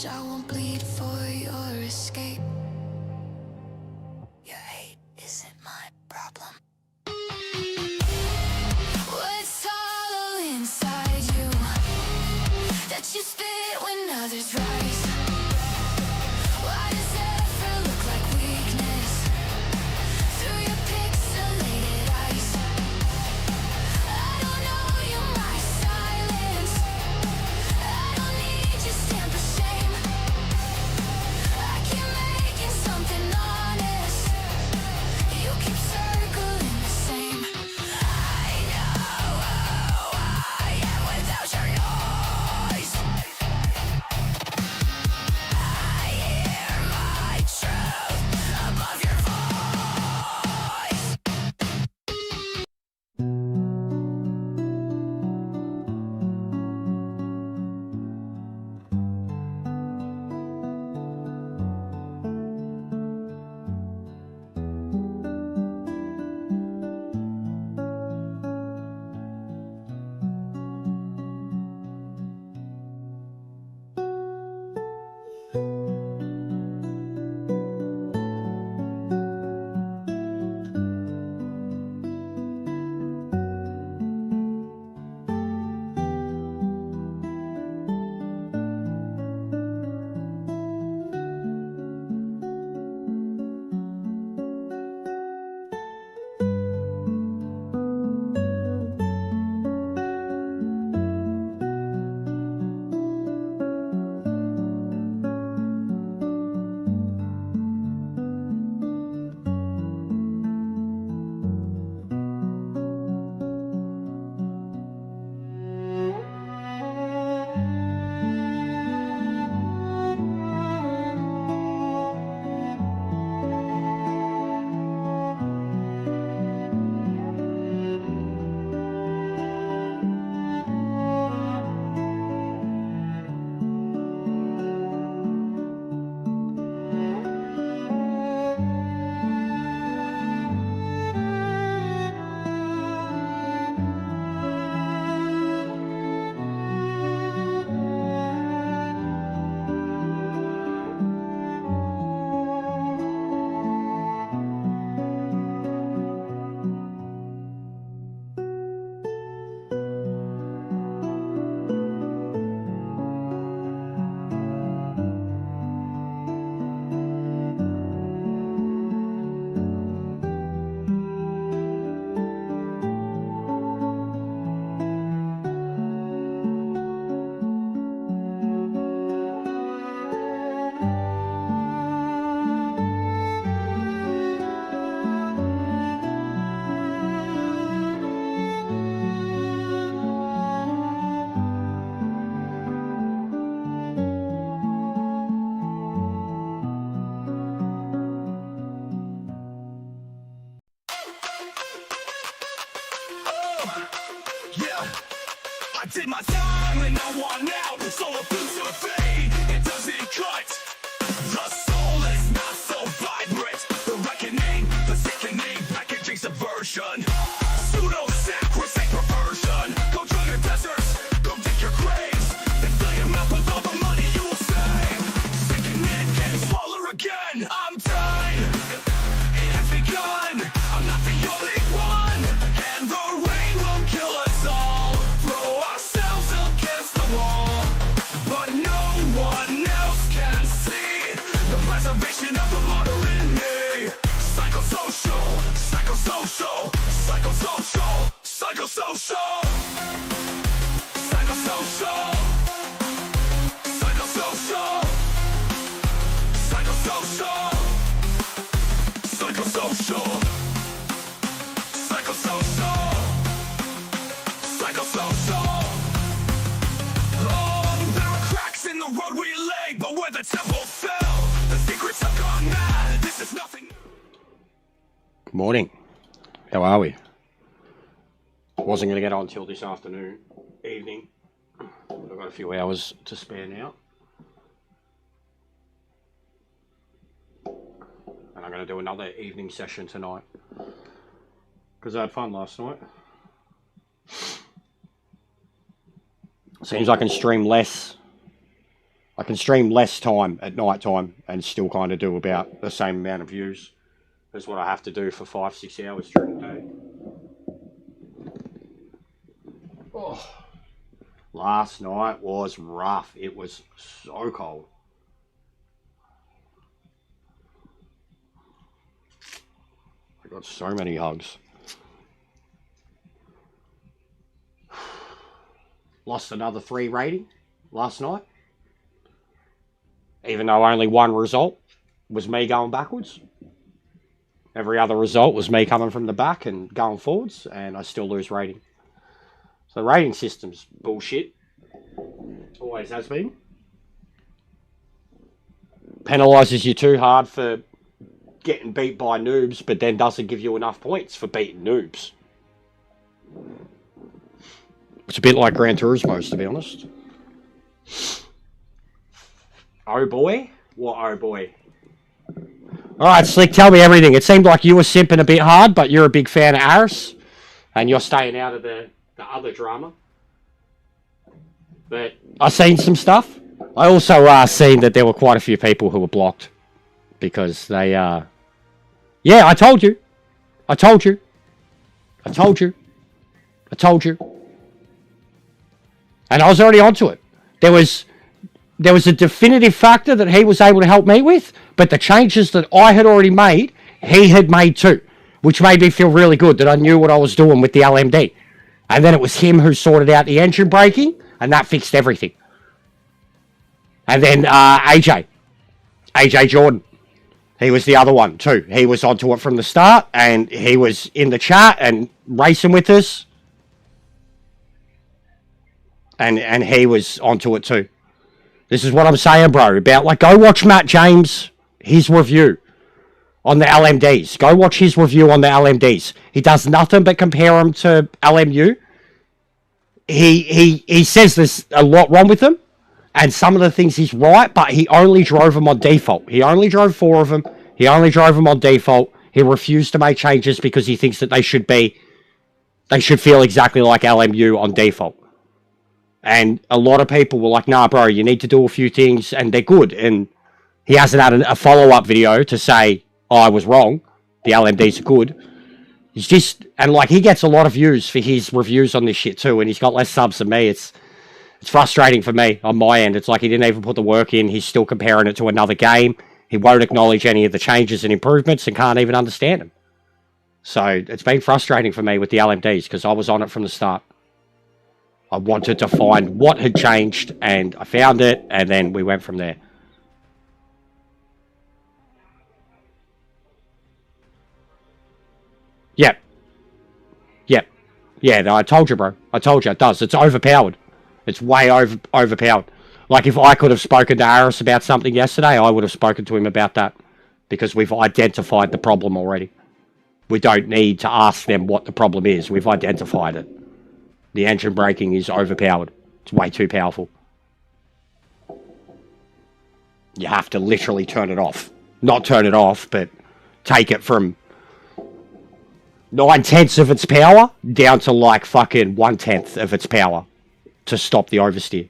much I won't bleed for your escape. Your hate isn't my problem. What's hollow inside you that you spit when others rise? Why does effort look like weakness through your pixelated eyes? I don't know you, my silence. I don't need your stamp of shame. I keep making something honest. You keep circling the same. I know who I am without your noise. I hear my truth above your voice. Yeah, I did my time and I want out. So a piece of fade, it doesn't cut. The soul is not so vibrant. The reckoning, the sickening, packaging subversion. Pseudo-sacrosanct perversion. Go drown your deserts, go dig your graves. Then fill your mouth with all the money you will save. Sickening, getting smaller again. I'm done. It has begun. I'm not the only one. And the rain will kill us all. Throw ourselves against the wall. But no one else can see the preservation of the martyr in me. Psychosocial, psychosocial, psychosocial, psychosocial, psychosocial, psychosocial, psychosocial, psychosocial, psychosocial, psychosocial. Oh, there are cracks in the road we lay, but where the temple fell, the secrets have gone mad. This is nothing new. Good morning. How are we? Wasn't going to get on until this afternoon, evening. I've got a few hours to spare now. And I'm going to do another evening session tonight. Because I had fun last night. Seems I can stream less I can stream less time at night time and still kind of do about the same amount of views as what I have to do for 5-6 hours during the day. Oh. Last night was rough. It was so cold. I got so many hugs. Lost another 3 rating last night. Even though only one result was me going backwards. Every other result was me coming from the back and going forwards, and I still lose rating. So the rating system's bullshit. Always has been. Penalises you too hard for getting beat by noobs, but then doesn't give you enough points for beating noobs. It's a bit like Gran Turismo, to be honest. Oh boy? What oh boy? Alright, Slick, tell me everything. It seemed like you were simping a bit hard, but you're a big fan of Aris, and you're staying out of the other drama. But I seen some stuff. I also seen that there were quite a few people who were blocked because they, yeah, I told you. I told you. I told you. I told you. And I was already onto it. There was a definitive factor that he was able to help me with, but the changes that I had already made, he had made too, which made me feel really good that I knew what I was doing with the LMD. And then it was him who sorted out the engine braking, and that fixed everything. And then AJ Jordan, he was the other one too. He was onto it from the start, and he was in the chat and racing with us. And he was onto it too. This is what I'm saying, bro, about, like, go watch Matt James, his review on the LMDs. Go watch his review on the LMDs. He does nothing but compare them to LMU. He says there's a lot wrong with them, and some of the things he's right, but he only drove them on default. He only drove 4 of them. He only drove them on default. He refused to make changes because he thinks that they should feel exactly like LMU on default. And a lot of people were like, nah, bro, you need to do a few things, and they're good. And he hasn't had a follow-up video to say, oh, I was wrong. The LMDs are good. He's just, and like, he gets a lot of views for his reviews on this shit too, and he's got less subs than me. It's frustrating for me on my end. It's like he didn't even put the work in. He's still comparing it to another game. He won't acknowledge any of the changes and improvements and can't even understand them. So it's been frustrating for me with the LMDs because I was on it from the start. I wanted to find what had changed, and I found it, and then we went from there. Yep. Yep. Yeah, no, I told you, bro. I told you, it does. It's overpowered. It's way overpowered. Like, if I could have spoken to Aris about something yesterday, I would have spoken to him about that. Because we've identified the problem already. We don't need to ask them what the problem is. We've identified it. The engine braking is overpowered. It's way too powerful. You have to literally turn it off. Not turn it off, but take it from 9/10 of its power down to like fucking 1/10 of its power to stop the oversteer.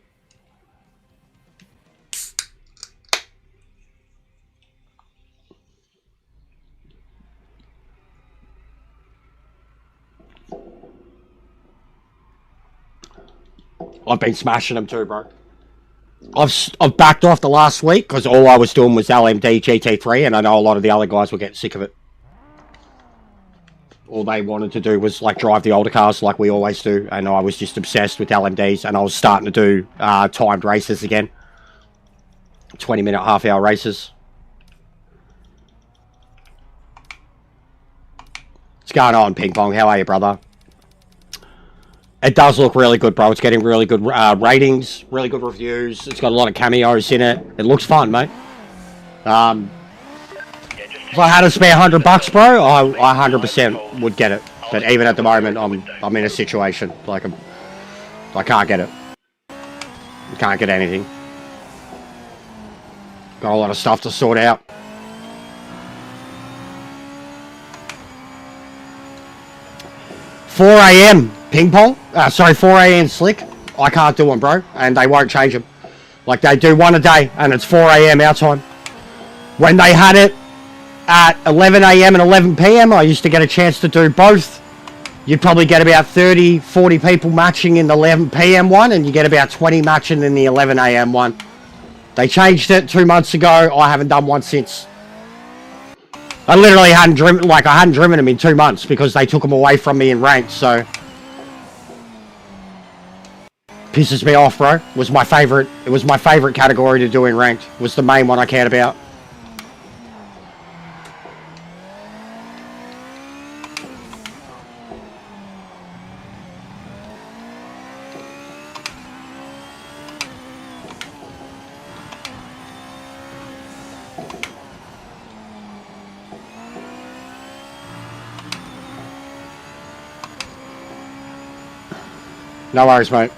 I've been smashing them too, bro. I've backed off the last week because all I was doing was LMD GT3, and I know a lot of the other guys were getting sick of it. All they wanted to do was like drive the older cars like we always do, and I was just obsessed with LMDs, and I was starting to do timed races again. 20-minute, half-hour races. What's going on, Ping Pong? How are you, brother? It does look really good, bro. It's getting really good ratings, really good reviews. It's got a lot of cameos in it. It looks fun, mate. If I had to spare $100, bro, I 100% would get it. But even at the moment, I'm in a situation like I can't get it. I can't get anything. Got a lot of stuff to sort out. $4 a.m. Ping Pong? 4 a.m. Slick. I can't do them, bro. And they won't change them. Like, they do one a day, and it's 4 a.m. our time. When they had it at 11 a.m. and 11 p.m., I used to get a chance to do both. You'd probably get about 30, 40 people matching in the 11 p.m. one, and you get about 20 matching in the 11 a.m. one. They changed it 2 months ago. I haven't done one since. I literally hadn't driven, like, I hadn't driven them in 2 months because they took them away from me in ranked, so... Pisses me off, bro. It was my favorite category to do in ranked. It was the main one I cared about. No worries, mate.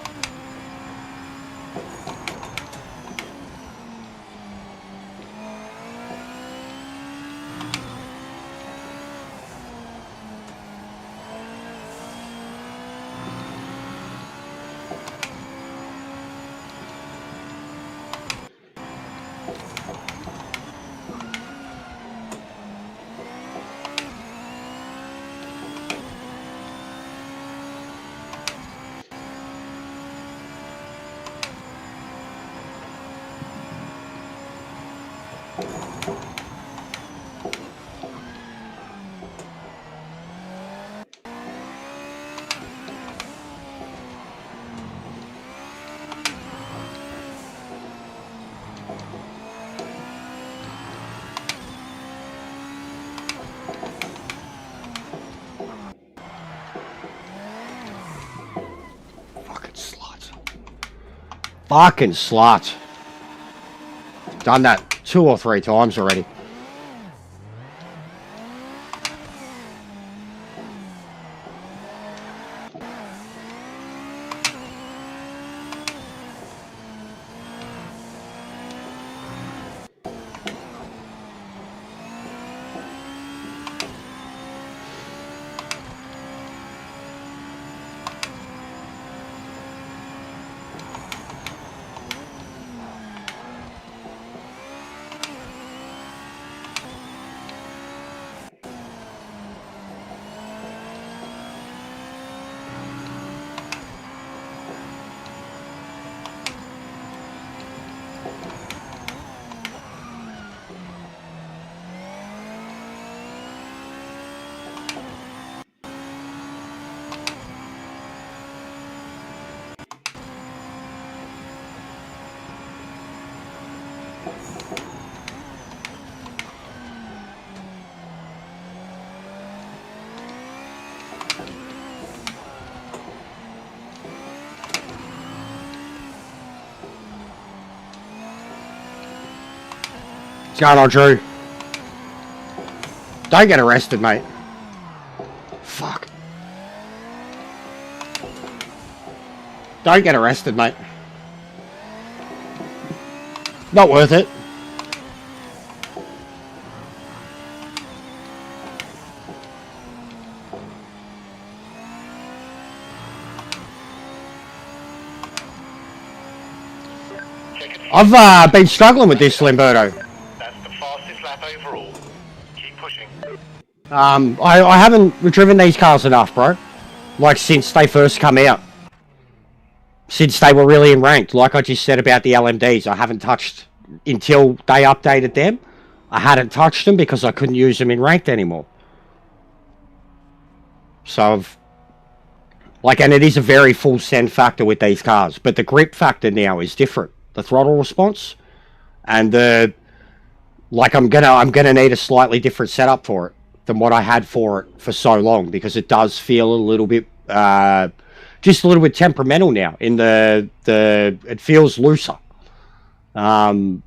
Fucking slut. Done that 2 or 3 times already. What's going on, Drew? Don't get arrested, mate. Fuck. Don't get arrested, mate. Not worth it. I've been struggling with this, Limberto. That's the fastest lap overall. Keep pushing. I haven't driven these cars enough, bro. Like, since they first come out. Since they were really in ranked. Like I just said about the LMDs, I haven't touched, until they updated them, I hadn't touched them because I couldn't use them in ranked anymore. So I've... Like, and it is a very full send factor with these cars. But the grip factor now is different. The throttle response. And the... Like, I'm gonna need a slightly different setup for it than what I had for it for so long. Because it does feel a little bit... just a little bit temperamental now. In the it feels looser. And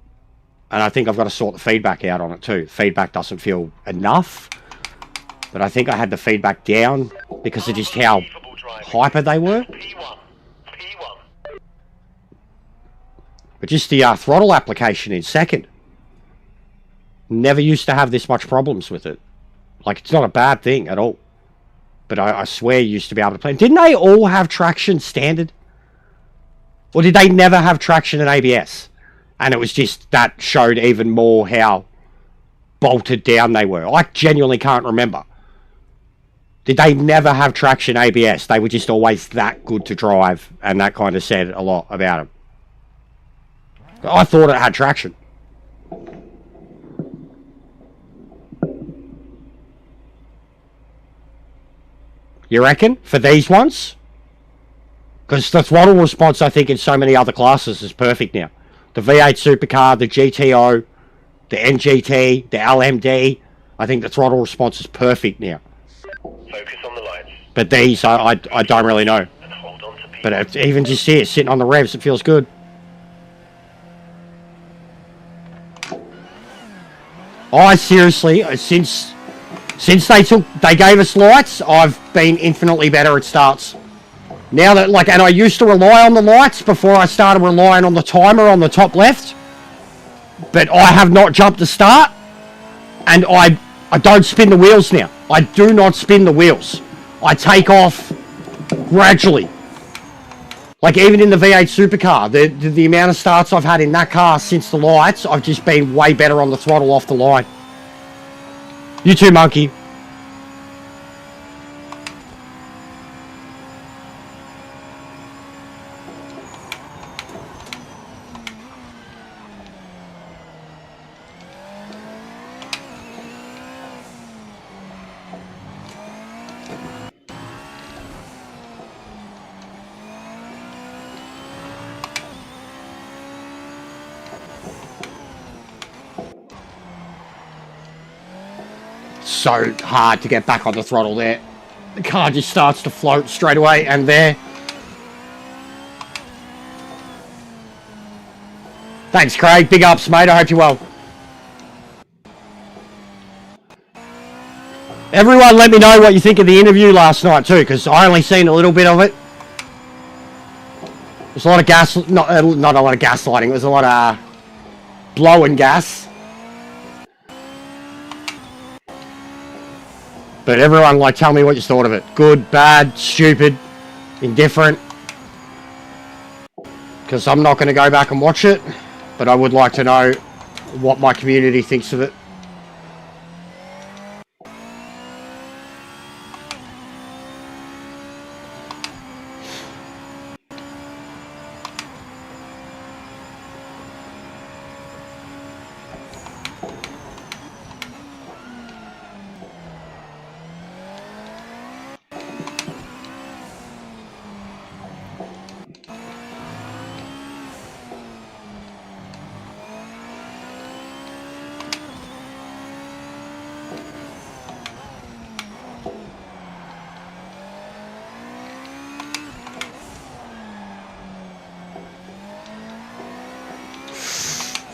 I think I've got to sort the feedback out on it too. Feedback doesn't feel enough. But I think I had the feedback down because of just how hyper they were. P1. But just the throttle application in second. Never used to have this much problems with it. Like, it's not a bad thing at all. But I swear you used to be able to play. Didn't they all have traction standard? Or did they never have traction in ABS? And it was just, that showed even more how bolted down they were. I genuinely can't remember. Did they never have traction ABS? They were just always that good to drive, and that kind of said a lot about them. I thought it had traction. You reckon? For these ones? Because the throttle response, I think, in so many other classes is perfect now. The V8 Supercar, the GTO, the NGT, the LMD. I think the throttle response is perfect now. Focus on the lights. But these, I don't really know. And hold on to P. But even just here, sitting on the revs, it feels good. I seriously, since they gave us lights, I've been infinitely better at starts. Now that, like, and I used to rely on the lights before I started relying on the timer on the top left. But I have not jumped the start. And I don't spin the wheels now. I do not spin the wheels. I take off gradually. Like, even in the V8 Supercar, the amount of starts I've had in that car since the lights, I've just been way better on the throttle off the line. You too, monkey. So hard to get back on the throttle there. The car just starts to float straight away, and there. Thanks, Craig. Big ups, mate. I hope you're well. Everyone, let me know what you think of the interview last night too, because I only seen a little bit of it. There's a lot of gas, not a lot of gaslighting. There's a lot of blowing gas. But everyone, like, tell me what you thought of it. Good, bad, stupid, indifferent. Because I'm not going to go back and watch it. But I would like to know what my community thinks of it.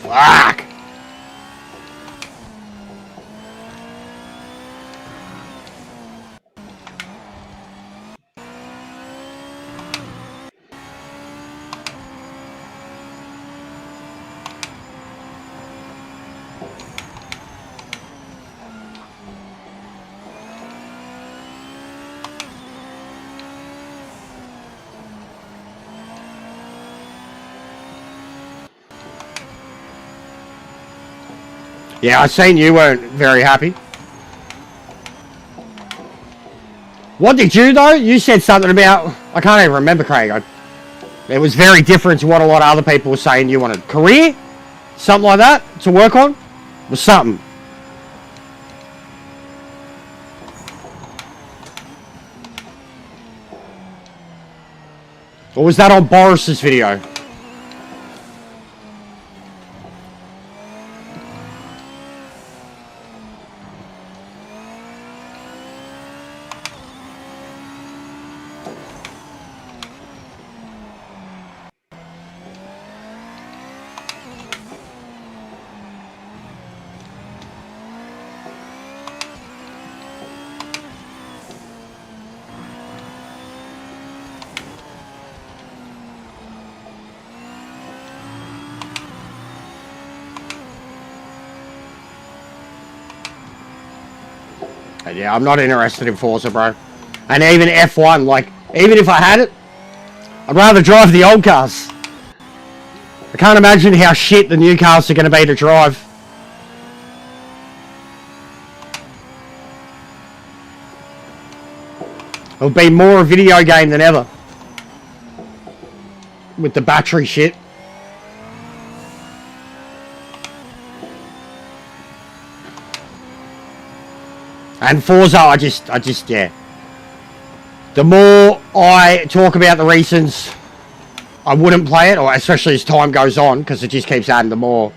Fuck! Yeah, I seen you weren't very happy. What did you, though? You said something about... I can't even remember, Craig. It was very different to what a lot of other people were saying you wanted. Career? Something like that to work on? Or something? Or was that on Boris's video? Yeah, I'm not interested in Forza, bro. And even F1, like, even if I had it, I'd rather drive the old cars. I can't imagine how shit the new cars are going to be to drive. It'll be more a video game than ever. With the battery shit. And Forza, I just, yeah. The more I talk about the reasons I wouldn't play it, or especially as time goes on, because it just keeps adding the more.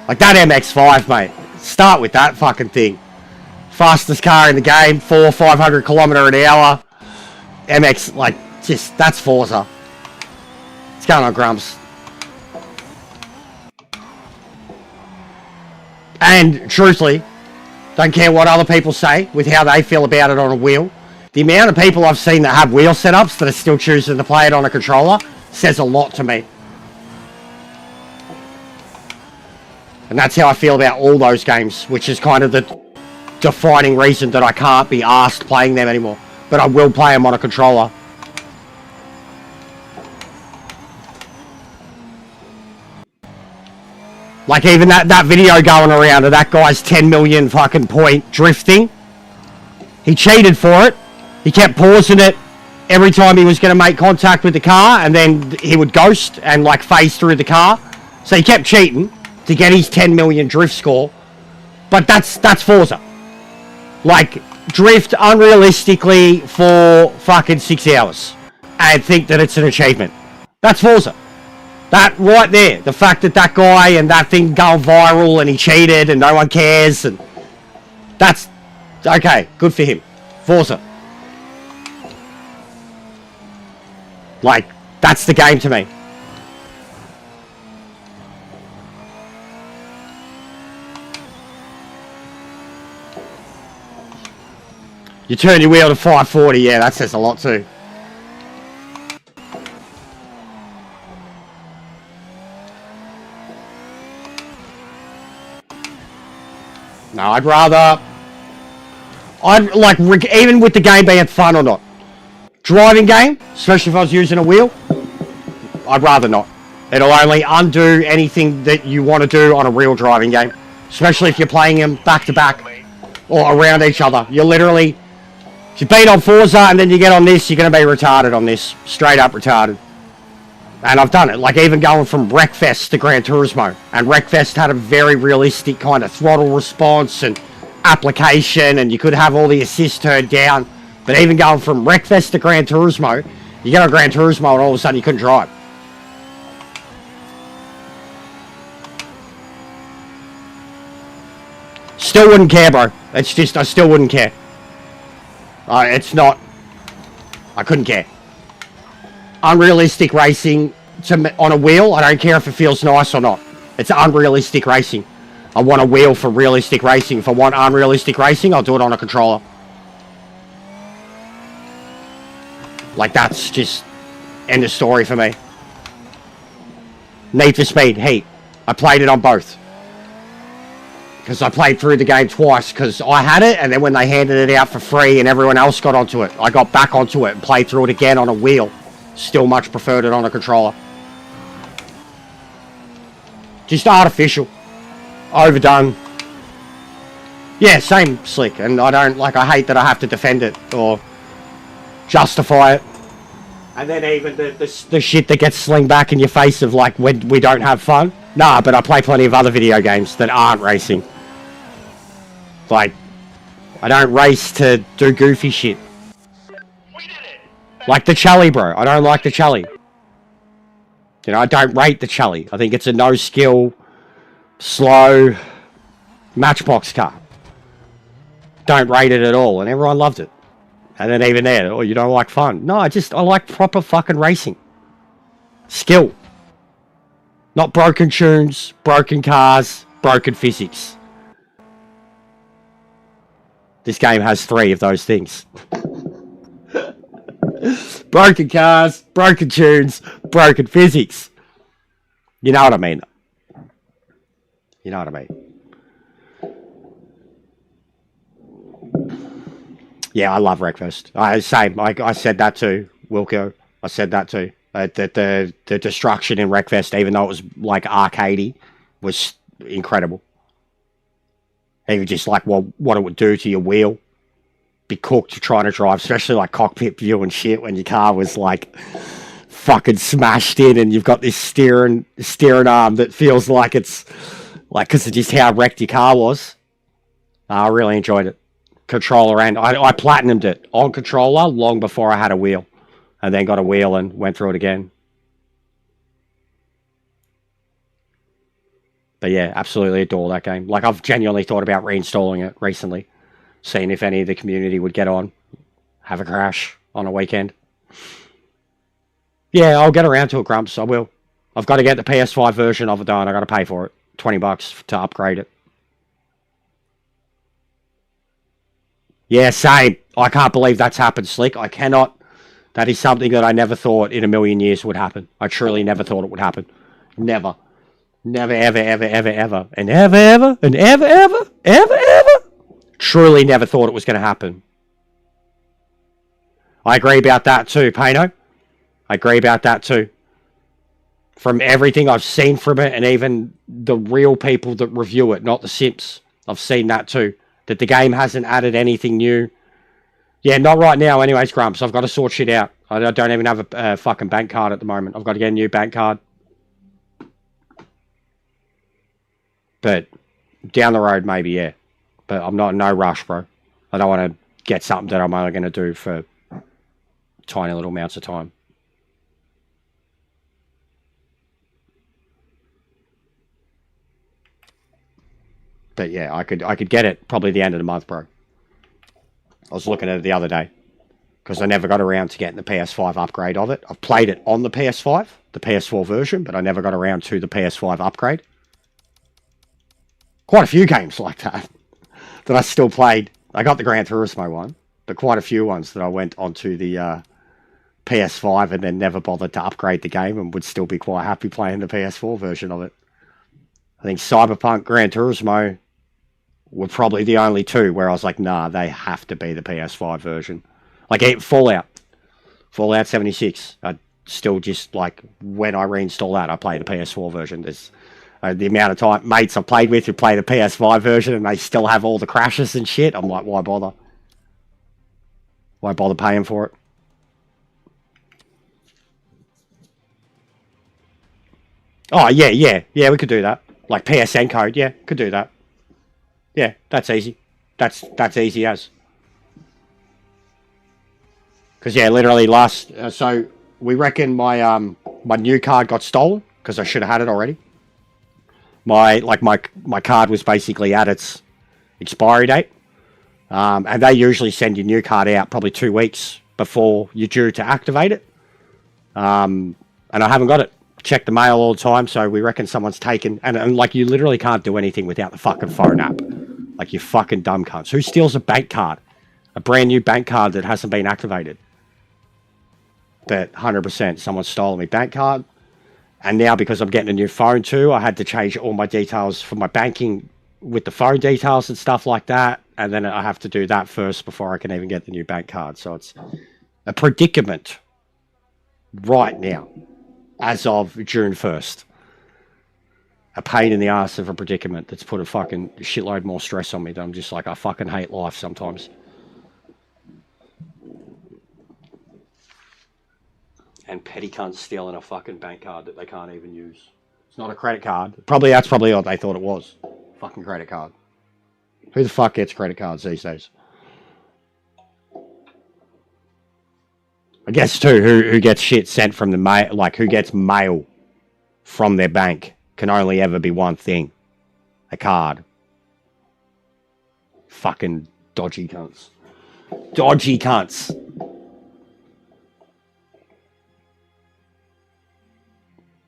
Like that MX-5, mate. Start with that fucking thing. Fastest car in the game, 500 kilometer an hour. MX, like, just, that's Forza. What's going on, Grumps? And, truthfully, don't care what other people say with how they feel about it on a wheel. The amount of people I've seen that have wheel setups that are still choosing to play it on a controller says a lot to me. And that's how I feel about all those games, which is kind of the defining reason that I can't be asked playing them anymore. But I will play them on a controller. Like even that video going around of that guy's 10 million fucking point drifting. He cheated for it. He kept pausing it every time he was going to make contact with the car, and then he would ghost and like phase through the car. So he kept cheating to get his 10 million drift score. But that's Forza. Like, drift unrealistically for fucking 6 hours and think that it's an achievement. That's Forza. That right there. The fact that that guy and that thing go viral and he cheated and no one cares, and that's okay. Good for him. Forza. Like, that's the game to me. You turn your wheel to 540, yeah, that says a lot too. No, I'd like, even with the game being fun or not. Driving game, especially if I was using a wheel, I'd rather not. It'll only undo anything that you want to do on a real driving game. Especially if you're playing them back to back or around each other. You're literally, if you beat on Forza and then you get on this, you're going to be retarded on this. Straight up retarded. And I've done it. Like even going from Wreckfest to Gran Turismo. And Wreckfest had a very realistic kind of throttle response and application, and you could have all the assists turned down. But even going from Wreckfest to Gran Turismo, you get on Gran Turismo and all of a sudden you couldn't drive. Still wouldn't care, bro. It's just, I still wouldn't care. It's not, I couldn't care. Unrealistic racing on a wheel, I don't care if it feels nice or not. It's unrealistic racing. I want a wheel for realistic racing. If I want unrealistic racing, I'll do it on a controller. Like, that's just end of story for me. Need for Speed Heat. I played it on both. Because I played through the game twice because I had it, and then when they handed it out for free and everyone else got onto it, I got back onto it and played through it again on a wheel. Still much preferred it on a controller. Just artificial. Overdone. Yeah, same Slick, and I don't, like, I hate that I have to defend it or justify it. And then even the shit that gets slinged back in your face of, like, when we don't have fun. Nah, but I play plenty of other video games that aren't racing. Like, I don't race to do goofy shit. Like the Chally, bro. I don't like the Chally. You know, I don't rate the Chally. I think it's a no-skill, slow matchbox car. Don't rate it at all, and everyone loved it. And then even there, oh, you don't like fun. No, I like proper fucking racing. Skill. Not broken tunes, broken cars, broken physics. This game has 3 of those things. Broken cars, broken tunes, broken physics. You know what I mean? You know what I mean? Yeah, I love Wreckfest. Same. I said that too, Wilco. I said that too. The destruction in Wreckfest, even though it was like arcadey, was incredible. Even just like what it would do to your wheel. Be cooked trying to drive, especially like cockpit view and shit when your car was like fucking smashed in and you've got this steering arm that feels like it's like because of just how wrecked your car was. I really enjoyed it. Controller, and I platinumed it on controller long before I had a wheel, and then got a wheel and went through it again. But yeah, absolutely adore that game. Like, I've genuinely thought about reinstalling it recently, seeing if any of the community would get on, have a crash on a weekend. Yeah, I'll get around to it, Grumps. I will. I've got to get the PS5 version of it done. I got to pay for it. $20 to upgrade it. Yeah, same. I can't believe that's happened, Slick. I cannot. That is something that I never thought in a million years would happen. I truly never thought it would happen. Never. Never, ever, ever, ever, ever. And ever, ever, and ever, ever, ever, ever. Truly never thought it was going to happen. I agree about that too, Pano. I agree about that too. From everything I've seen from it, and even the real people that review it, not the simps, I've seen that too. That the game hasn't added anything new. Yeah, not right now anyways, Grumps. I've got to sort shit out. I don't even have a fucking bank card at the moment. I've got to get a new bank card. But down the road, maybe, yeah. But I'm not in no rush, bro. I don't want to get something that I'm only going to do for tiny little amounts of time. But yeah, I could get it probably the end of the month, bro. I was looking at it the other day because I never got around to getting the PS5 upgrade of it. I've played it on the PS5, the PS4 version, but I never got around to the PS5 upgrade. Quite a few games like that that I still played. I got the Gran Turismo one, but quite a few ones that I went onto the PS5 and then never bothered to upgrade the game and would still be quite happy playing the PS4 version of it. I think Cyberpunk, Gran Turismo were probably the only two where I was like, nah, they have to be the PS5 version. Like Fallout 76. I still just, like, when I reinstall that, I play the PS4 version. There's the amount of time mates I've played with who play the PS5 version and they still have all the crashes and shit. I'm like, why bother? Why bother paying for it? Oh, yeah, we could do that. Like PSN code, yeah, could do that. Yeah, that's easy. That's easy as. Because yeah, literally last. So we reckon my my new card got stolen because I should have had it already. My card was basically at its expiry date, and they usually send your new card out probably 2 weeks before you're due to activate it. And I haven't got it. Check the mail all the time, so we reckon someone's taken... And like, you literally can't do anything without the fucking phone app. Like, you fucking dumb cunts. Who steals a bank card? A brand new bank card that hasn't been activated. That 100% someone stole my bank card. And now, because I'm getting a new phone too, I had to change all my details for my banking with the phone details and stuff like that. And then I have to do that first before I can even get the new bank card. So it's a predicament right now. As of June 1st. A pain in the ass of a predicament that's put a fucking shitload more stress on me that I'm just like, I fucking hate life sometimes. And petty cunts stealing a fucking bank card that they can't even use. It's not a credit card. That's probably what they thought it was. Fucking credit card. Who the fuck gets credit cards these days? I guess too, who gets shit sent from the mail, like who gets mail from their bank can only ever be one thing. A card. Fucking dodgy cunts. Dodgy cunts.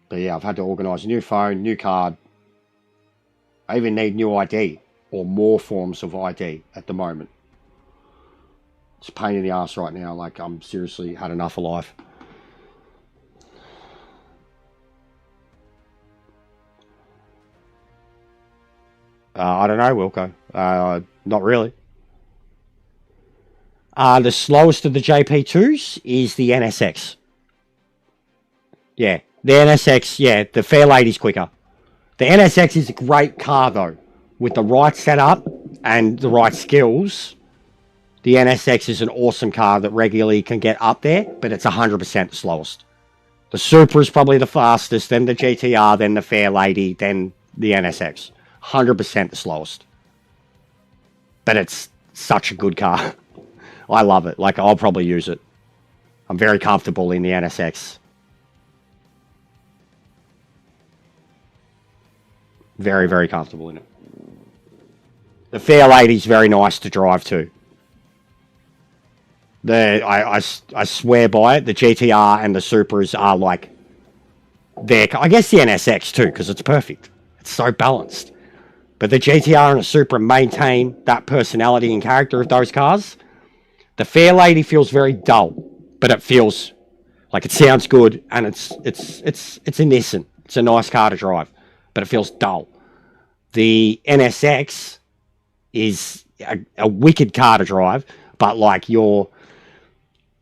But yeah, I've had to organise a new phone, new card. I even need new ID or more forms of ID at the moment. It's a pain in the ass right now. Like, I'm seriously had enough of life. I don't know, Wilco. Not really. The slowest of the JP2s is the NSX. Yeah, the NSX, yeah, the Fairlady's quicker. The NSX is a great car, though. With the right setup and the right skills, the NSX is an awesome car that regularly can get up there, but it's 100% the slowest. The Supra is probably the fastest, then the GTR, then the Fairlady, then the NSX. 100% the slowest. But it's such a good car. I love it. Like, I'll probably use it. I'm very comfortable in the NSX. Very, very comfortable in it. The Fairlady's very nice to drive too. I swear by it, the GTR and the Supras are like... I guess the NSX too, because it's perfect. It's so balanced. But the GTR and the Supra maintain that personality and character of those cars. The Fairlady feels very dull, but it feels like it sounds good, and it's innocent. It's a nice car to drive, but it feels dull. The NSX is a wicked car to drive, but like you're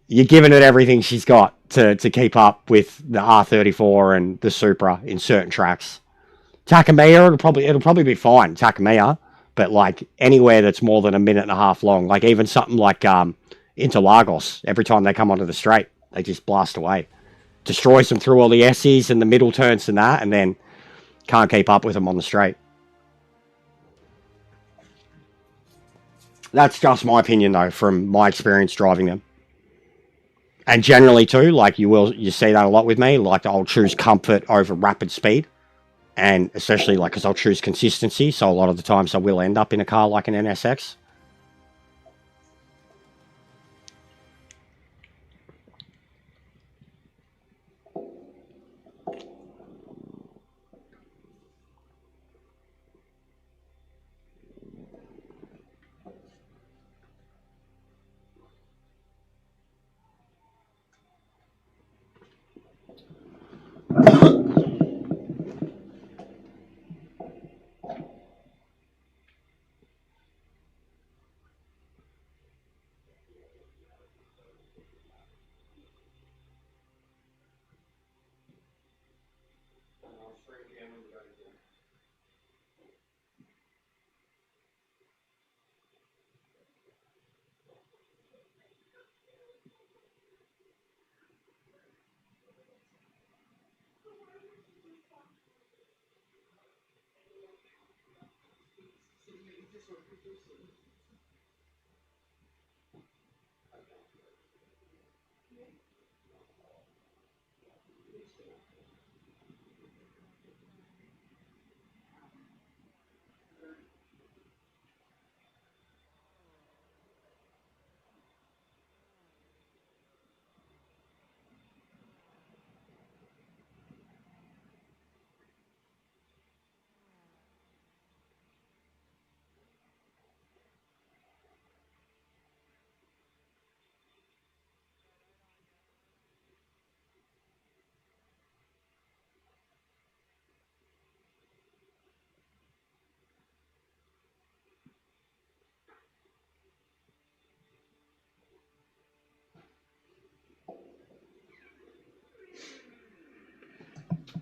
giving it everything she's got to keep up with the R34 and the Supra in certain tracks. Takamiya, it'll probably be fine, Takamiya, but like anywhere that's more than a minute and a half long, like even something like Interlagos, every time they come onto the straight, they just blast away. Destroys them through all the S's and the middle turns and that, and then can't keep up with them on the straight. That's just my opinion, though, from my experience driving them. And generally, too, like you see that a lot with me, like I'll choose comfort over rapid speed. And especially, like, because I'll choose consistency, so a lot of the times I will end up in a car like an NSX.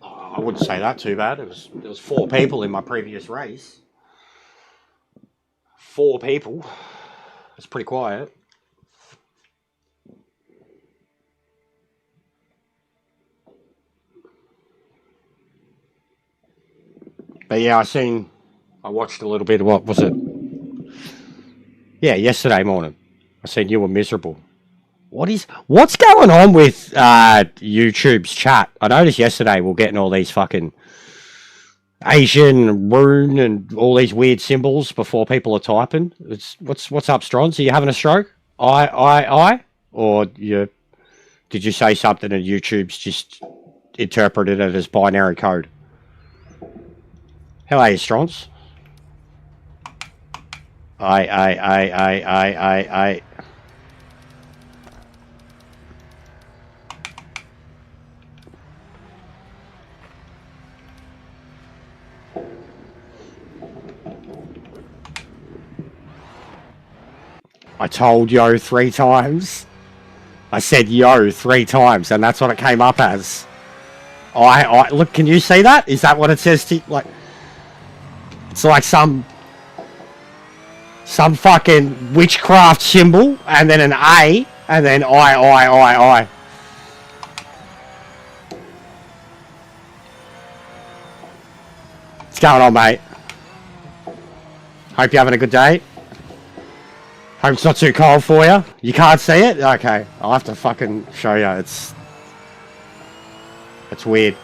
I wouldn't say that too bad. There was 4 people in my previous race. 4 people. It's pretty quiet. But yeah, I watched a little bit of, what was it? Yeah, yesterday morning. I said you were miserable. What's going on with YouTube's chat? I noticed yesterday we're getting all these fucking Asian rune and all these weird symbols before people are typing. What's up, Strons? Are you having a stroke? Or did you say something and YouTube's just interpreted it as binary code? How are you, Strons? I. I told yo 3 times. I said yo 3 times, and that's what it came up as. look, can you see that? Is that what it says to, like, it's like some fucking witchcraft symbol, and then an A, and then I. What's going on, mate? Hope you're having a good day. Hope it's not too cold for you. You can't see it? Okay, I'll have to fucking show you. It's weird.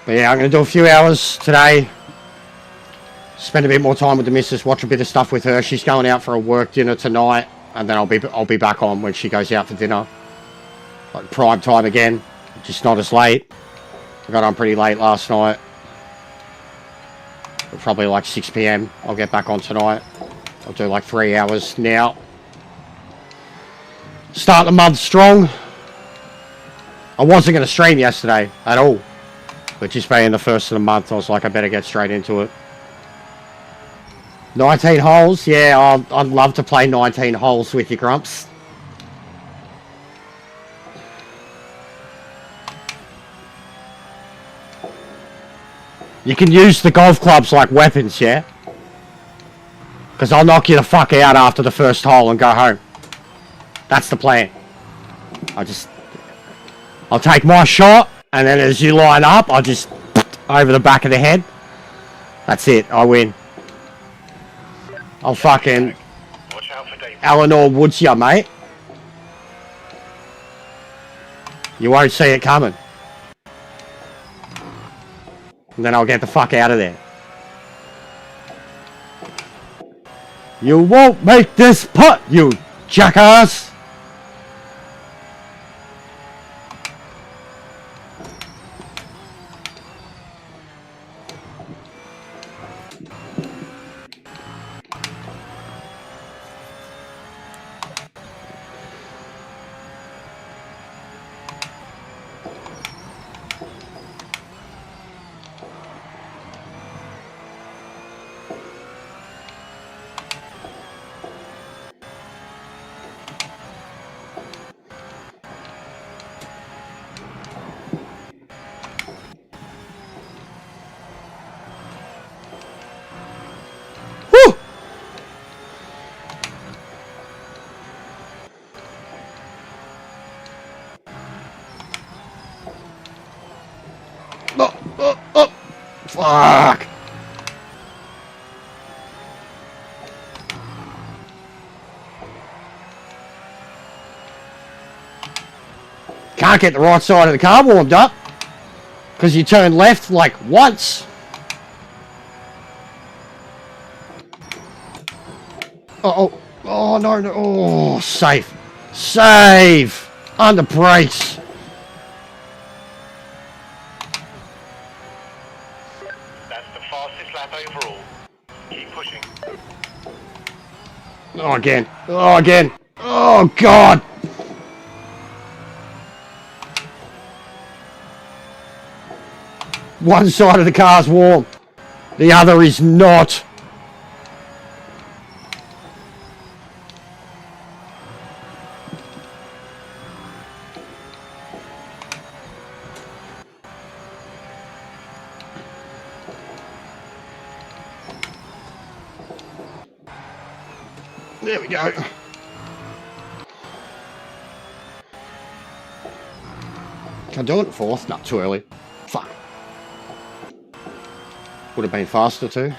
But yeah, I'm going to do a few hours today. Spend a bit more time with the missus, watch a bit of stuff with her. She's going out for a work dinner tonight, and then I'll be back on when she goes out for dinner. Like prime time again, just not as late. I got on pretty late last night. Probably like 6 PM. I'll get back on tonight. I'll do like 3 hours now. Start the month strong. I wasn't going to stream yesterday at all. But just being the first of the month, I was like, I better get straight into it. 19 holes? Yeah, I'd love to play 19 holes with you, Grumps. You can use the golf clubs like weapons, yeah? Because I'll knock you the fuck out after the first hole and go home. That's the plan. I'll take my shot, and then as you line up, I'll just over the back of the head. That's it, I win. I'll fucking Watch out for Dave. Eleanor Woods ya, mate. You won't see it coming. And then I'll get the fuck out of there. You won't make this putt, you jackass! Woo! Oh, fuck! Can't get the right side of the car warmed up because you turn left like once. Oh no, oh, safe, under brakes. That's the fastest lap overall. Keep pushing. Oh again, oh god. One side of the car's warm, the other is not. There we go. Can I do it at fourth? Not too early. Fuck. Would have been faster too.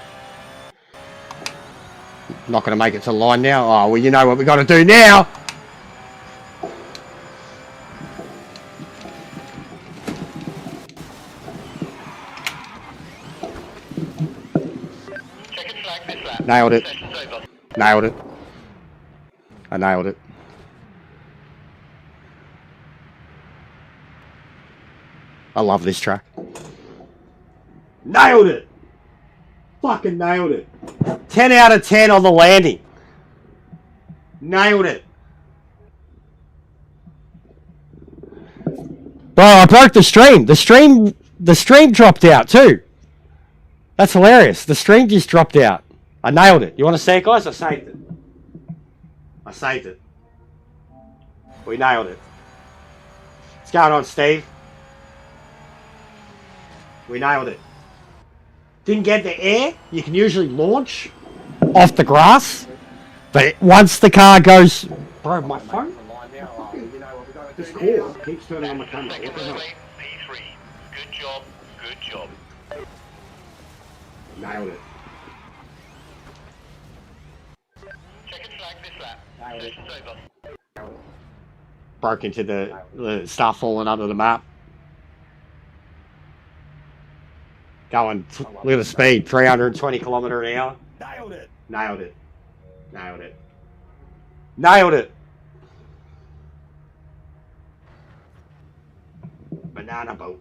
Not going to make it to the line now. Oh, well, you know what we got to do now. Checkered flag this lap. Nailed it. Session's over. Nailed it. I nailed it. I love this track. Nailed it. Fucking nailed it. 10 out of 10 on the landing. Nailed it. Bro, I broke the stream. The stream dropped out too. That's hilarious. The stream just dropped out. I nailed it. You want to see it, guys? I saved it. I saved it. We nailed it. What's going on, Steve? We nailed it. Didn't get the air. You can usually launch off the grass. But once the car goes... Bro, my phone? This cord keeps turning on the camera. What the hell? P3. Good job. Good job. Nailed it. Check and flag this lap. Session's over. Broke into the stuff falling under the map. Going, look at the speed, 320 kilometer an hour. Nailed it. Nailed it. Nailed it. Nailed it. Banana boat.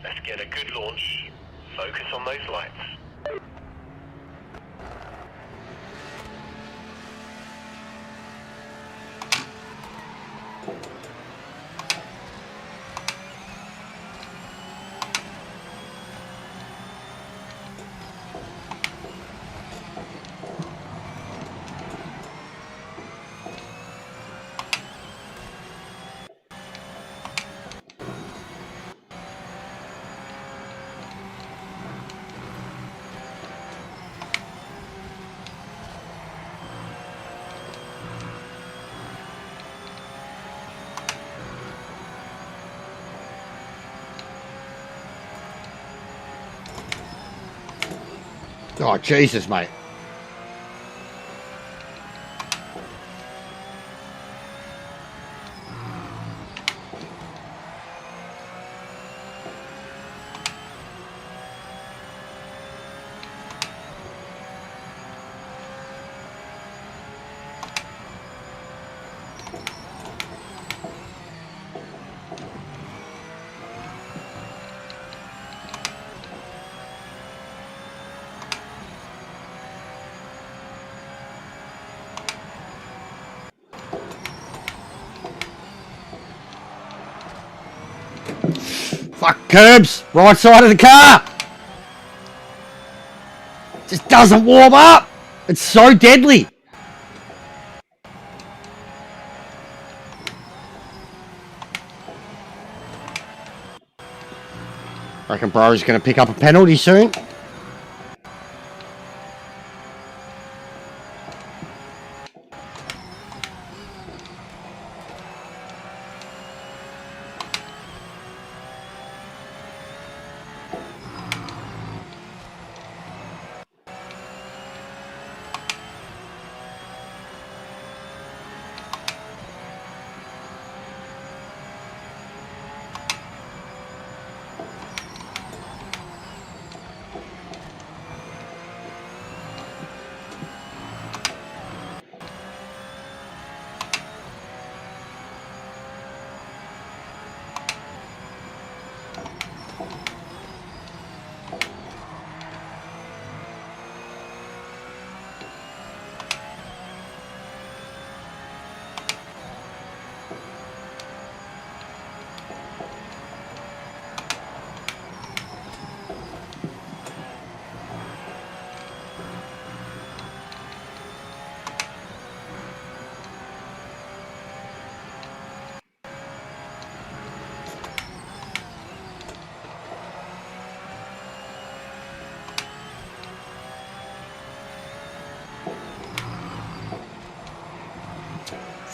Let's get a good launch. Focus on those lights. Oh, Jesus, mate. Fuck curbs! Right side of the car! Just doesn't warm up! It's so deadly! Reckon bro's gonna pick up a penalty soon.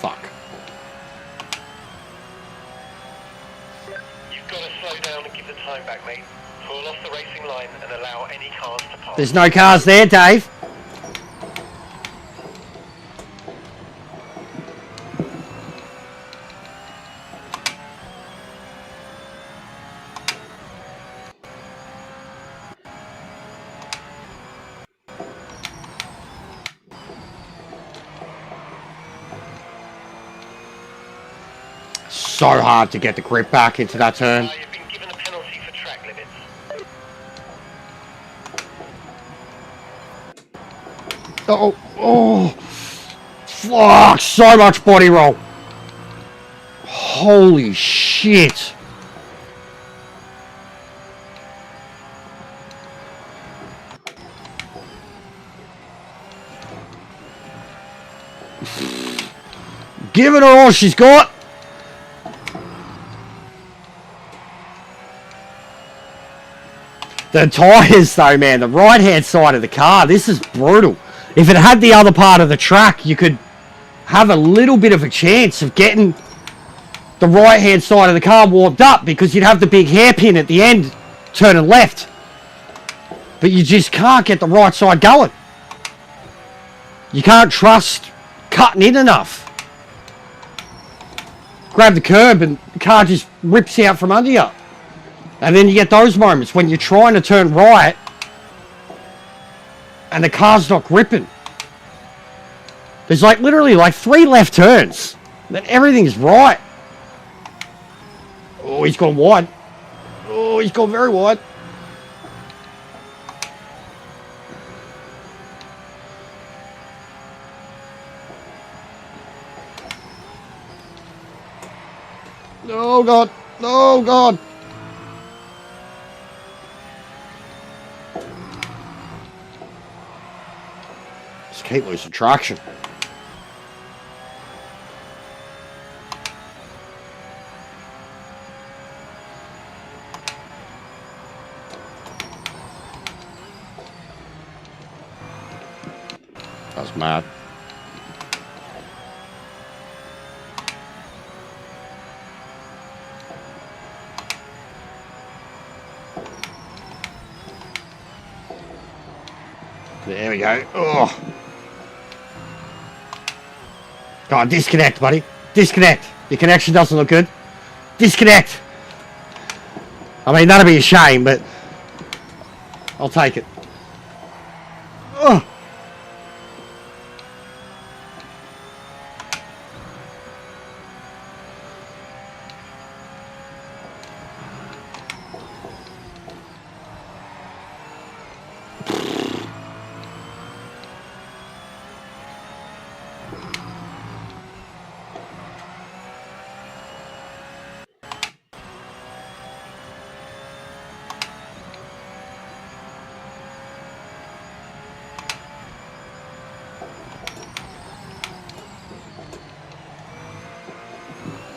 Fuck. You've got to slow down and give the time back, mate. Pull off the racing line and allow any cars to pass. There's no cars there, Dave. so hard to get the grip back into that turn. You've been given a penalty for track limits. Oh, fuck, so much body roll. Holy shit. Giving her all she's got. The tyres though, man, the right hand side of the car, this is brutal. If it had the other part of the track, you could have a little bit of a chance of getting the right hand side of the car warmed up, because you'd have the big hairpin at the end turning left. But you just can't get the right side going. You can't trust cutting in enough. Grab the curb and the car just rips out from under you. And then you get those moments when you're trying to turn right and the car's not gripping. There's like literally like 3 left turns. Then everything's right. Oh, he's gone wide. Oh, he's gone very wide. Oh, God. Oh, God. Just keep losing traction. That's mad. There we go. Oh. Go on, disconnect, buddy. Disconnect. Your connection doesn't look good. Disconnect. I mean, that'd be a shame, but I'll take it. Oh.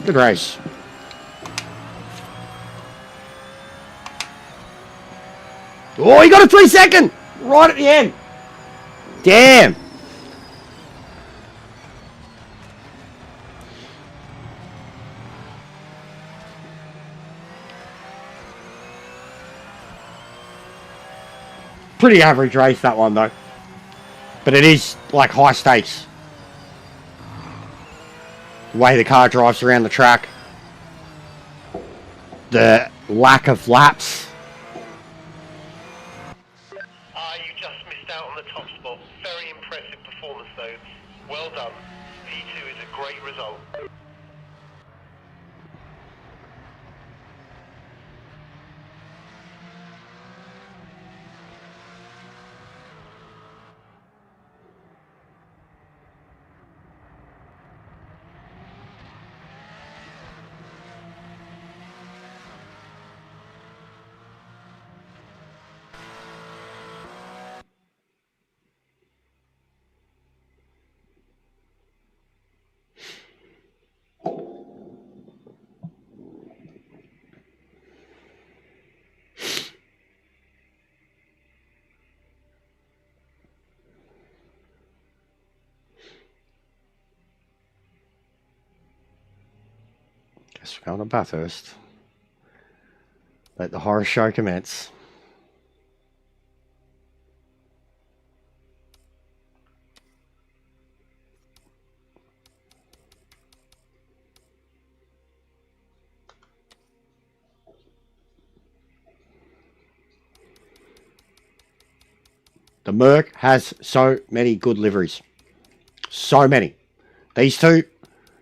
Good race. Oh, he got a 3-second! Right at the end. Damn. Pretty average race, that one, though. But it is, like, high stakes. The way the car drives around the track. The lack of laps. You just missed out on the top spot. Very impressive performance, though. Well done. P2 is a great result. Guess we're going to Bathurst. Let the horror show commence. The Merc has so many good liveries. So many. These two.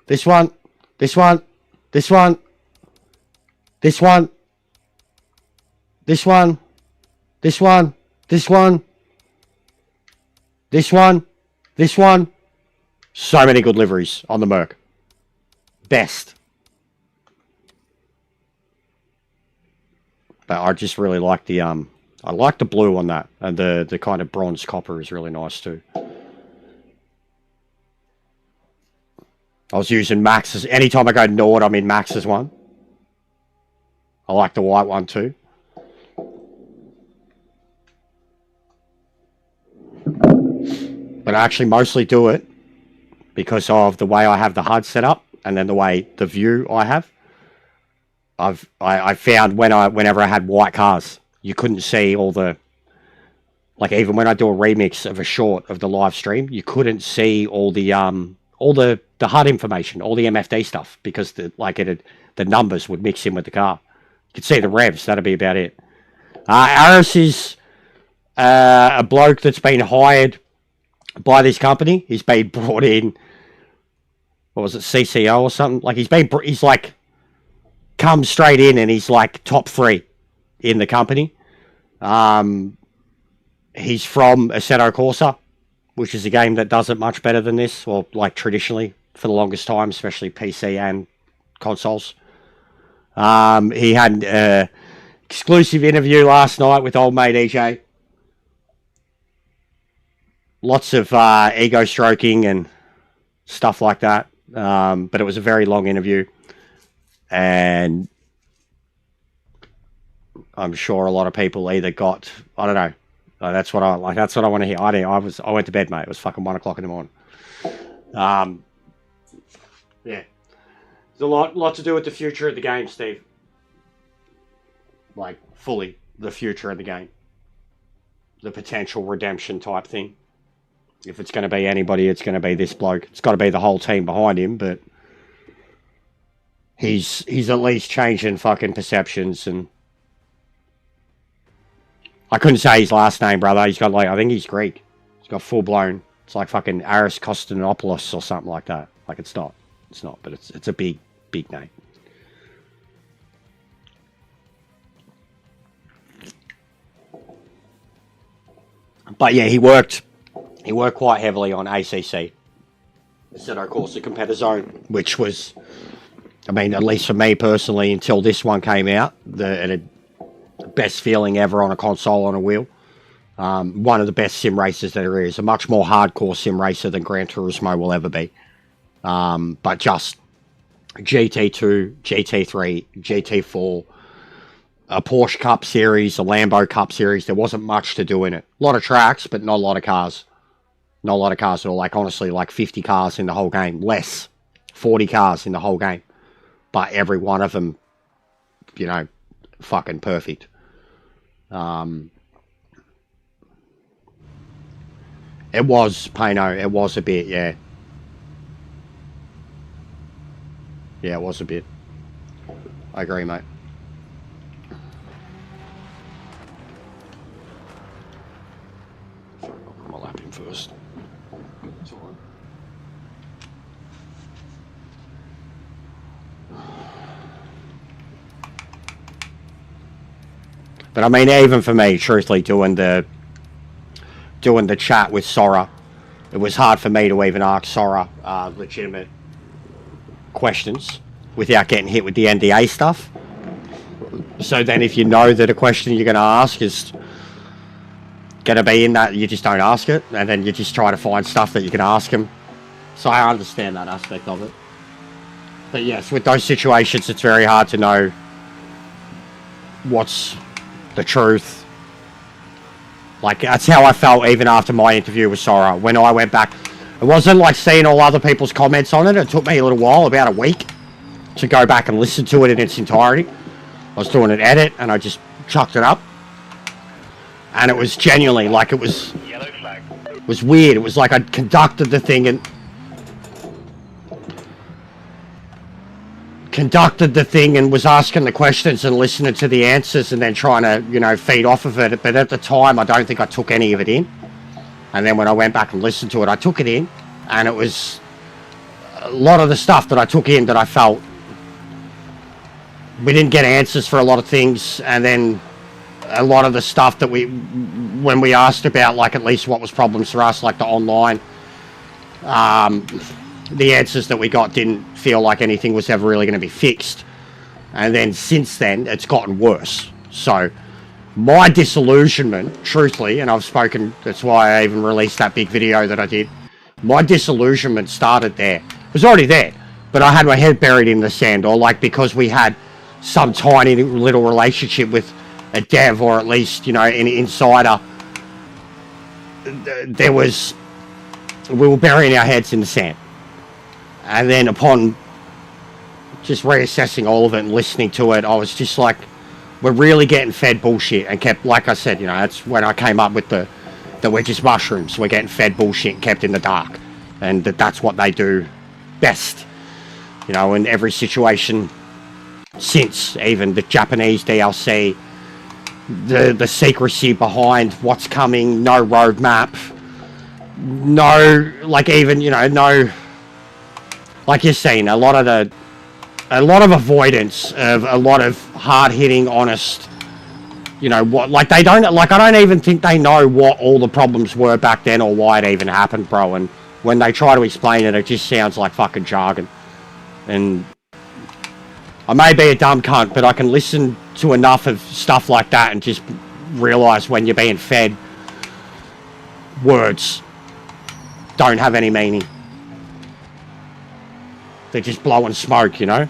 This one. This one. This one. This one. This one. This one. This one. This one. This one. So many good liveries on the Merc. Best. But I just really like the I like the blue on that, and the kind of bronze copper is really nice too. I was using Max's anytime I go Nord, I'm in Max's one. I like the white one too. But I actually mostly do it because of the way I have the HUD set up, and then the way the view I have. I found whenever I had white cars, you couldn't see all the, like, even when I do a remix of a short of the live stream, you couldn't see all the HUD information, all the MFD stuff, because the numbers would mix in with the car. You could see the revs. That'd be about it. Aris is a bloke that's been hired by this company. He's been brought in. What was it, CCO or something? Like he's like come straight in, and he's like top 3 in the company. He's from Assetto Corsa, which is a game that does it much better than this, or like traditionally for the longest time, especially PC and consoles. He had an exclusive interview last night with old mate EJ. Lots of ego stroking and stuff like that. But it was a very long interview, and I'm sure a lot of people either got, I don't know. That's what I like. That's what I want to hear. I went to bed, mate. It was fucking 1 o'clock in the morning. Yeah, there's a lot to do with the future of the game, Steve. Like fully the future of the game, the potential redemption type thing. If it's going to be anybody, it's going to be this bloke. It's got to be the whole team behind him, but he's at least changing fucking perceptions. And I couldn't say his last name, brother. He's got like, I think he's Greek. He's got full blown. It's like fucking Aris Konstantinopoulos or something like that. Like it's not, but it's a big name. But yeah, he worked quite heavily on ACC, Assetto Corsa Competitor Zone, which was, I mean, at least for me personally, until this one came out, the best feeling ever on a console on a wheel. One of the best sim races that there is. A much more hardcore sim racer than Gran Turismo will ever be. But just GT2, GT3, GT4, a Porsche Cup Series, a Lambo Cup Series. There wasn't much to do in it. A lot of tracks, but not a lot of cars. Not a lot of cars at all. Like, honestly, like 50 cars in the whole game. Less. 40 cars in the whole game. But every one of them, you know, fucking perfect. It was, Pano, it was a bit, yeah. Yeah, it was a bit. I agree, mate. Sorry, I'll put my lap in first. It's all right. But I mean, even for me, truthfully, doing the chat with Sora, it was hard for me to even ask Sora legitimate questions without getting hit with the NDA stuff. So then if you know that a question you're going to ask is going to be in that, you just don't ask it, and then you just try to find stuff that you can ask him. So I understand that aspect of it. But yes, with those situations, it's very hard to know what's the truth. Like, that's how I felt even after my interview with Sora. When I went back, it wasn't like seeing all other people's comments on it. It took me a little while, about a week, to go back and listen to it in its entirety. I was doing an edit, and I just chucked it up. And it was genuinely, like, it was weird. It was like I'd conducted the thing and was asking the questions and listening to the answers and then trying to, you know, feed off of it. But at the time, I don't think I took any of it in. And then when I went back and listened to it, I took it in. And it was a lot of the stuff that I took in that I felt we didn't get answers for a lot of things, and then a lot of the stuff that when we asked about, like, at least what was problems for us, like the online, the answers that we got didn't feel like anything was ever really going to be fixed. And then since then, it's gotten worse. So my disillusionment, truthfully, and I've spoken, that's why I even released that big video that I did, my disillusionment started there. It was already there, but I had my head buried in the sand, or like because we had some tiny little relationship with a dev, or at least, you know, an insider, we were burying our heads in the sand. And then upon just reassessing all of it and listening to it, I was just like, we're really getting fed bullshit, and kept, like I said, you know, that's when I came up with that we're just mushrooms. We're getting fed bullshit and kept in the dark, and that's what they do best, you know, in every situation since, even the Japanese DLC, the secrecy behind what's coming, no roadmap, no, like, even, you know, no, like you're saying, a lot of avoidance of a lot of hard-hitting, honest, you know, what, like, they don't, like, I don't even think they know what all the problems were back then or why it even happened, bro. And when they try to explain it, it just sounds like fucking jargon. And I may be a dumb cunt, but I can listen to enough of stuff like that and just realise when you're being fed words don't have any meaning. They're just blowing smoke, you know?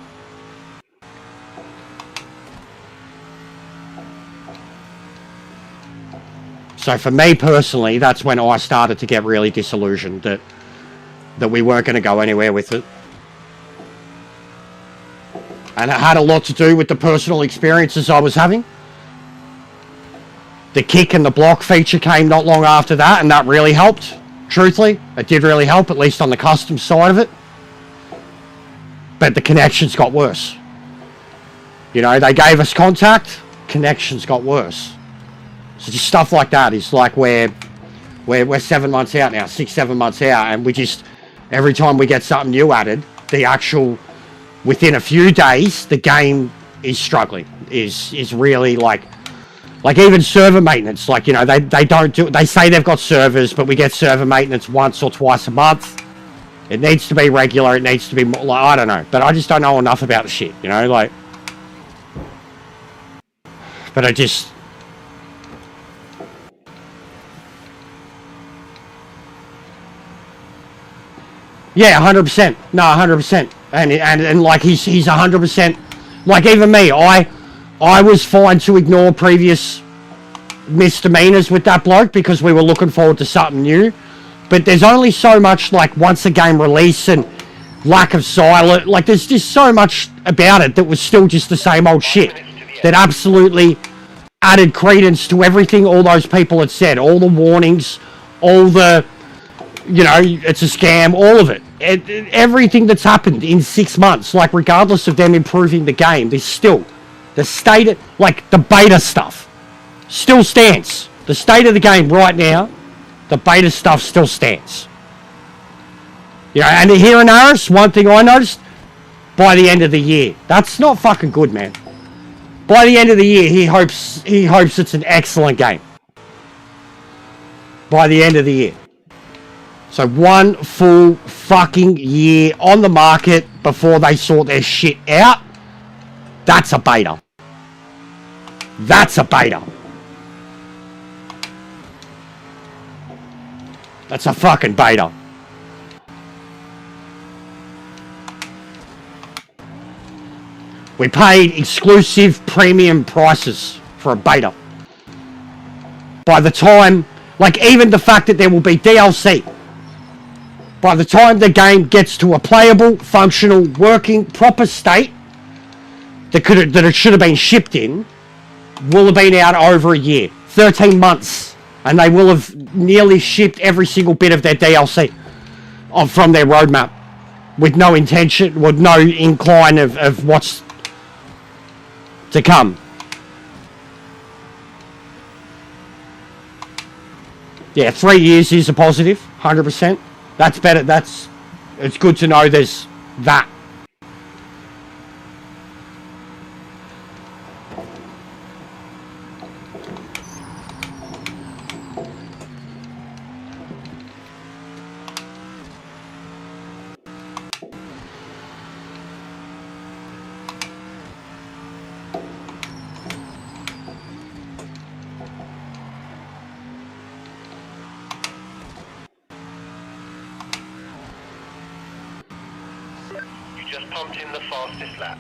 So for me personally, that's when I started to get really disillusioned that we weren't going to go anywhere with it. And it had a lot to do with the personal experiences I was having. The kick and the block feature came not long after that, and that really helped. Truthfully, it did really help, at least on the custom side of it. But the connections got worse. You know, they gave us contact, connections got worse. So just stuff like that is like we're 7 months out now, 6-7 months out, and we just, every time we get something new added, the actual, within a few days, the game is struggling, is really like even server maintenance, like, you know, they don't do, they say they've got servers, but we get server maintenance once or twice a month. It needs to be regular, it needs to be more, like, I don't know, but I just don't know enough about the shit, you know, like, but I just, yeah, 100%, no, 100%, and like, he's 100%, like, even me, I was fine to ignore previous misdemeanors with that bloke because we were looking forward to something new. But there's only so much, like, once a game release and lack of silence, like, there's just so much about it that was still just the same old shit that absolutely added credence to everything all those people had said, all the warnings, all the, you know, it's a scam, all of it. Everything that's happened in 6 months, like, regardless of them improving the game, there's still the state of, like, the beta stuff still stands. The state of the game right now, the beta stuff still stands. You know, and here in Aris, one thing I noticed, by the end of the year, that's not fucking good, man. By the end of the year, he hopes it's an excellent game. By the end of the year. So 1 full fucking year on the market before they sort their shit out. That's a beta. That's a beta. That's a fucking beta. We paid exclusive premium prices for a beta. By the time, like, even the fact that there will be DLC, by the time the game gets to a playable, functional, working, proper state that it should have been shipped in, will have been out over a year, 13 months. And they will have nearly shipped every single bit of their DLC from their roadmap with no intention, with no incline of what's to come. Yeah, 3 years is a positive, 100%. That's better. It's good to know there's that. You just pumped in the fastest lap.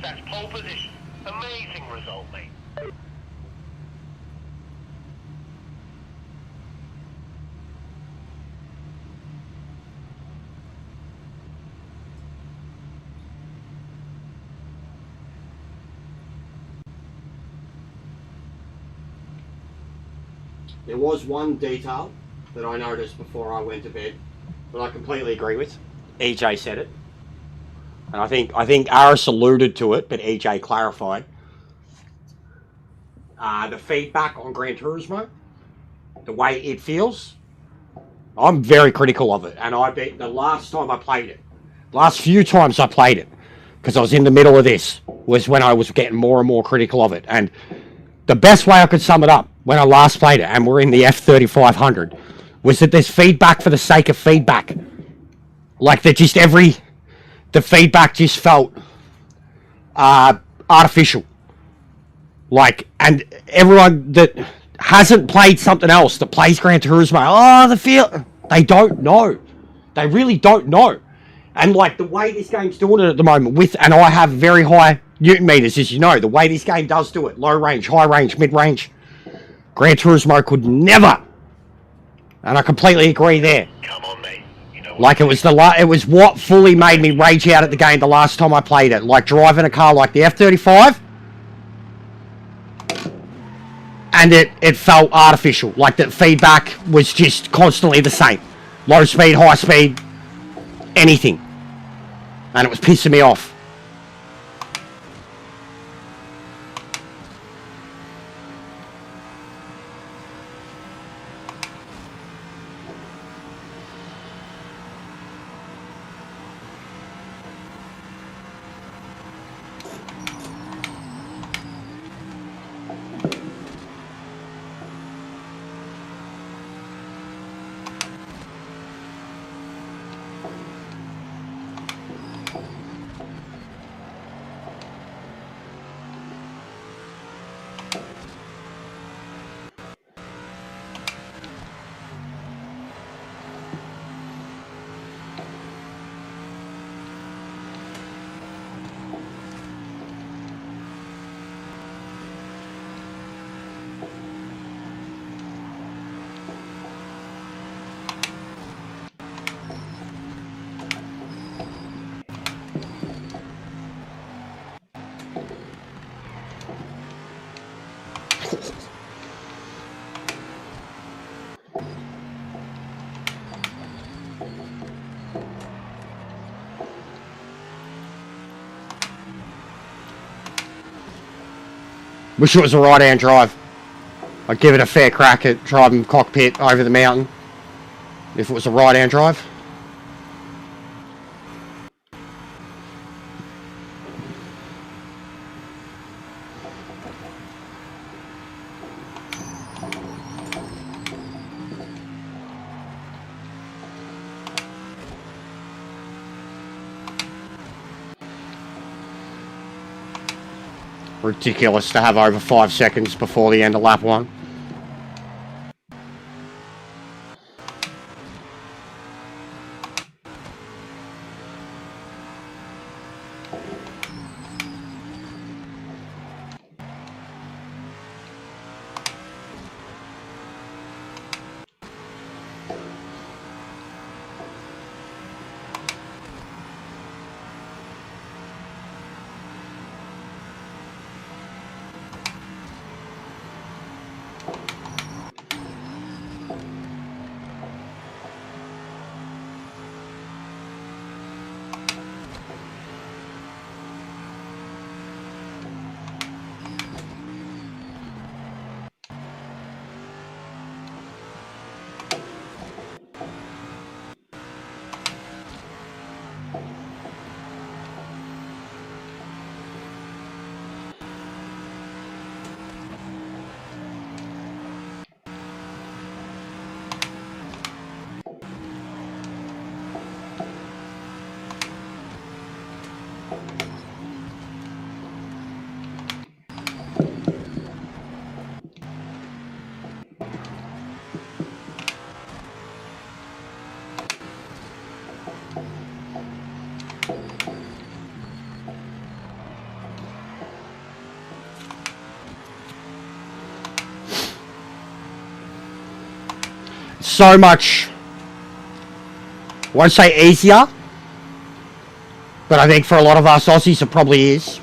That's pole position. Amazing result, mate. There was one detail that I noticed before I went to bed that I completely agree with. EJ said it. And I think Aris alluded to it, but EJ clarified. The feedback on Gran Turismo, the way it feels, I'm very critical of it. And I bet the last time I played it, last few times I played it, because I was in the middle of this, was when I was getting more and more critical of it. And the best way I could sum it up when I last played it, and we're in the F3500, was that there's feedback for the sake of feedback. Like that, just the feedback just felt artificial. Like, and everyone that hasn't played something else that plays Gran Turismo, they don't know. They really don't know. And like the way this game's doing it at the moment and I have very high Newton meters, as you know, the way this game does do it, low range, high range, mid range, Gran Turismo could never. And I completely agree there. Come on, mate. You know Like it was what fully made me rage out at the game the last time I played it. Like driving a car like the F35. And it felt artificial. Like the feedback was just constantly the same. Low speed, high speed, anything. And it was pissing me off. Wish it was a right-hand drive. I'd give it a fair crack at driving cockpit over the mountain. If it was a right-hand drive. Ridiculous to have over 5 seconds before the end of lap 1. So much, I won't say easier, but I think for a lot of us Aussies it probably is.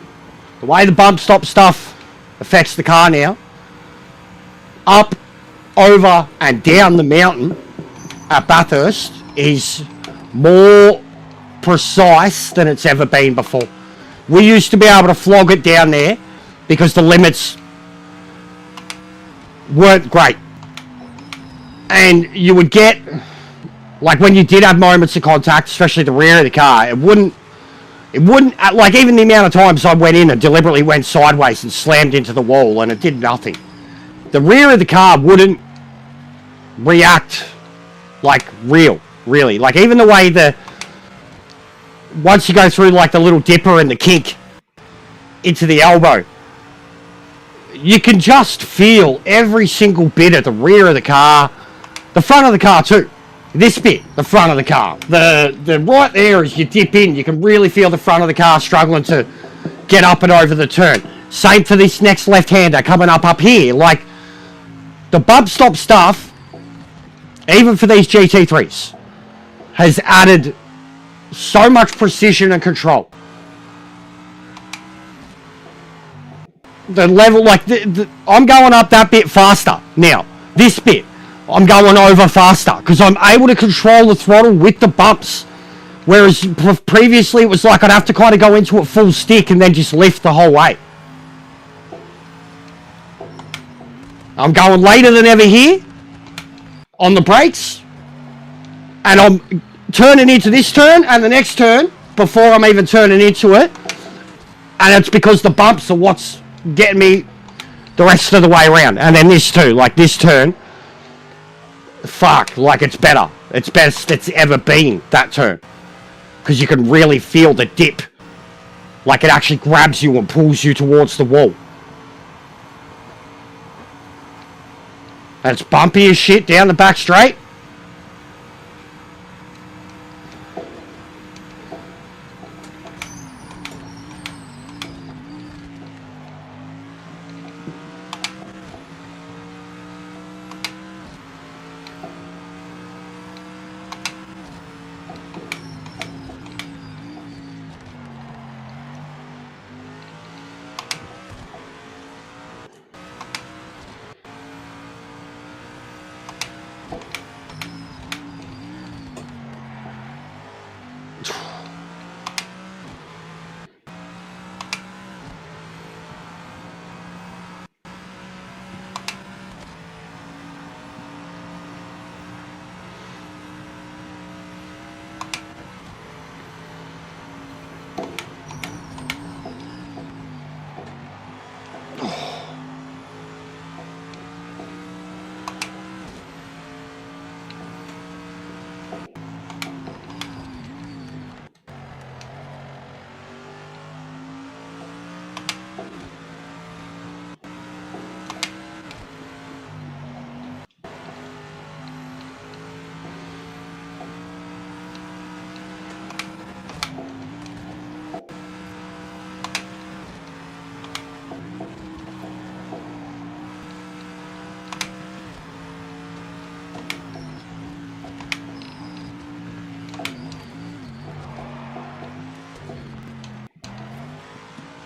The way the bump stop stuff affects the car now. Up, over and down the mountain at Bathurst is more precise than it's ever been before. We used to be able to flog it down there because the limits weren't great. And you would get, like when you did have moments of contact, especially the rear of the car, it wouldn't, like even the amount of times I went in and deliberately went sideways and slammed into the wall and it did nothing. The rear of the car wouldn't react like really. Like even the way once you go through like the little dipper and the kink into the elbow, you can just feel every single bit of the rear of the car, the front of the car too. This bit, the front of the car. The right there as you dip in, you can really feel the front of the car struggling to get up and over the turn. Same for this next left-hander coming up here. Like, the bump stop stuff, even for these GT3s, has added so much precision and control. The level, like, I'm going up that bit faster now. This bit, I'm going over faster because I'm able to control the throttle with the bumps. Whereas previously it was like I'd have to kind of go into it full stick and then just lift the whole way. I'm going later than ever here on the brakes. And I'm turning into this turn and the next turn before I'm even turning into it. And it's because the bumps are what's getting me the rest of the way around. And then this too, like this turn. Fuck, like it's better. It's best it's ever been, that turn. Because you can really feel the dip. Like it actually grabs you and pulls you towards the wall. And it's bumpy as shit down the back straight.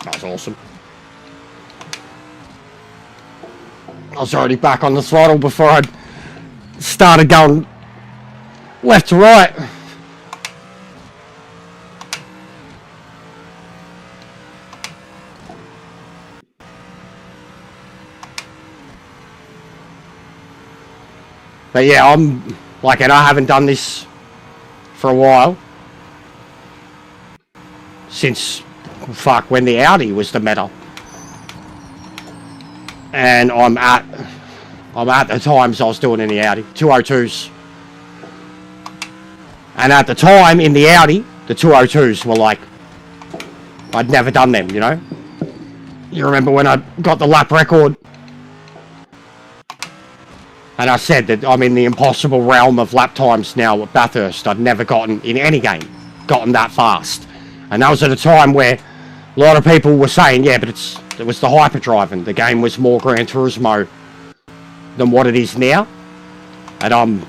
That was awesome. I was already back on the throttle before I'd started going left to right. But yeah, I'm like, and I haven't done this for a while. Since, fuck, when the Audi was the meta. And I'm at the times I was doing in the Audi, 202s. And at the time in the Audi, the 202s were like, I'd never done them, you know? You remember when I got the lap record? And I said that I'm in the impossible realm of lap times now at Bathurst. I'd never gotten, in any game, gotten that fast. And that was at a time where a lot of people were saying, yeah, but it was the hyperdriving. The game was more Gran Turismo than what it is now. And I'm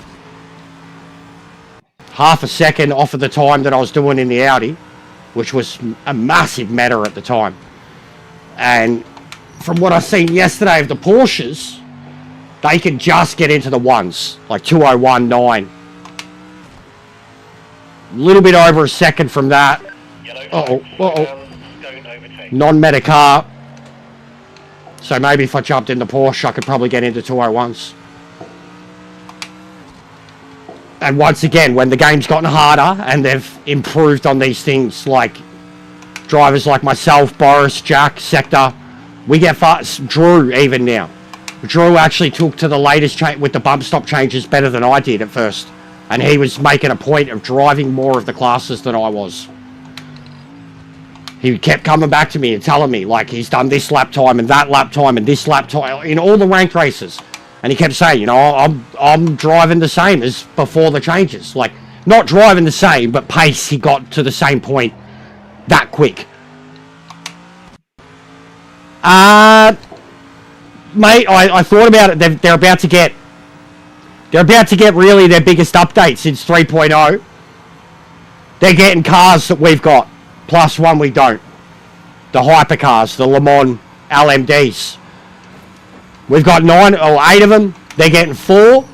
half a second off of the time that I was doing in the Audi, which was a massive meta at the time. And from what I seen yesterday of the Porsches, They can just get into the ones, like 201.9. A little bit over a second from that. Yellow. Don't overtake. Non-meta car. So maybe if I jumped in the Porsche, I could probably get into 201s. And once again, when the game's gotten harder and they've improved on these things, like drivers like myself, Boris, Jack, Sector, we get fast. Drew even now. Drew actually took to the latest change with the bump stop changes better than I did at first. And he was making a point of driving more of the classes than I was. He kept coming back to me and telling me, like, he's done this lap time and that lap time and this lap time in all the ranked races. And he kept saying, you know, I'm driving the same as before the changes. Like, not driving the same, but pace, he got to the same point that quick. Mate, I thought about it. They're about to get really their biggest update since 3.0. They're getting cars that we've got, plus one we don't. The hypercars, the Le Mans LMDs. We've got 9 or 8 of them. They're getting 4.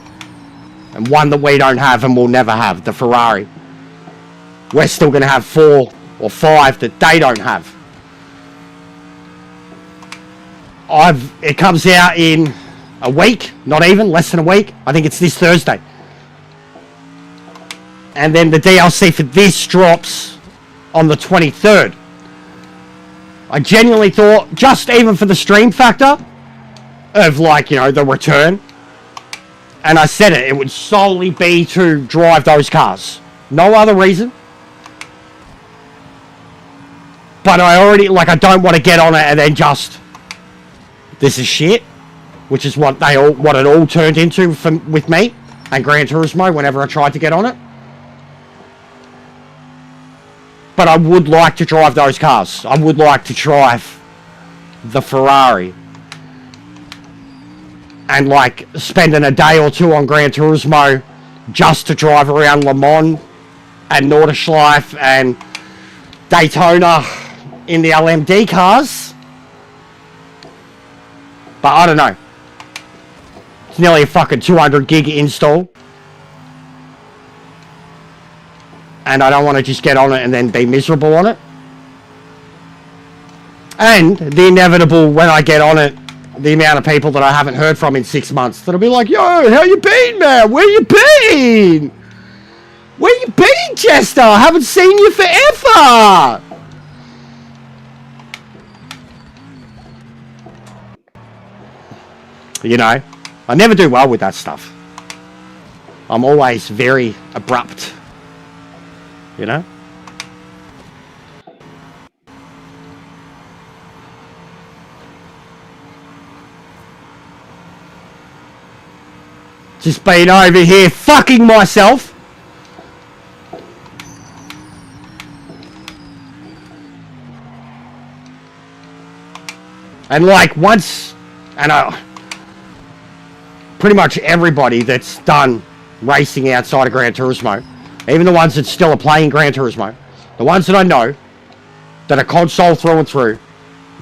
And one that we don't have and will never have, the Ferrari. We're still going to have 4 or 5 that they don't have. It comes out in a week, not even, less than a week. I think it's this Thursday. And then the DLC for this drops on the 23rd. I genuinely thought, just even for the stream factor of, like, you know, the return, and I said it would solely be to drive those cars. No other reason. But I already, like, I don't want to get on it and then just, this is shit, which is what it all turned into with me and Gran Turismo whenever I tried to get on it. But I would like to drive those cars. I would like to drive the Ferrari. And, like, spending a day or two on Gran Turismo just to drive around Le Mans and Nordschleife and Daytona in the LMD cars. But I don't know. It's nearly a fucking 200 gig install. And I don't want to just get on it and then be miserable on it. And the inevitable, when I get on it, the amount of people that I haven't heard from in 6 months that'll be like, yo, how you been, man? Where you been? Where you been, Chester? I haven't seen you forever. You know, I never do well with that stuff. I'm always very abrupt. You know? Just been over here fucking myself. And like once, and pretty much everybody that's done racing outside of Gran Turismo, even the ones that still are playing Gran Turismo, the ones that I know that are console through and through,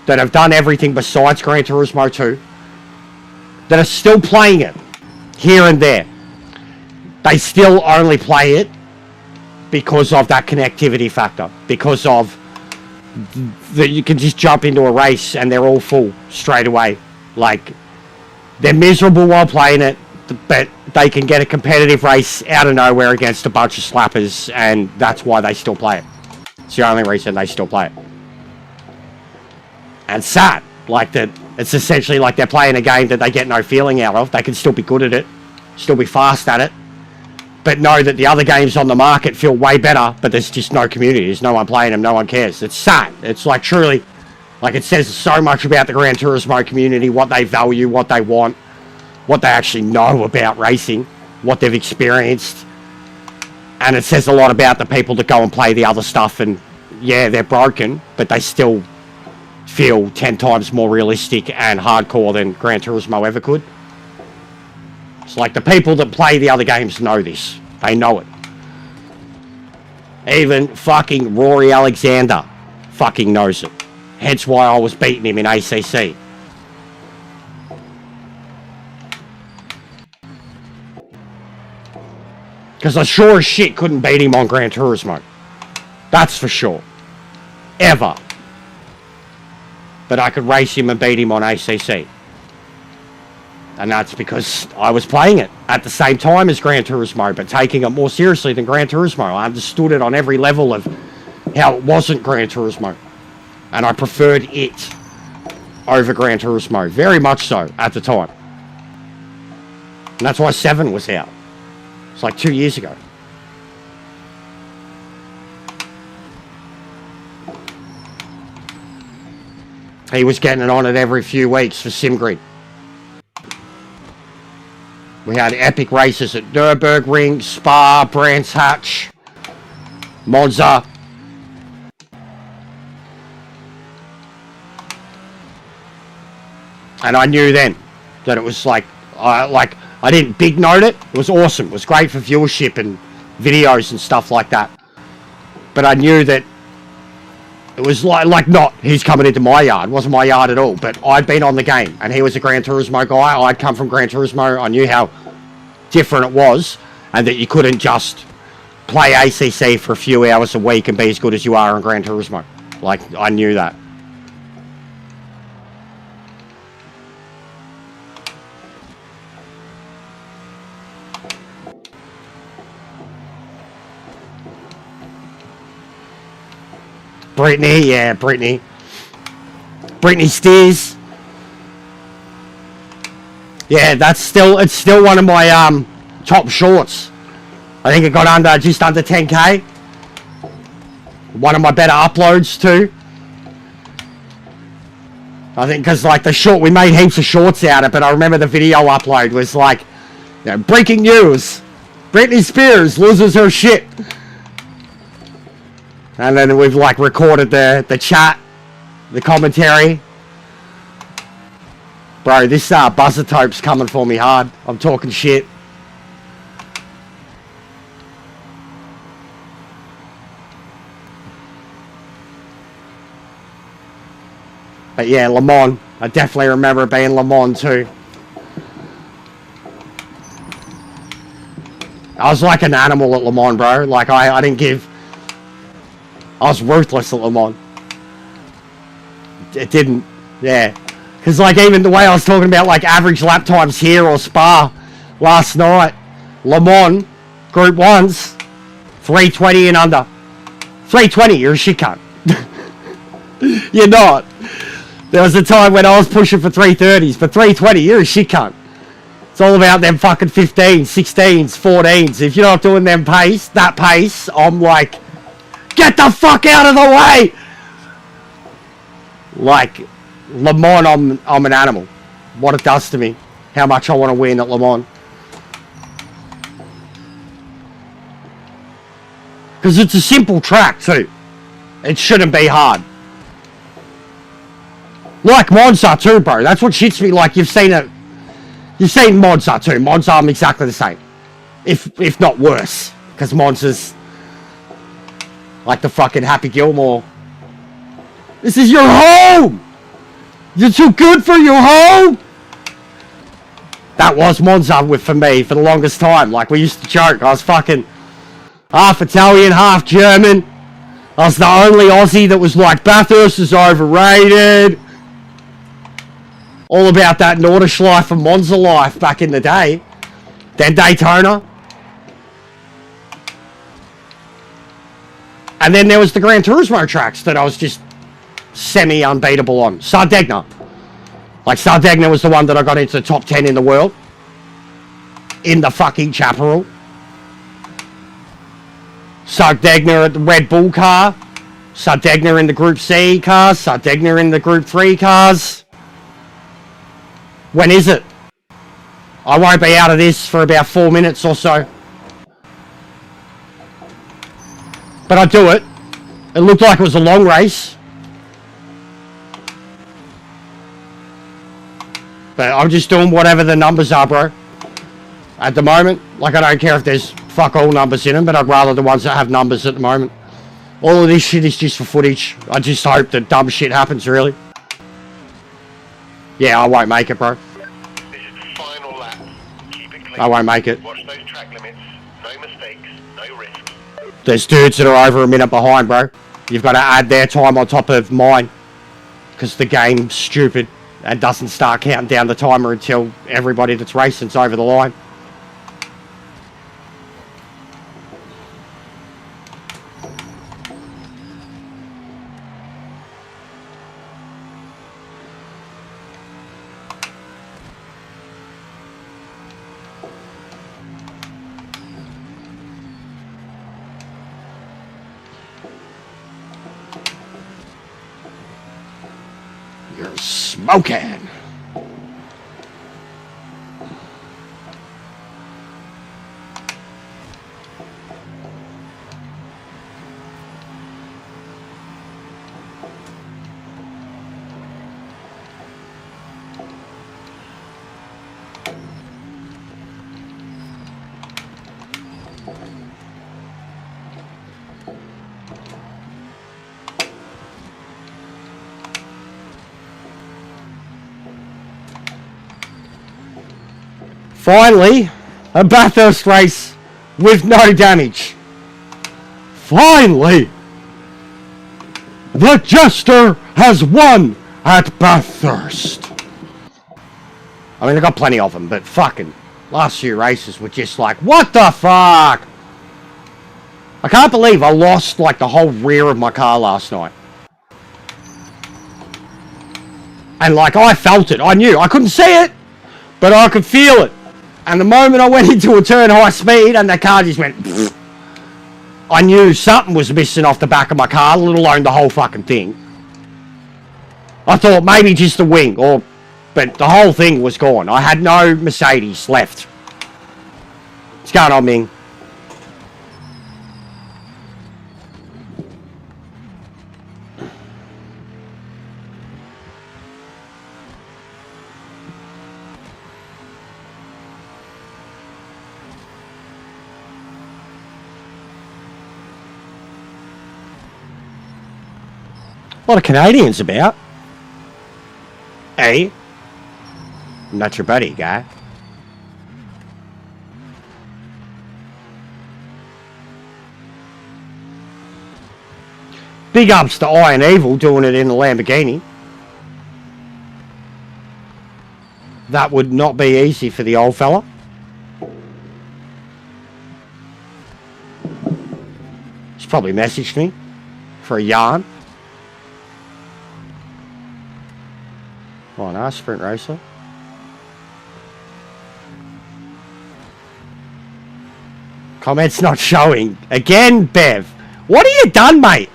that have done everything besides Gran Turismo 2, that are still playing it here and there, they still only play it because of that connectivity factor, because of that you can just jump into a race and they're all full straight away. Like, they're miserable while playing it, but they can get a competitive race out of nowhere against a bunch of slappers, and that's why they still play it. It's the only reason they still play it. And sad, like that, it's essentially like they're playing a game that they get no feeling out of. They can still be good at it, still be fast at it, but know that the other games on the market feel way better, but there's just no community. There's no one playing them, no one cares. It's sad. It's like truly, like it says so much about the Gran Turismo community, what they value, what they want, what they actually know about racing, what they've experienced. And it says a lot about the people that go and play the other stuff, and yeah, they're broken, but they still feel 10 times more realistic and hardcore than Gran Turismo ever could. It's like the people that play the other games know this. They know it. Even fucking Rory Alexander fucking knows it. Hence why I was beating him in ACC. Because I sure as shit couldn't beat him on Gran Turismo. That's for sure. Ever. But I could race him and beat him on ACC. And that's because I was playing it at the same time as Gran Turismo, but taking it more seriously than Gran Turismo. I understood it on every level of how it wasn't Gran Turismo. And I preferred it over Gran Turismo. Very much so at the time. And that's why 7 was out. It's like 2 years ago. He was getting it on it every few weeks for SimGrid. We had epic races at Nürburgring, Spa, Brands Hatch, Monza. And I knew then that it was like I didn't big note it. It was awesome. It was great for viewership and videos and stuff like that. But I knew that it was like not he's coming into my yard. It wasn't my yard at all. But I'd been on the game, and he was a Gran Turismo guy. I'd come from Gran Turismo. I knew how different it was, and that you couldn't just play ACC for a few hours a week and be as good as you are on Gran Turismo. Like, I knew that. Brittany, yeah, Brittany. Brittany Steers. Yeah, it's still one of my top shorts. I think it got just under 10k. One of my better uploads too. I think because like the short, we made heaps of shorts out of it, but I remember the video upload was like, you know, breaking news. Britney Spears loses her shit. And then we've like recorded the chat, the commentary. Bro, this buzzer tope's coming for me hard. I'm talking shit. But yeah, Le Mans. I definitely remember it being Le Mans too. I was like an animal at Le Mans, bro. Like I didn't give... I was ruthless at Le Mans. It didn't, yeah. Because like even the way I was talking about like average lap times here or Spa last night, Le Mans, Group 1s, 320 and under. 320, you're a shit cunt. You're not. There was a time when I was pushing for 330s, but 320, you're a shit cunt. It's all about them fucking 15s, 16s, 14s. If you're not doing that pace, I'm like, get the fuck out of the way! Like, Le Mans, I'm an animal. What it does to me. How much I want to win at Le Mans. Because it's a simple track, too. It shouldn't be hard. Like Monza, too, bro. That's what shits me. Like, you've seen Monza, too. Monza, I'm exactly the same. If not worse. Because Monza's... like the fucking Happy Gilmore. This is your home! You're too good for your home! That was Monza for me for the longest time. Like, we used to joke. I was fucking half Italian, half German. I was the only Aussie that was like, Bathurst is overrated. All about that Nordschleife and Monza life back in the day. Then Daytona. And then there was the Gran Turismo tracks that I was just semi-unbeatable on. Sardegna. Like, Sardegna was the one that I got into the top 10 in the world. In the fucking Chaparral. Sardegna at the Red Bull car. Sardegna in the Group C cars. Sardegna in the Group 3 cars. When is it? I won't be out of this for about 4 minutes or so. But I do it. It looked like it was a long race. But I'm just doing whatever the numbers are, bro. At the moment, like I don't care if there's fuck all numbers in them, but I'd rather the ones that have numbers at the moment. All of this shit is just for footage. I just hope that dumb shit happens, really. Yeah, I won't make it, bro. This is the final lap. Keep it clean. I won't make it. Watch those track limits. No mistakes. no risks. There's dudes that are over a minute behind, bro. You've got to add their time on top of mine. Because the game's stupid and doesn't start counting down the timer until everybody that's racing's over the line. You're smoking. Finally, a Bathurst race with no damage. Finally, the Jester has won at Bathurst. I mean, I got plenty of them, but fucking last few races were just like, what the fuck? I can't believe I lost like the whole rear of my car last night. And like, I felt it. I knew. I couldn't see it, but I could feel it. And the moment I went into a turn high speed and the car just went, pfft, I knew something was missing off the back of my car, let alone the whole fucking thing. I thought maybe just the wing, but the whole thing was gone. I had no Mercedes left. What's going on, Ming? A lot of Canadians about. Hey, I'm not your buddy, guy. Big ups to Iron Evil doing it in the Lamborghini. That would not be easy for the old fella. He's probably messaged me for a yarn. Oh, nice sprint racer. Comments not showing. Again, Bev. What have you done, mate?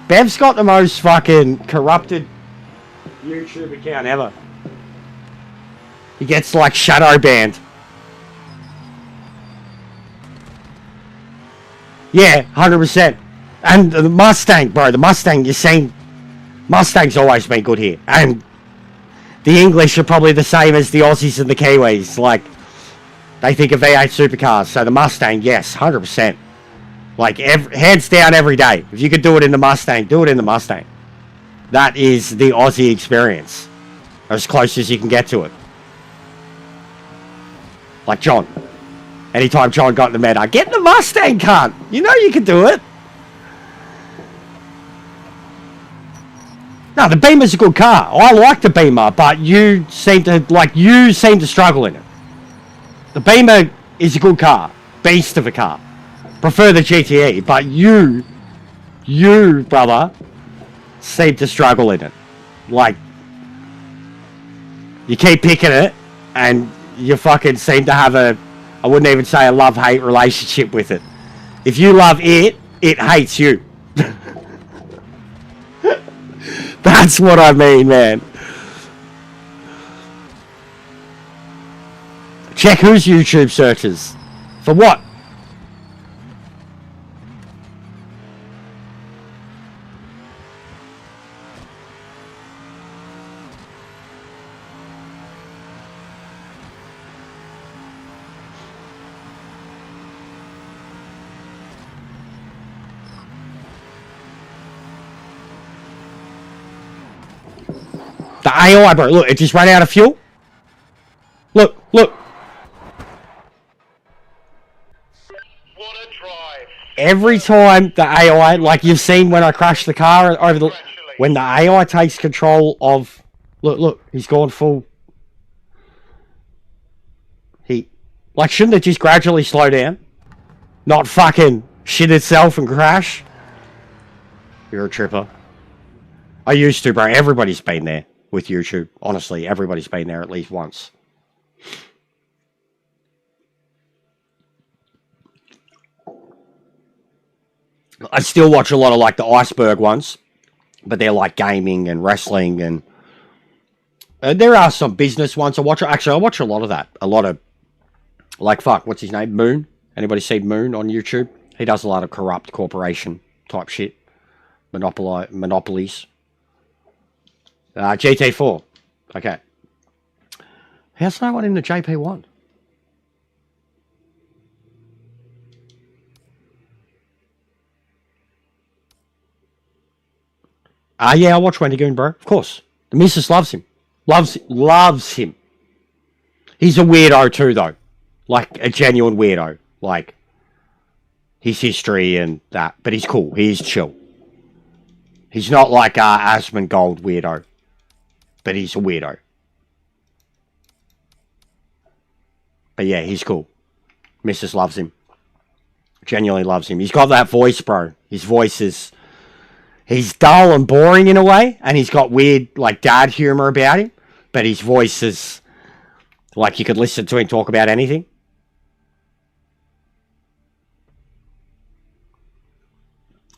Bev's got the most fucking corrupted YouTube account ever. He gets like shadow banned. Yeah, 100%. And the Mustang, bro. The Mustang, you're saying Mustang's always been good here. And the English are probably the same as the Aussies and the Kiwis. Like, they think of V8 supercars. So the Mustang, yes, 100%. Like, hands down every day. If you could do it in the Mustang, do it in the Mustang. That is the Aussie experience. As close as you can get to it. Like John. Anytime John got in the meta, get in the Mustang, cunt. You know you can do it. No, the Beamer's a good car. I like the Beamer, but you seem to struggle in it. The Beamer is a good car. Beast of a car. Prefer the GTE, but you, brother, seem to struggle in it. Like, you keep picking it, and you fucking seem to have I wouldn't even say a love-hate relationship with it. If you love it, it hates you. That's what I mean, man. Check whose YouTube searches. For what? The AI, bro. Look, it just ran out of fuel. Look. drive. Every time the AI, like you've seen when I crashed the car over the, when the AI takes control of, look, he's gone full. Like, shouldn't it just gradually slow down? Not fucking shit itself and crash? You're a tripper. I used to, bro. Everybody's been there with YouTube. Honestly, everybody's been there at least once. I still watch a lot of, like, the iceberg ones. But they're, like, gaming and wrestling and... there are some business ones I watch. Actually, I watch a lot of that. A lot of... Like, fuck, what's his name? Moon? Anybody see Moon on YouTube? He does a lot of corrupt corporation type shit. Monopolies. GT4. Okay. How's no one in the JP1? Yeah, I watch Wendigoon, bro. Of course. The missus loves him. Loves him. He's a weirdo too, though. Like, a genuine weirdo. Like, his history and that. But he's cool. He's chill. He's not like Asmongold weirdo. But he's a weirdo. But yeah, he's cool. Missus loves him. Genuinely loves him. He's got that voice, bro. His voice is... He's dull and boring in a way. And he's got weird, like, dad humor about him. But his voice is... Like, you could listen to him talk about anything.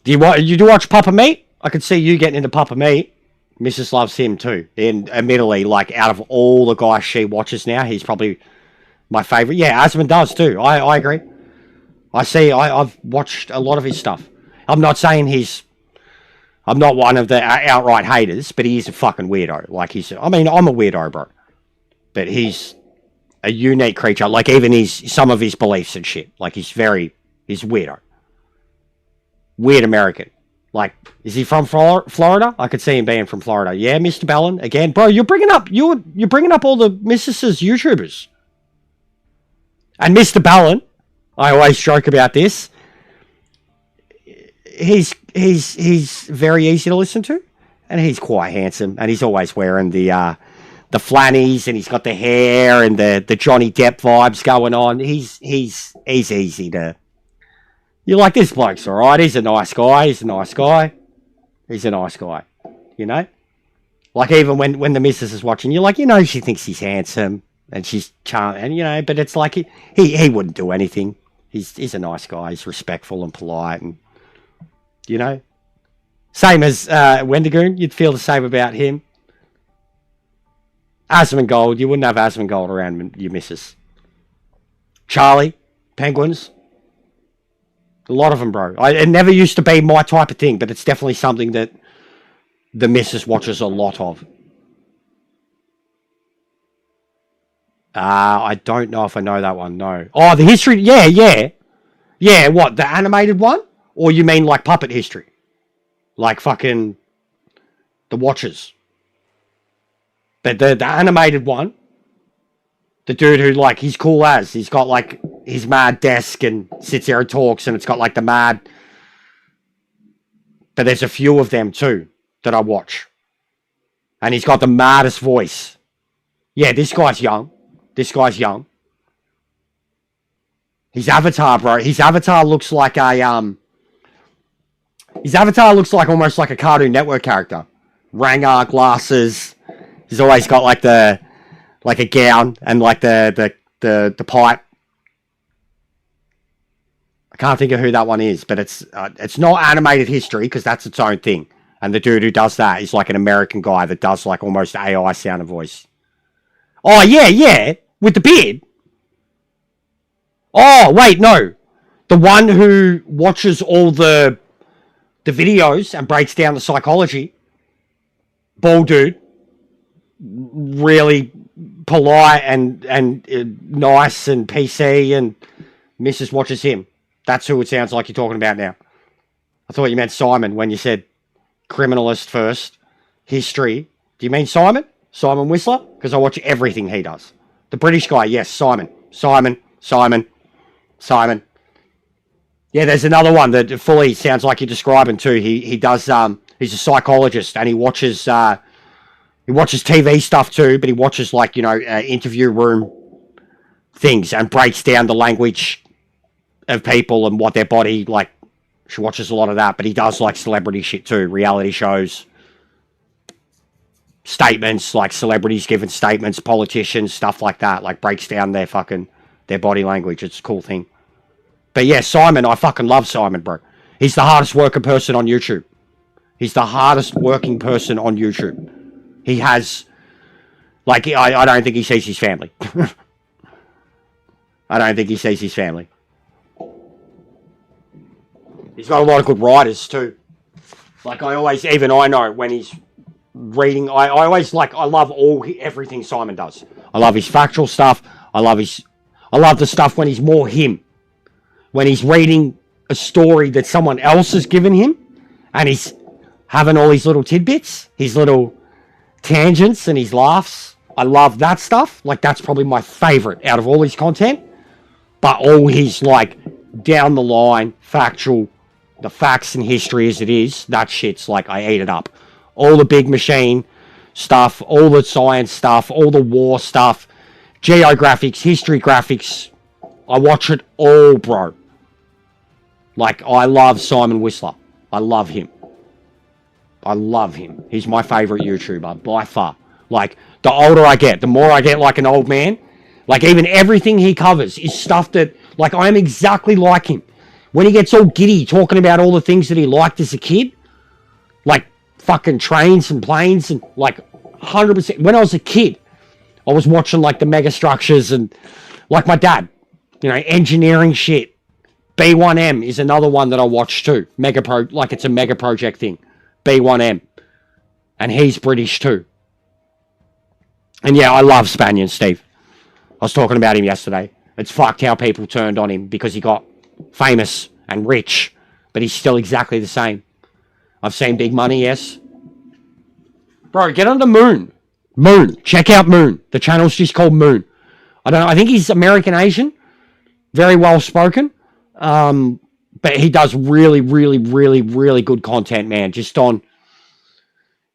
Do you watch Papa Meat? I could see you getting into Papa Meat. Mrs. loves him too. And admittedly, like, out of all the guys she watches now, he's probably my favourite. Yeah, Asman does too. I agree. I've watched a lot of his stuff. I'm not saying I'm not one of the outright haters, but he is a fucking weirdo. Like, I'm a weirdo, bro. But he's a unique creature. Like, even some of his beliefs and shit. Like, he's weirdo. Weird American. Like, is he from Florida? I could see him being from Florida. Yeah, Mr. Ballin. Again, bro, you're bringing up all the Mrs.'s YouTubers. And Mr. Ballin, I always joke about this. He's very easy to listen to, and he's quite handsome, and he's always wearing the flannies, and he's got the hair and the Johnny Depp vibes going on. He's easy to... You're like, this bloke's alright, he's a nice guy, you know? Like, even when the missus is watching, you're like, she thinks he's handsome, and she's charming, and, but it's like, he wouldn't do anything. He's a nice guy, he's respectful and polite, and, Same as Wendigoon, you'd feel the same about him. Asmongold, you wouldn't have Asmongold around your missus. Charlie, penguins. A lot of them, bro. It never used to be my type of thing, but it's definitely something that the missus watches a lot of. I don't know if I know that one, no. Oh, the history, yeah. Yeah, what, the animated one? Or you mean like puppet history? Like fucking the Watchers. But the animated one, the dude who, like, he's cool as. He's got, like, his mad desk and sits there and talks, and it's got, like, the mad... But there's a few of them, too, that I watch. And he's got the maddest voice. Yeah, this guy's young. His avatar, bro. His avatar looks like a, His avatar looks like almost like a Cartoon Network character. Ranger, glasses. He's always got, like, like a gown and like the pipe. I can't think of who that one is, but it's not animated history because that's its own thing. And the dude who does that is like an American guy that does like almost AI sound and voice. Oh yeah, with the beard. Oh wait, no, the one who watches all the videos and breaks down the psychology. Bald dude, really polite and nice and PC, and Mrs. watches him. That's who it sounds like you're talking about now. I thought you meant Simon when you said criminalist first. History. Do you mean Simon? Simon Whistler? Because I watch everything he does. The British guy, yes, Simon. Yeah, there's another one that fully sounds like you're describing too. He does he's a psychologist and he watches TV stuff too, but he watches like, you know, interview room things and breaks down the language of people and what their body like. She watches a lot of that, but he does like celebrity shit too, reality shows, statements, like celebrities giving statements, politicians, stuff like that, like breaks down their body language. It's a cool thing. But yeah, Simon, I fucking love Simon, bro. He's the hardest working person on YouTube. He's the hardest working person on YouTube. He has, like, I don't think he sees his family. I don't think he sees his family. He's got a lot of good writers too. Like I know when he's reading, I love everything Simon does. I love his factual stuff. I love the stuff when he's more him. When he's reading a story that someone else has given him and he's having all his little tidbits, his little tangents and his laughs. I love that stuff. Like that's probably my favorite out of all his content. But all his like down the line, factual, the facts and history as it is, that shit's like I ate it up. All the big machine stuff, all the science stuff, all the war stuff, geographics, history graphics. I watch it all, bro. Like, I love Simon Whistler. I love him. I love him. He's my favorite YouTuber, by far. Like, the older I get, the more I get like an old man. Like, even everything he covers is stuff that, like, I'm exactly like him. When he gets all giddy talking about all the things that he liked as a kid, like fucking trains and planes and like 100%. When I was a kid, I was watching like the mega structures and like my dad, you know, engineering shit. B1M is another one that I watch too. Like it's a mega project thing. B1M. And he's British too. And yeah, I love Spaniard Steve. I was talking about him yesterday. It's fucked how people turned on him because he got famous and rich, but he's still exactly the same. I've seen Big Money, yes. Bro, get on the Moon. Moon. Check out Moon. The channel's just called Moon. I don't know. I think he's American Asian. Very well spoken. But he does really, really, really, really good content, man. Just on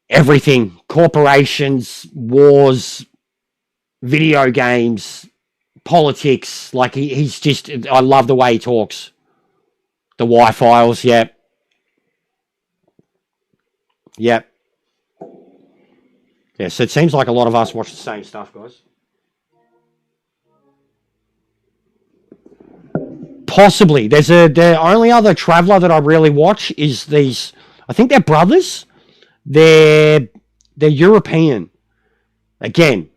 everything. Corporations, wars, video games, politics. Like, he's just... I love the way he talks. The Y-Files, yeah. Yep. Yeah, so it seems like a lot of us watch the same stuff, guys. Possibly. The only other traveller that I really watch is these... I think they're brothers. They're European. Again,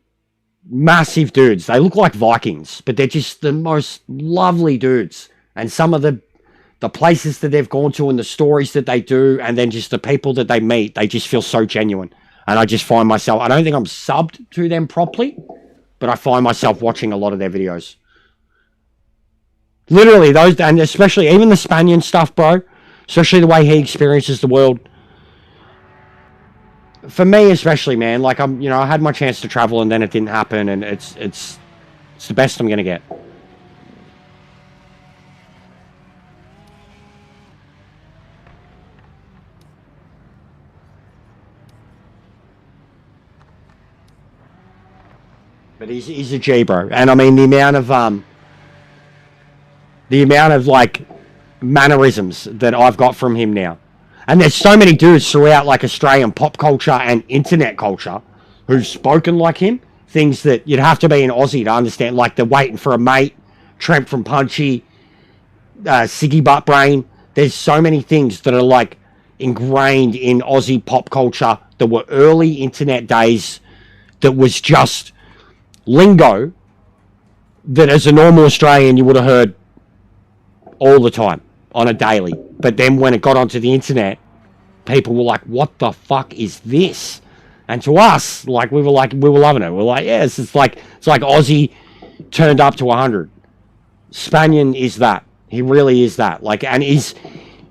massive dudes. They look like Vikings, but they're just the most lovely dudes. And some of the places that they've gone to and the stories that they do, and then just the people that they meet, they just feel so genuine. And I just find myself, I don't think I'm subbed to them properly, but I find myself watching a lot of their videos. Literally, those, and especially even the Spaniard stuff, bro, especially the way he experiences the world. For me, especially, man, like I had my chance to travel and then it didn't happen, and it's the best I'm going to get. But he's a G, bro. And I mean, the amount of like mannerisms that I've got from him now. And there's so many dudes throughout like Australian pop culture and internet culture who've spoken like him. Things that you'd have to be an Aussie to understand, like the Waiting for a Mate, Trent from Punchy, Siggy Butt Brain. There's so many things that are like ingrained in Aussie pop culture that were early internet days that was just lingo that as a normal Australian you would have heard all the time on a daily. But then when it got onto the internet, people were like, what the fuck is this? And to us, like we were loving it. We're like, yes, it's like Aussie turned up to 100. Spanian is that. He really is that. Like, and he's,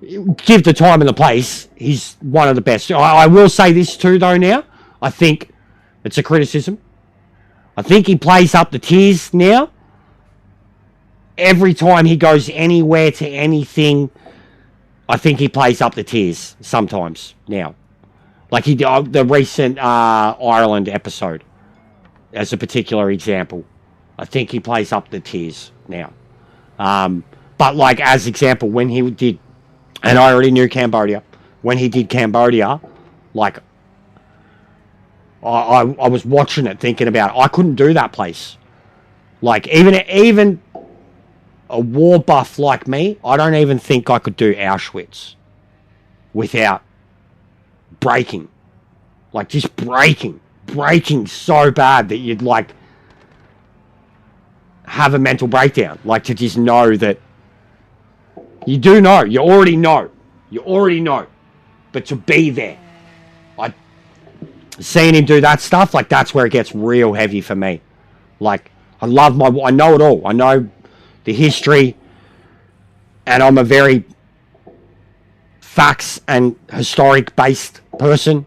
give the time and the place, he's one of the best. I will say this too though now. I think it's a criticism. I think he plays up the tiers now. every time he goes anywhere to anything, I think he plays up the tears sometimes now. Like the recent Ireland episode, as a particular example. I think he plays up the tears now. But like as example, when he did, and I already knew Cambodia, when he did Cambodia, like I was watching it thinking about it. I couldn't do that place. Like even a war buff like me, I don't even think I could do Auschwitz without breaking. Like just breaking so bad that you'd like have a mental breakdown. Like to just know that you do know, you already know. But to be there, seeing him do that stuff, like that's where it gets real heavy for me. Like I know it all. I know the history, and I'm a very facts and historic based person.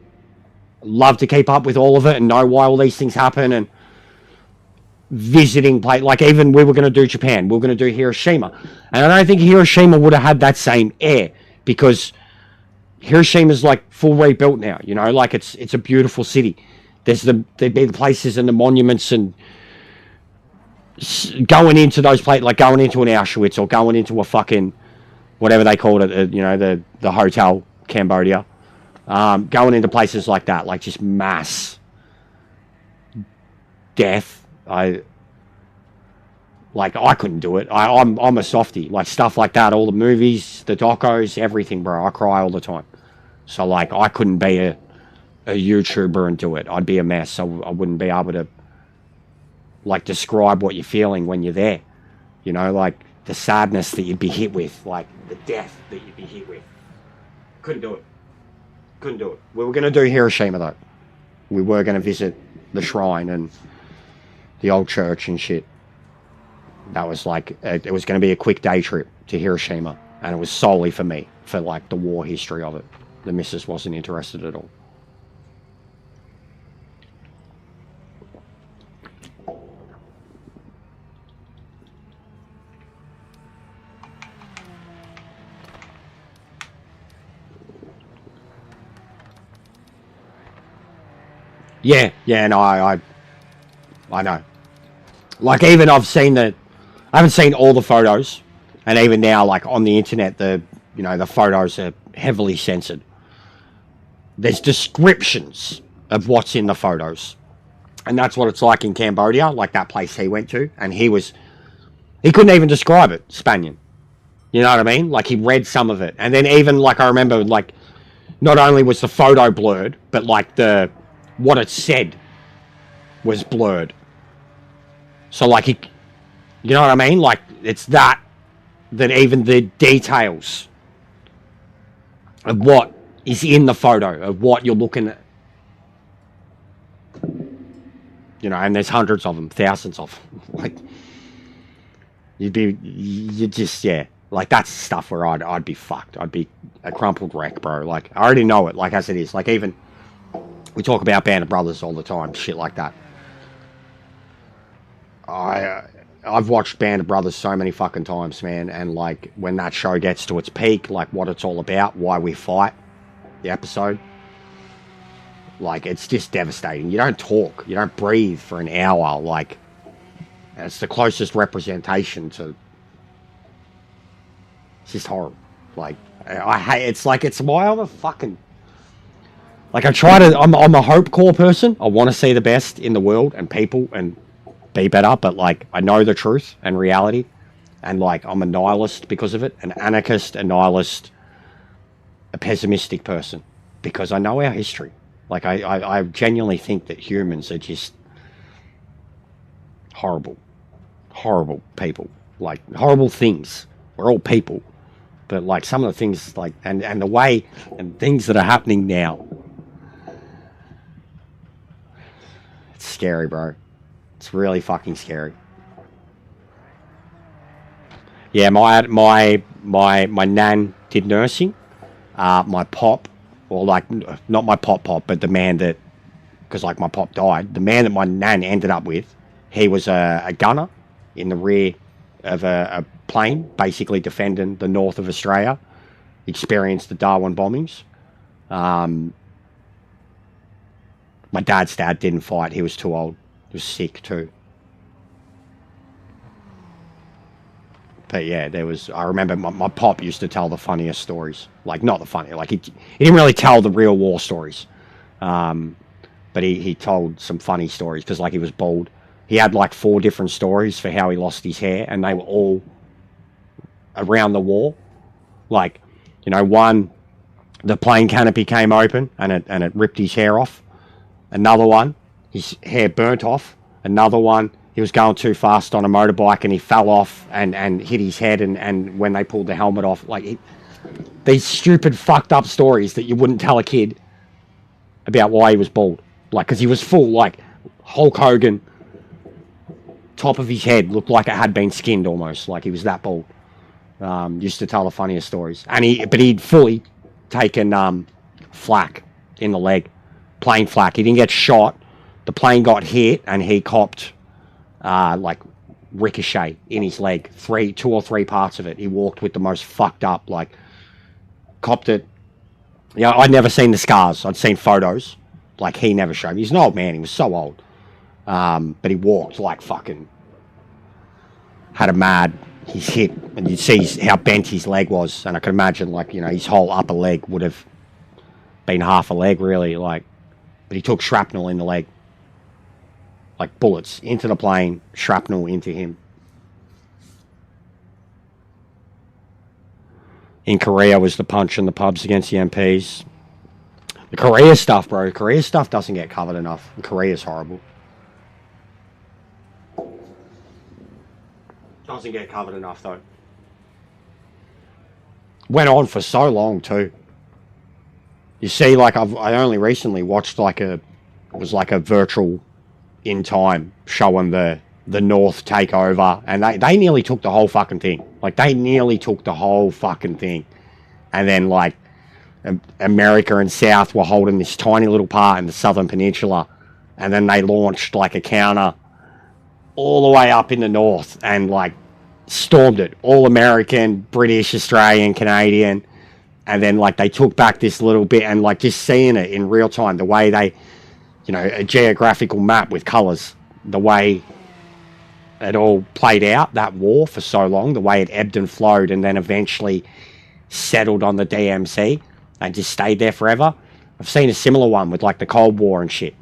Love to keep up with all of it and know why all these things happen, and visiting place. Like even we were going to do Japan, we were going to do Hiroshima, and I don't think Hiroshima would have had that same air, because Hiroshima's like full rebuilt now, you know, like it's a beautiful city. There'd be the places and the monuments, and going into those places, like going into an Auschwitz or going into a fucking whatever they called it, you know, the hotel Cambodia, going into places like that, like just mass death. I couldn't do it. I'm a softie. Like stuff like that, all the movies, the docos, everything, bro. I cry all the time. So like I couldn't be a YouTuber and do it. I'd be a mess. I wouldn't be able to like describe what you're feeling when you're there. You know, like the sadness that you'd be hit with, like the death that you'd be hit with. Couldn't do it. We were going to do Hiroshima though. We were going to visit the shrine and the old church and shit. That was like, it was going to be a quick day trip to Hiroshima, and it was solely for me, for like the war history of it. The missus wasn't interested at all. Yeah, no, I know. Like even I've seen I haven't seen all the photos, and even now, like on the internet, the photos are heavily censored. There's descriptions of what's in the photos, and that's what it's like in Cambodia, like that place he went to, and he couldn't even describe it, Spanian. You know what I mean? Like he read some of it, and then even like I remember, like not only was the photo blurred, but like what it said was blurred. So like you know what I mean? Like it's that even the details of what is in the photo, of what you're looking at, you know, and there's hundreds of them, thousands of them. Like like that's stuff where I'd be fucked. I'd be a crumpled wreck, bro. Like I already know it, like as it is. Like even we talk about Band of Brothers all the time, shit like that. I've watched Band of Brothers so many fucking times, man, and like when that show gets to its peak, like what it's all about, why we fight, the episode, like it's just devastating. You don't talk, you don't breathe for an hour, like, and it's the closest representation to. It's just horrible. Like I hate. It's like it's why I'm a fucking. Like I'm a hope core person. I want to see the best in the world and people and be better, but like I know the truth and reality, and like I'm a nihilist because of it, an anarchist, a nihilist, a pessimistic person, because I know our history. Like I genuinely think that humans are just horrible people, like horrible things. We're all people, but like some of the things like and the way and things that are happening now. It's scary, bro. It's really fucking scary. Yeah, my nan did nursing. My pop, or like not my pop, but the man that, because like my pop died. The man that my nan ended up with, he was a gunner in the rear a plane basically defending the north of Australia. Experienced the Darwin bombings. My dad's dad didn't fight. He was too old. He was sick too. But yeah, there was. I remember my pop used to tell the funniest stories. Like not the funny. Like he didn't really tell the real war stories. But he told some funny stories because like he was bald. He had like 4 different stories for how he lost his hair, and they were all around the war. Like, you know, one, the plane canopy came open and it ripped his hair off. Another one, his hair burnt off. Another one, he was going too fast on a motorbike and he fell off and hit his head. And when they pulled the helmet off, like these stupid fucked up stories that you wouldn't tell a kid about why he was bald. Like, because he was full, like Hulk Hogan. Top of his head looked like it had been skinned almost, like he was that bald. Used to tell the funniest stories. But he'd fully taken flak in the leg. Plane flak. He didn't get shot. The plane got hit and he copped like ricochet in his leg. 2 or 3 parts of it. He walked with the most fucked up, like copped it. Yeah, I'd never seen the scars. I'd seen photos. Like he never showed me. He's an old man. He was so old. But he walked like fucking had a mad. He's hit, and you'd see how bent his leg was, and I could imagine, like, you know, his whole upper leg would have been half a leg, really, like. But he took shrapnel in the leg, like bullets into the plane, shrapnel into him. In Korea was the punch in the pubs against the MPs. The Korea stuff, bro. Korea stuff doesn't get covered enough. Korea's horrible. Doesn't get covered enough though. Went on for so long too. You see, like I only recently watched like it was like a virtual in time showing the North take over, and they nearly took the whole fucking thing. Like they nearly took the whole fucking thing, and then like America and South were holding this tiny little part in the Southern Peninsula, and then they launched like a counter all the way up in the north and like stormed it, all American, British, Australian, Canadian, and then like they took back this little bit, and like just seeing it in real time, the way they, you know, a geographical map with colours, the way it all played out, that war for so long, the way it ebbed and flowed and then eventually settled on the DMC and just stayed there forever. I've seen a similar one with like the Cold War and shit,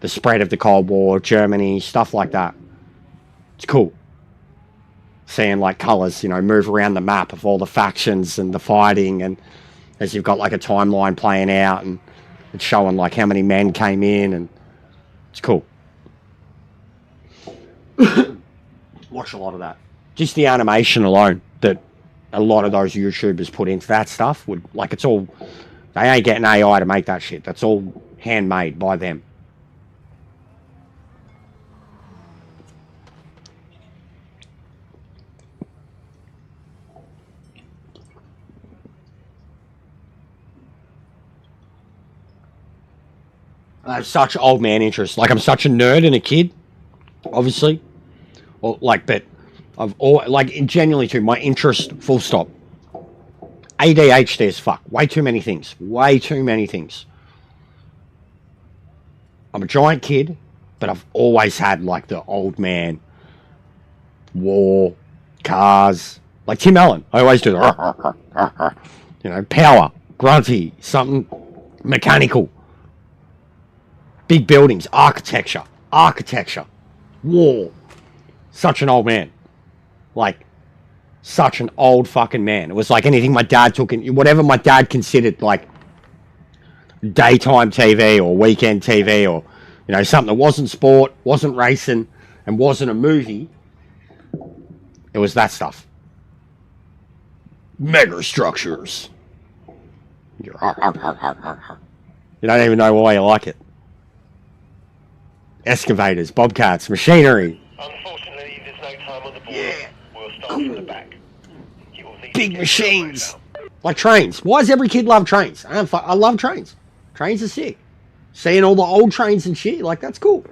the spread of the Cold War, Germany, stuff like that. It's cool seeing like colours, you know, move around the map of all the factions and the fighting, and as you've got like a timeline playing out and it's showing like how many men came in, and it's cool. Watch a lot of that. Just the animation alone that a lot of those YouTubers put into that stuff would, like, it's all, they ain't getting AI to make that shit. That's all handmade by them. I have such old man interest. Like, I'm such a nerd and a kid, obviously. Well, like, but I've all, like, genuinely too, my interest, full stop. ADHD as fuck. Way too many things. Way too many things. I'm a giant kid, but I've always had, like, the old man, war, cars. Like Tim Allen. I always do the, you know, power, grunty, something mechanical. Big buildings, architecture, war. Such an old man. Like, such an old fucking man. It was like anything my dad took in, whatever my dad considered like daytime TV or weekend TV, or, you know, something that wasn't sport, wasn't racing, and wasn't a movie. It was that stuff. Mega structures. You don't even know why you like it. Excavators, bobcats, machinery. Unfortunately, there's no time on the board. Yeah. We'll start from the back. You will need to Big get machines. your phone out. Like trains. Why does every kid love trains? I love trains. Trains are sick. Seeing all the old trains and shit, like, that's cool.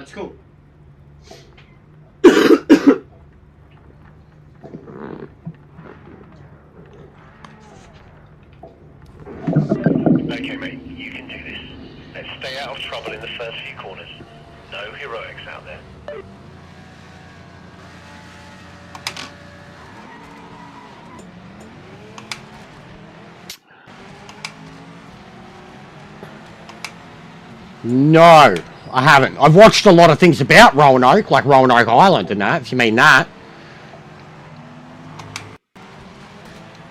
That's cool. Okay, mate, you can do this. Let's stay out of trouble in the first few corners. No heroics out there. No, I haven't. I've watched a lot of things about Roanoke, like Roanoke Island and that, if you mean that.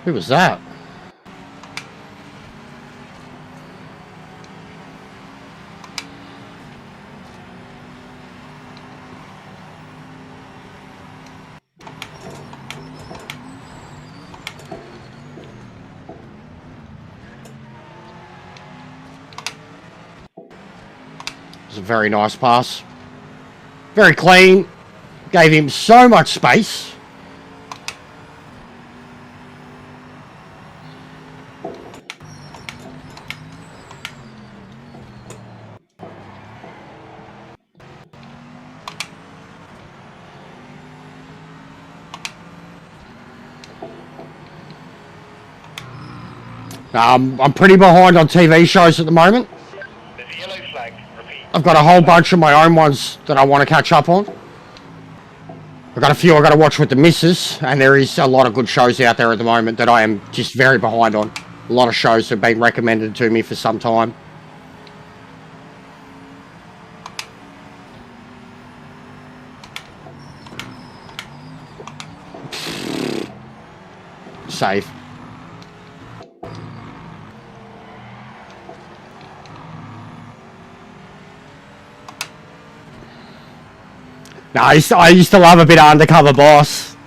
Who was that? It was a very nice pass. Very clean. Gave him so much space. I'm pretty behind on TV shows at the moment. There's a yellow flag. Repeat. I've got a whole bunch of my own ones that I want to catch up on. I've got a few I've got to watch with the missus, and there is a lot of good shows out there at the moment that I am just very behind on. A lot of shows have been recommended to me for some time. Safe. No, I used to love a bit of Undercover Boss.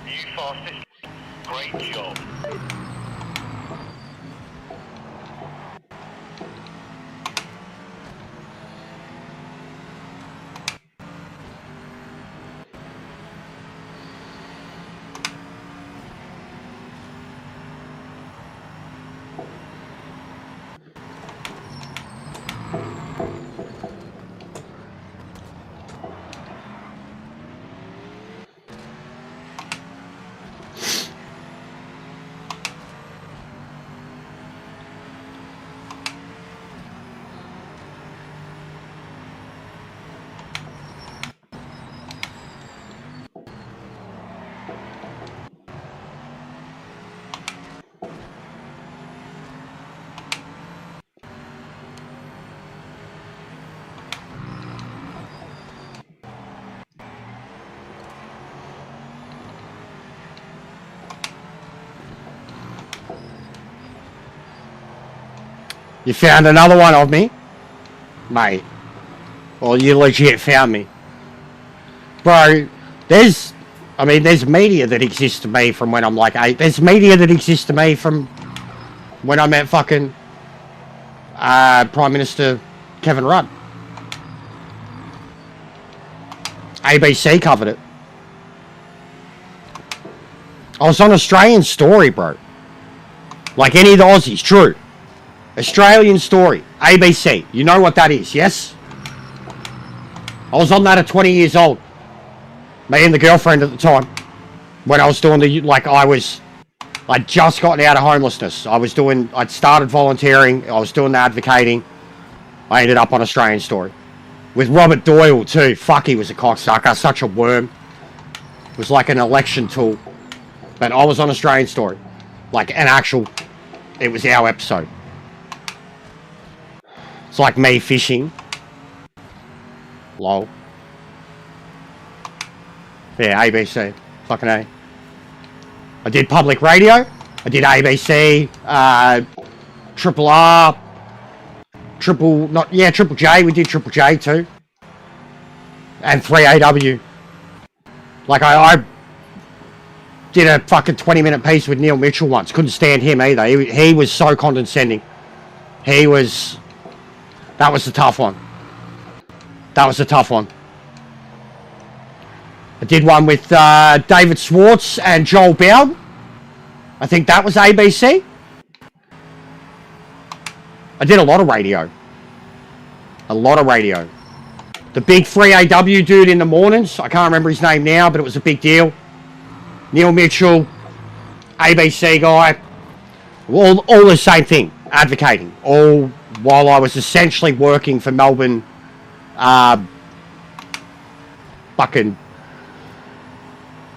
You fastest. Great job. You found another one of me? Mate. Well, you legit found me. Bro, there's I mean, there's media that exists to me from when I'm like 8. There's media that exists to me from when I met fucking Prime Minister Kevin Rudd. ABC covered it. I was on Australian Story, bro. Like any of the Aussies, true. Australian Story, ABC. You know what that is, yes? I was on that at 20 years old. Me and the girlfriend at the time. When I was doing I'd just gotten out of homelessness. I'd started volunteering. I was doing the advocating. I ended up on Australian Story. With Robert Doyle too. Fuck, he was a cocksucker. Such a worm. It was like an election tool. But I was on Australian Story. Like an actual... It was our episode. It's like me fishing. Lol. Yeah, ABC. Fucking A. I did public radio. I did ABC. Triple R. Triple J. We did Triple J too. And 3AW. Like I did a fucking 20-minute piece with Neil Mitchell once. Couldn't stand him either. He was so condescending. That was the tough one. That was a tough one. I did one with David Swartz and Joel Bowden. I think that was ABC. I did a lot of radio. A lot of radio. The big 3AW dude in the mornings. I can't remember his name now, but it was a big deal. Neil Mitchell, ABC guy. All the same thing. Advocating. All while I was essentially working for Melbourne. Fucking...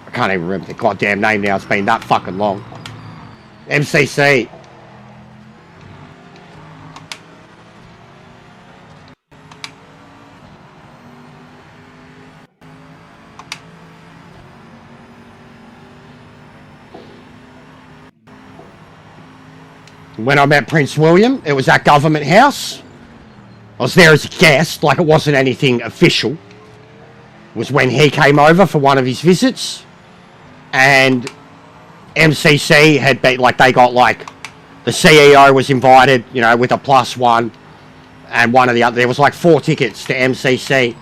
I can't even remember the goddamn name now. It's been that fucking long. MCC. When I met Prince William, it was at Government House. I was there as a guest, like it wasn't anything official. It was when he came over for one of his visits. And MCC had been, like, they got, like, the CEO was invited, you know, with a +1. And one of the other, there was like 4 tickets to MCC.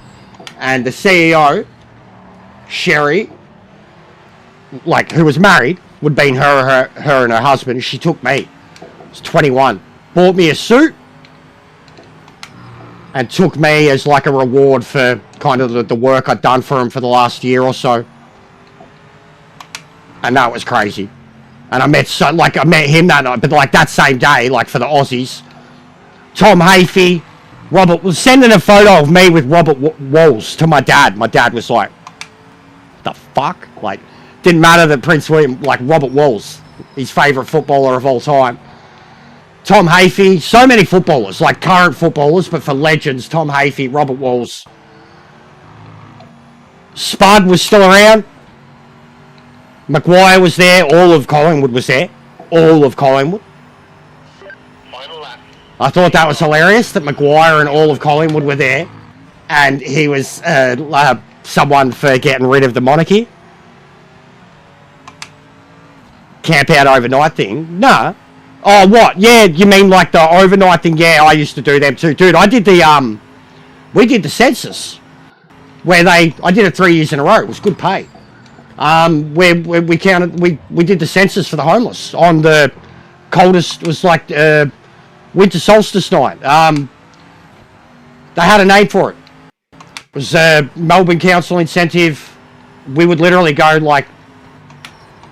And the CEO, Sherry, like, who was married, would have been her and her husband. She took me. I was 21. Bought me a suit. And took me as, like, a reward for kind of the work I'd done for him for the last year or so. And that was crazy. And I met him that night, but like that same day, like for the Aussies, Tom Hafey, Robert was sending a photo of me with Robert Walls to my dad. My dad was like, the fuck? Like, didn't matter that Prince William, like Robert Walls, his favourite footballer of all time. Tom Hafey, so many footballers, like current footballers, but for legends, Tom Hafey, Robert Walls. Spud was still around. Maguire was there. All of Collingwood was there. All of Collingwood. Final lap. I thought that was hilarious that Maguire and all of Collingwood were there. And he was someone for getting rid of the monarchy. Camp out overnight thing. Nah. Oh, what? Yeah, you mean like the overnight thing? Yeah, I used to do them too. Dude, I did the, we did the census. Where I did it 3 years in a row. It was good pay. Where we counted, we did the census for the homeless on the coldest, it was like winter solstice night. They had a name for it. It was a Melbourne Council incentive. We would literally go like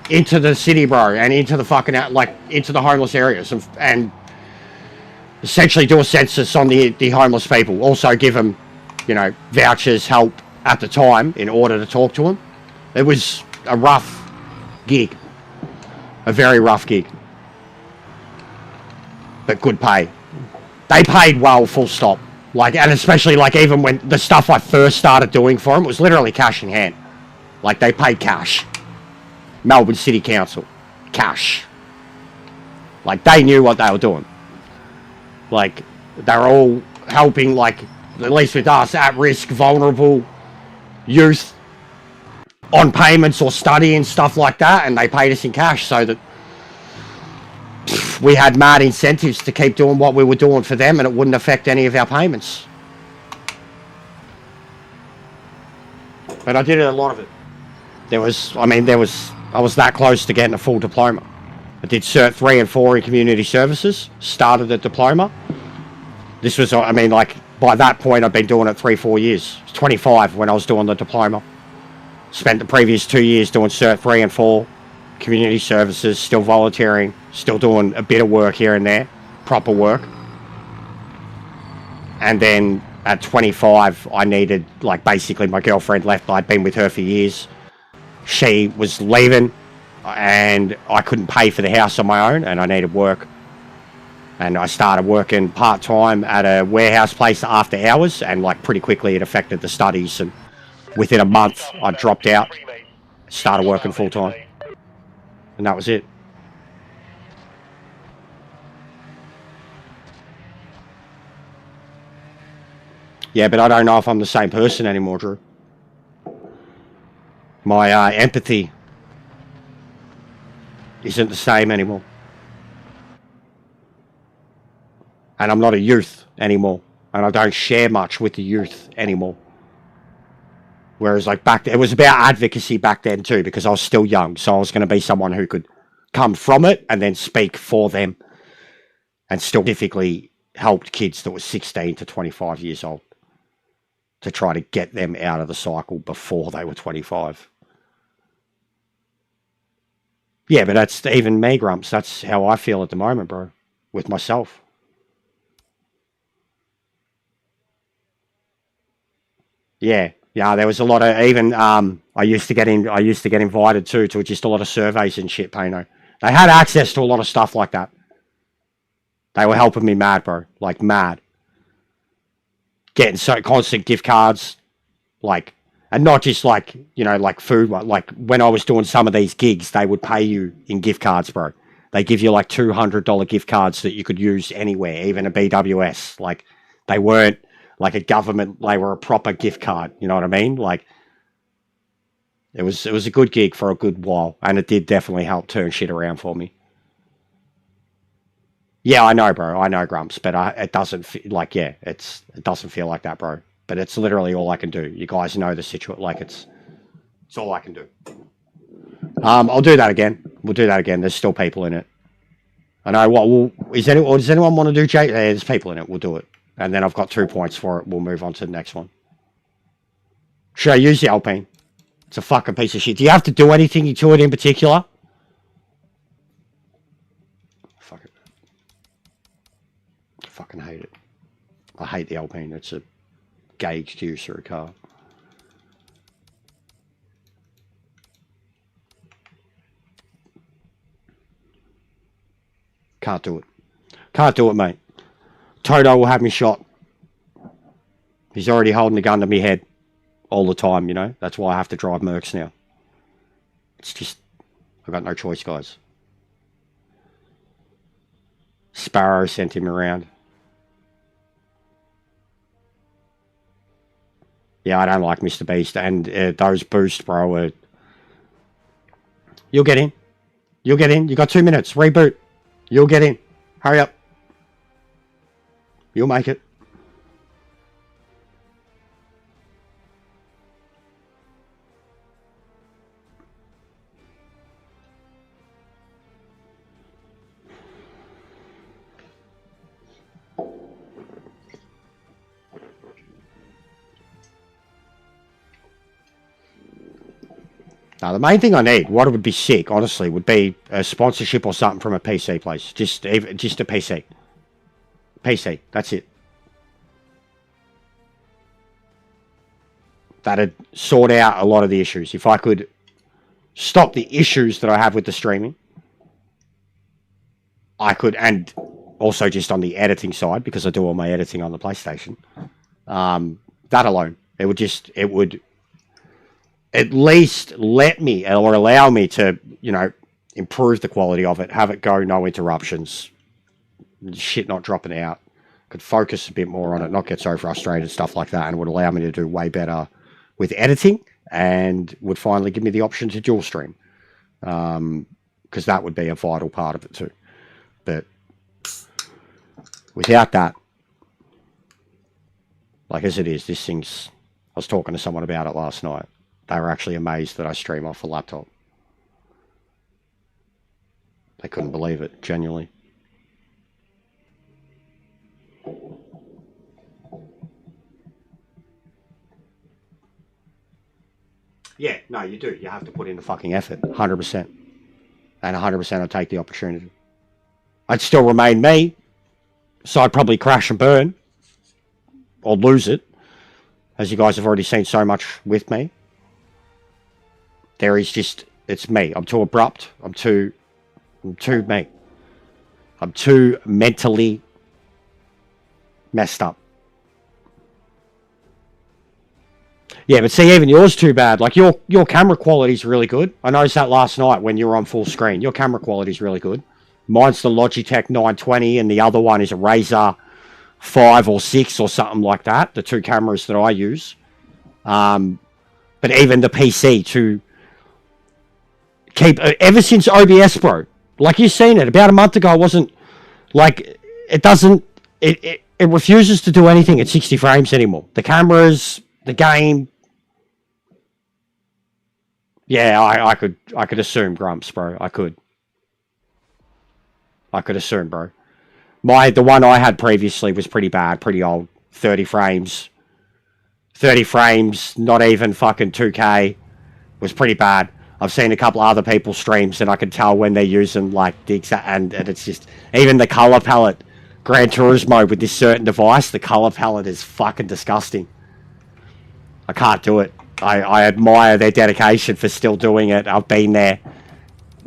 into the city, bro, and into the fucking like into the homeless areas and essentially do a census on the homeless people. Also give them, you know, vouchers, help at the time in order to talk to them. It was a rough gig. A very rough gig. But good pay. They paid well, full stop. Like, and especially like even when the stuff I first started doing for them, it was literally cash in hand. Like they paid cash. Melbourne City Council. Cash. Like they knew what they were doing. Like they were all helping, like, at least with us, at risk, vulnerable youth. on payments or study and stuff like that, and they paid us in cash so that we had mad incentives to keep doing what we were doing for them, and it wouldn't affect any of our payments. But I did a lot of it. I was that close to getting a full diploma. I did Cert 3 and 4 in community services, started a diploma. This was, by that point, I'd been doing it 3-4 years. I was 25 when I was doing the diploma. Spent the previous 2 years doing Cert 3 and 4, community services, still volunteering, still doing a bit of work here and there, proper work. And then at 25, I needed, basically my girlfriend left. I'd been with her for years. She was leaving, and I couldn't pay for the house on my own, and I needed work. And I started working part-time at a warehouse place after hours, and pretty quickly it affected the studies, and within a month I dropped out, started working full-time, and that was it. Yeah, but I don't know if I'm the same person anymore, Drew. My empathy isn't the same anymore. And I'm not a youth anymore. And I don't share much with the youth anymore. Whereas back then, it was about advocacy back then too, because I was still young. So I was going to be someone who could come from it and then speak for them. And still specifically helped kids that were 16 to 25 years old to try to get them out of the cycle before they were 25. Yeah, but that's even me, Grumps. That's how I feel at the moment, bro, with myself. Yeah, there was a lot of even I used to get invited to just a lot of surveys and shit, Pano. They had access to a lot of stuff like that. They were helping me mad, bro. Mad. Getting so constant gift cards, and not just food. When I was doing some of these gigs, they would pay you in gift cards, bro. They give you $200 gift cards that you could use anywhere, even a BWS. They weren't a government, they were a proper gift card. You know what I mean? It was a good gig for a good while, and it did definitely help turn shit around for me. Yeah, I know, bro. I know, Grumps, but it doesn't it doesn't feel like that, bro. But it's literally all I can do. You guys know the situation. It's all I can do. I'll do that again. We'll do that again. There's still people in it. I know. Does anyone want to do Jake? There's people in it. We'll do it. And then I've got 2 points for it. We'll move on to the next one. Should I use the Alpine? It's a fucking piece of shit. Do you have to do anything to it in particular? Fuck it. I fucking hate it. I hate the Alpine. It's a gauged use of a car. Can't do it. Can't do it, mate. Toto will have me shot. He's already holding a gun to me head all the time, you know. That's why I have to drive Mercs now. It's just, I've got no choice, guys. Sparrow sent him around. Yeah, I don't like Mr. Beast. And those boosts, bro, you'll get in. You'll get in. You got 2 minutes. Reboot. You'll get in. Hurry up. You'll make it. Now, the main thing I need, what would be sick, honestly, would be a sponsorship or something from a PC place. Just a PC. PC, that's it. That'd sort out a lot of the issues. If I could stop the issues that I have with the streaming, I could, and also just on the editing side, because I do all my editing on the PlayStation, that alone, it would at least let me, or allow me to, you know, improve the quality of it, have it go, no interruptions, shit not dropping out, could focus a bit more on it, not get so frustrated, stuff like that, and would allow me to do way better with editing and would finally give me the option to dual stream, because that would be a vital part of it too. But without that, like as it is, this thing's... I was talking to someone about it last night. They were actually amazed that I stream off a laptop. They couldn't believe it, genuinely. Yeah, no, you do. You have to put in the fucking effort, 100%. And 100% I'd take the opportunity. I'd still remain me, so I'd probably crash and burn, or lose it, as you guys have already seen so much with me. There is just, it's me. I'm too abrupt. I'm too me. I'm too mentally messed up. Yeah, but see, even yours too bad. Like, your camera quality's really good. I noticed that last night when you were on full screen. Your camera quality's really good. Mine's the Logitech 920, and the other one is a Razer 5 or 6 or something like that. The two cameras that I use. But even the PC to keep... ever since OBS, bro. Like, you've seen it. About a month ago, it wasn't... Like, it doesn't... It refuses to do anything at 60 frames anymore. The cameras, the game... Yeah, I could assume, Grumps, bro. I could assume, bro. The one I had previously was pretty bad, pretty old. 30 frames. 30 frames, not even fucking 2K. Was pretty bad. I've seen a couple other people's streams and I can tell when they're using like the exact... And it's just... Even the color palette. Gran Turismo with this certain device, the color palette is fucking disgusting. I can't do it. I admire their dedication for still doing it. I've been there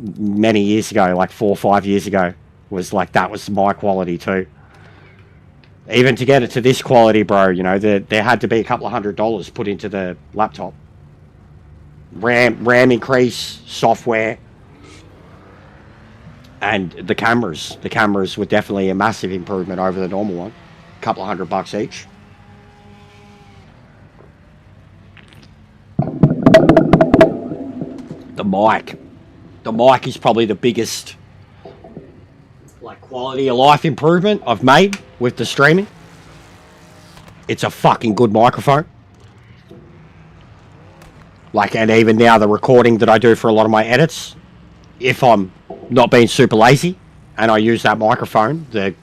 many years ago, like 4 or 5 years ago. Was like, that was my quality too. Even to get it to this quality, bro, you know, there had to be a couple of $100 put into the laptop. RAM increase, software, and the cameras. The cameras were definitely a massive improvement over the normal one. A couple of $100 each. The mic is probably the biggest like quality of life improvement I've made with the streaming. It's a fucking good microphone. Like, and even now the recording that I do for a lot of my edits, if I'm not being super lazy and I use that microphone, the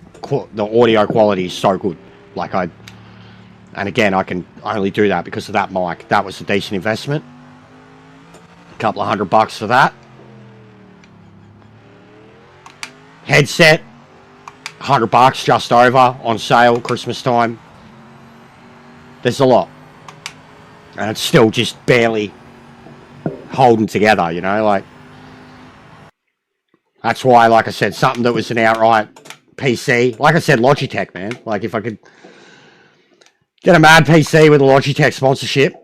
audio quality is so good. Like, and again, I can only do that because of that mic. That was a decent investment. A couple of $100 for that. Headset, $100 just over, on sale, Christmas time. There's a lot. And it's still just barely holding together, you know, like... That's why, like I said, something that was an outright PC. Like I said, Logitech, man. Like, if I could get a mad PC with a Logitech sponsorship.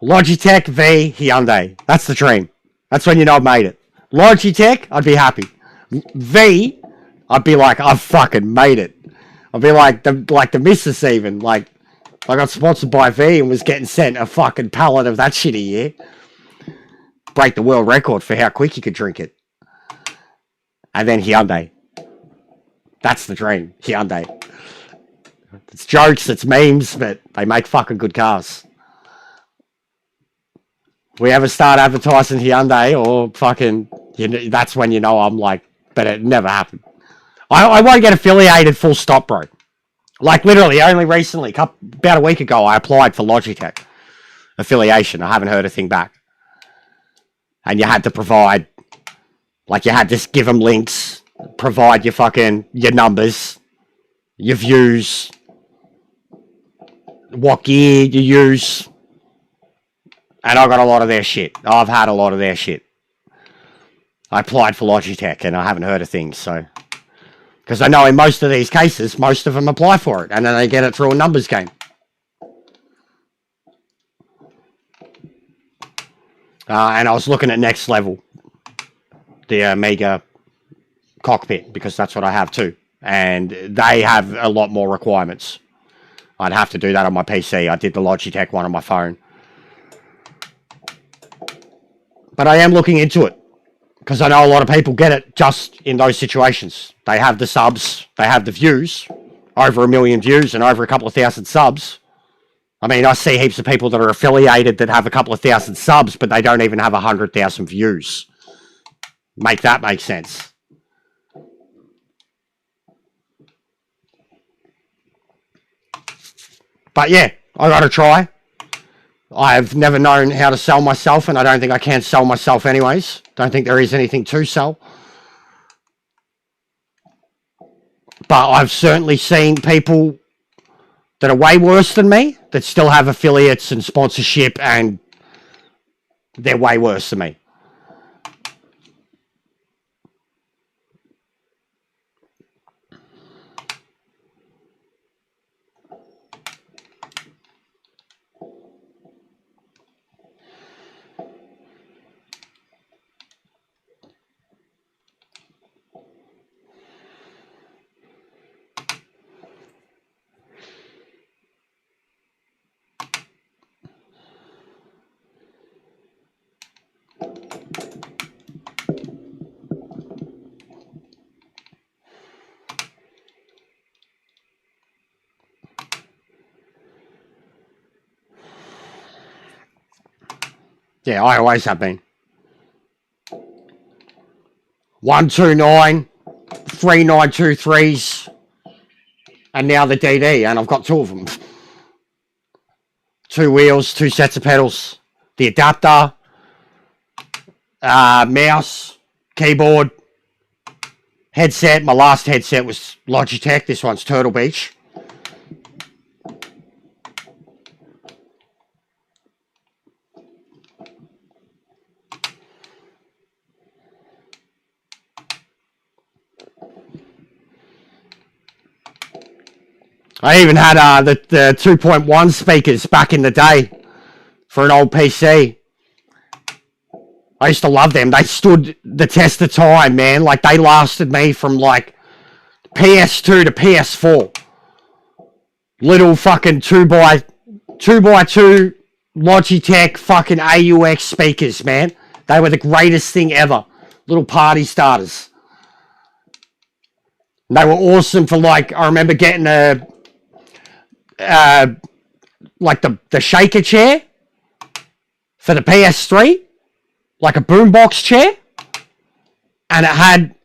Logitech v Hyundai. That's the dream. That's when you know I've made it. Logitech, I'd be happy. V, I'd be like, I've fucking made it. I'd be like the missus even. Like, I got sponsored by V and was getting sent a fucking pallet of that shit a year. Break the world record for how quick you could drink it. And then Hyundai. That's the dream. Hyundai. It's jokes, it's memes, but they make fucking good cars. If we ever start advertising Hyundai or fucking... that's when you know I'm like... But it never happened. I won't get affiliated full stop, bro. Like, literally, only recently, about a week ago, I applied for Logitech affiliation. I haven't heard a thing back. And you had to provide... Like, you had to give them links, provide your numbers, your views, what gear you use. And I got a lot of their shit. I've had a lot of their shit. I applied for Logitech and I haven't heard of things, so... Because I know in most of these cases, most of them apply for it, and then they get it through a numbers game. And I was looking at Next Level, the Amiga cockpit, because that's what I have too. And they have a lot more requirements. I'd have to do that on my PC. I did the Logitech one on my phone. But I am looking into it because I know a lot of people get it just in those situations. They have the subs, they have the views, over 1 million views and over a couple of thousand subs. I mean, I see heaps of people that are affiliated that have a couple of thousand subs, but they don't even have 100,000 views. Make that make sense. But yeah, I got to try. I've never known how to sell myself, and I don't think I can sell myself anyways. Don't think there is anything to sell. But I've certainly seen people that are way worse than me that still have affiliates and sponsorship, and they're way worse than me. Yeah, I always have been. 129, 3923s, and now the DD, and I've got 2 of them. 2 wheels, 2 sets of pedals, the adapter, mouse, keyboard, headset. My last headset was Logitech. This one's Turtle Beach. I even had the 2.1 speakers back in the day for an old PC. I used to love them. They stood the test of time, man. Like, they lasted me from, like, PS2 to PS4. Little fucking 2x2 Logitech fucking AUX speakers, man. They were the greatest thing ever. Little party starters. They were awesome for, like, I remember getting like the shaker chair for the PS3, like a boombox chair, and it had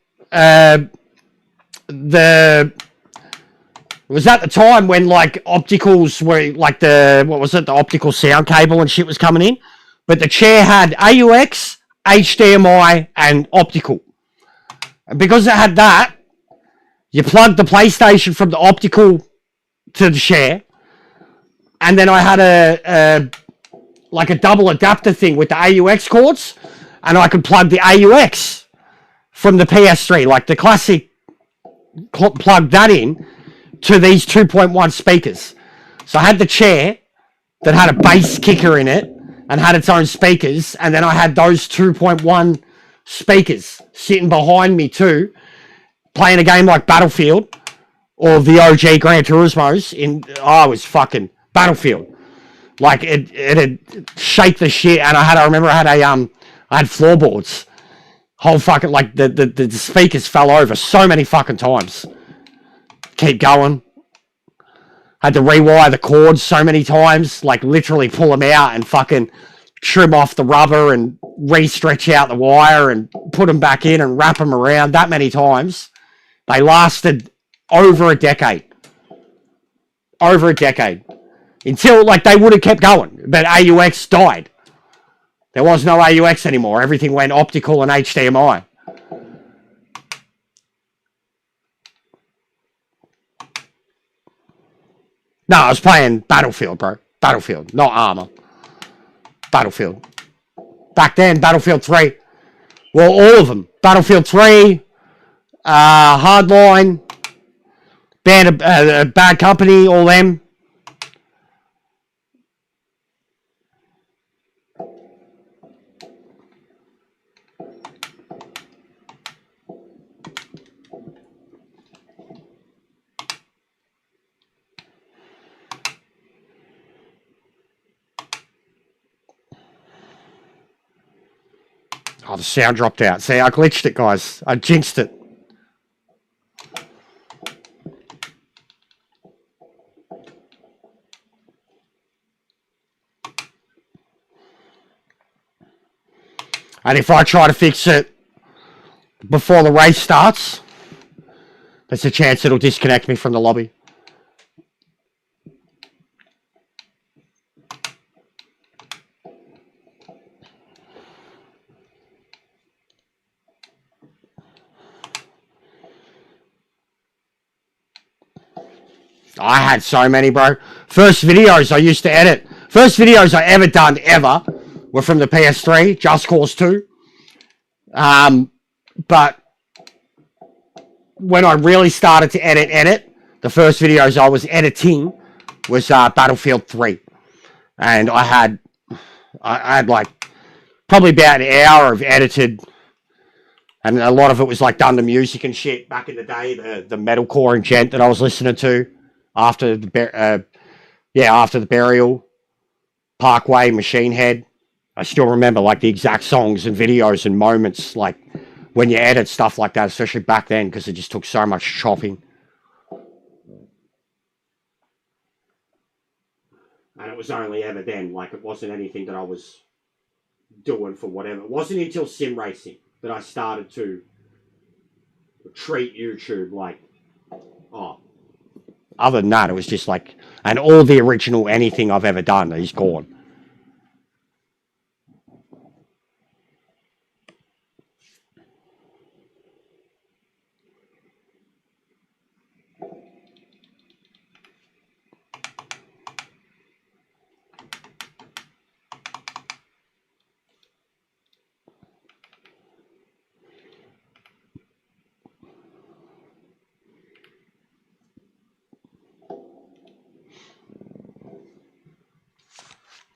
it was at the time when, like, opticals were, like, the optical sound cable and shit was coming in, but the chair had AUX, HDMI, and optical. And because it had that, you plugged the PlayStation from the optical to the chair, and then I had a double adapter thing with the AUX cords, and I could plug the AUX from the PS3, like the classic, plug that in to these 2.1 speakers. So I had the chair that had a bass kicker in it and had its own speakers, and then I had those 2.1 speakers sitting behind me too, playing a game like Battlefield or the OG Gran Turismo's I was fucking Battlefield. Like, it'd shake the shit, and I remember I had floorboards. Whole fucking, like, the speakers fell over so many fucking times. Keep going. Had to rewire the cords so many times, like, literally pull them out and fucking trim off the rubber and re-stretch out the wire and put them back in and wrap them around that many times. They lasted over a decade. Over a decade. Until, like, they would have kept going, but AUX died. There was no AUX anymore. Everything went optical and HDMI. No, I was playing Battlefield, bro. Battlefield, not Armor. Battlefield. Back then, Battlefield 3. Well, all of them. Battlefield 3, Hardline, Bad Company, all them. Oh, the sound dropped out. See, I glitched it, guys. I jinxed it. And if I try to fix it before the race starts, there's a chance it'll disconnect me from the lobby. I had so many, bro. First videos I used to edit. First videos I ever done, ever, were from the PS3, Just Cause 2. But when I really started to edit, the first videos I was editing was Battlefield 3. And I had like probably about an hour of edited, and a lot of it was like done to music and shit back in the day, the metalcore and gent that I was listening to after the after the Burial, Parkway, Machine Head. I still remember like the exact songs and videos and moments, like when you edit stuff like that, especially back then, because it just took so much chopping. And it was only ever then, like it wasn't anything that I was doing for whatever. It wasn't until sim racing that I started to treat YouTube like, oh. Other than that, it was just like, and all the original anything I've ever done is gone.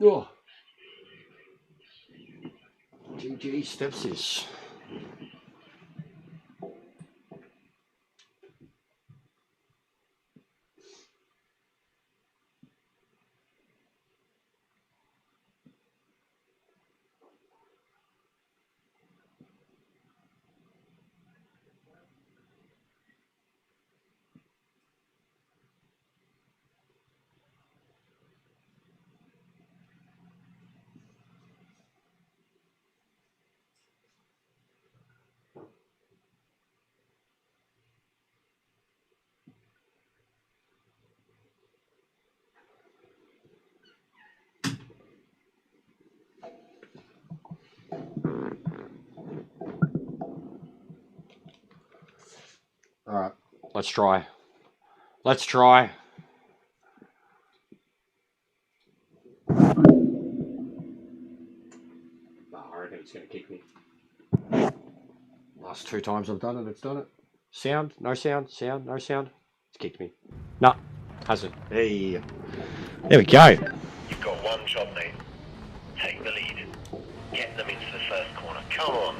Oh. GG Stepsis. All right, let's try. Let's try. Oh, I reckon it's going to kick me. Last 2 times I've done it, it's done it. Sound, no sound, sound, no sound. It's kicked me. No, hasn't. Hey, there we go. You've got one job, mate. Take the lead. Get them into the first corner. Come on.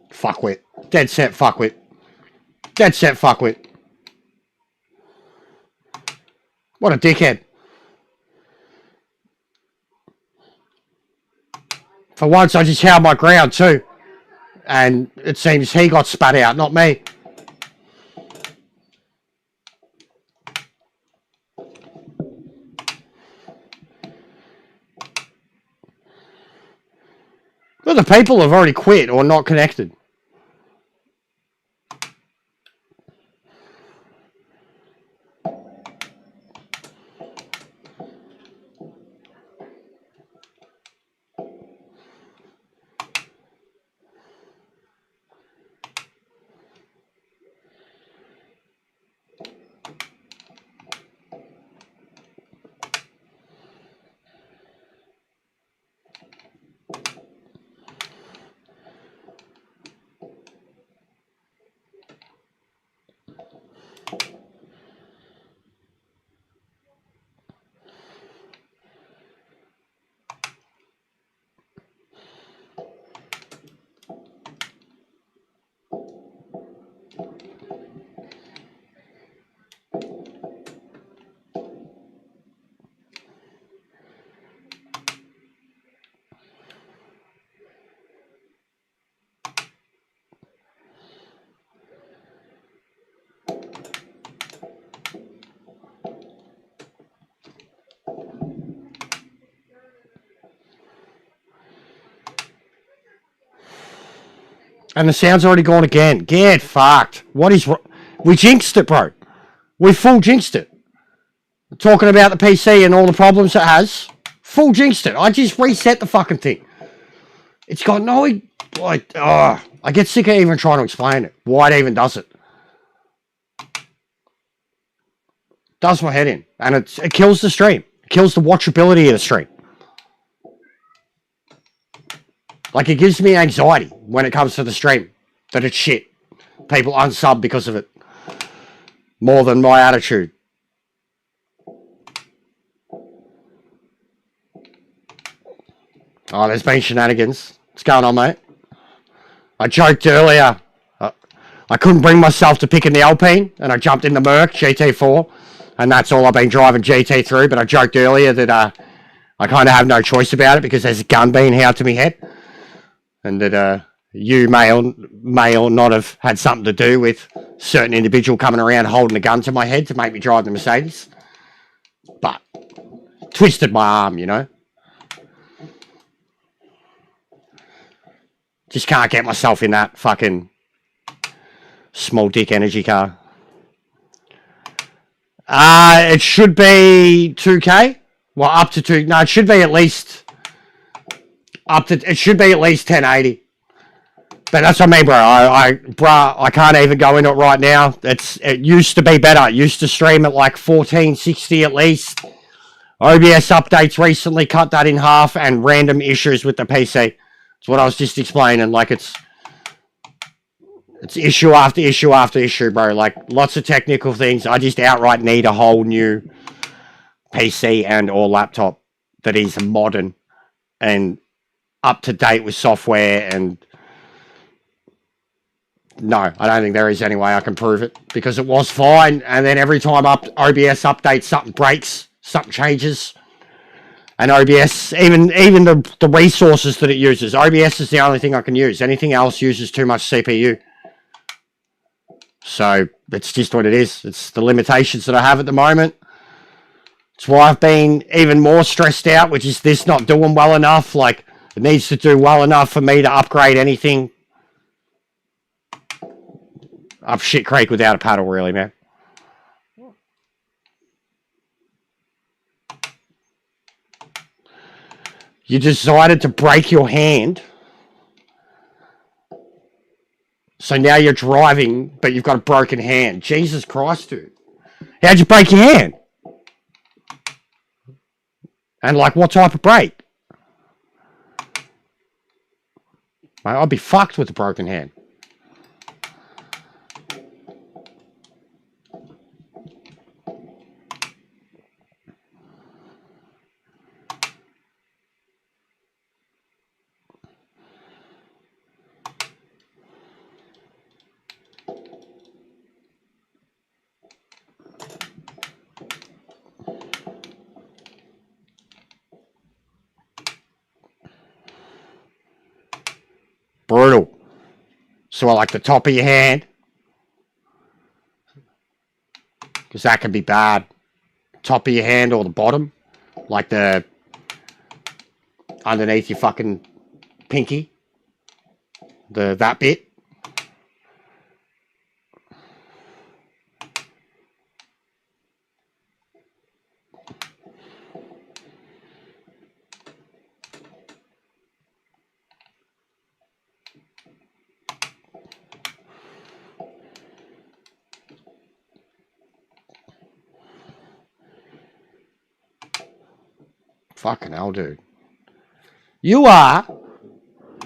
Fuckwit. Dead set fuckwit. Dead set fuckwit. What a dickhead. For once, I just held my ground too. And it seems he got spat out, not me. Well, the people have already quit or not connected. And the sound's already gone again. Get fucked. What is... We jinxed it, bro. We full jinxed it. Talking about the PC and all the problems it has. Full jinxed it. I just reset the fucking thing. It's got no... Like, I get sick of even trying to explain it. Why it even does it. Does my head in. And it kills the stream. It kills the watchability of the stream. Like, it gives me anxiety when it comes to the stream. That it's shit. People unsub because of it. More than my attitude. Oh, there's been shenanigans. What's going on, mate? I joked earlier. I couldn't bring myself to picking the Alpine, and I jumped in the Merc GT4, and that's all I've been driving GT through. But I joked earlier that I kind of have no choice about it because there's a gun being held to me head, and that you may or not have had something to do with certain individual coming around holding a gun to my head to make me drive the Mercedes. But twisted my arm, you know. Just can't get myself in that fucking small dick energy car. It should be 2K. Well, up to 2. No, it should be at least it should be at least 1080. But that's what I mean, bro. I can't even go into it right now. It used to be better. It used to stream at like 1460 at least. OBS updates recently cut that in half, and random issues with the PC. It's what I was just explaining. Like, it's issue after issue after issue, bro. Like, lots of technical things. I just outright need a whole new PC and or laptop that is modern and up to date with software. And no, I don't think there is any way I can prove it, because it was fine, and then every time OBS updates, something breaks, something changes. And OBS, even the resources that it uses, OBS is the only thing I can use. Anything else uses too much CPU. So it's just what it is. It's the limitations that I have at the moment. It's why I've been even more stressed out, which is this not doing well enough. Like, it needs to do well enough for me to upgrade anything up shit creek without a paddle, really, man. You decided to break your hand. So now you're driving, but you've got a broken hand. Jesus Christ, dude. How'd you break your hand? And, like, what type of break? Mate, I'd be fucked with a broken hand. Brutal. So I like the top of your hand, because that can be bad. Top of your hand or the bottom, like the underneath your fucking pinky, that bit. Fucking hell, dude. You are,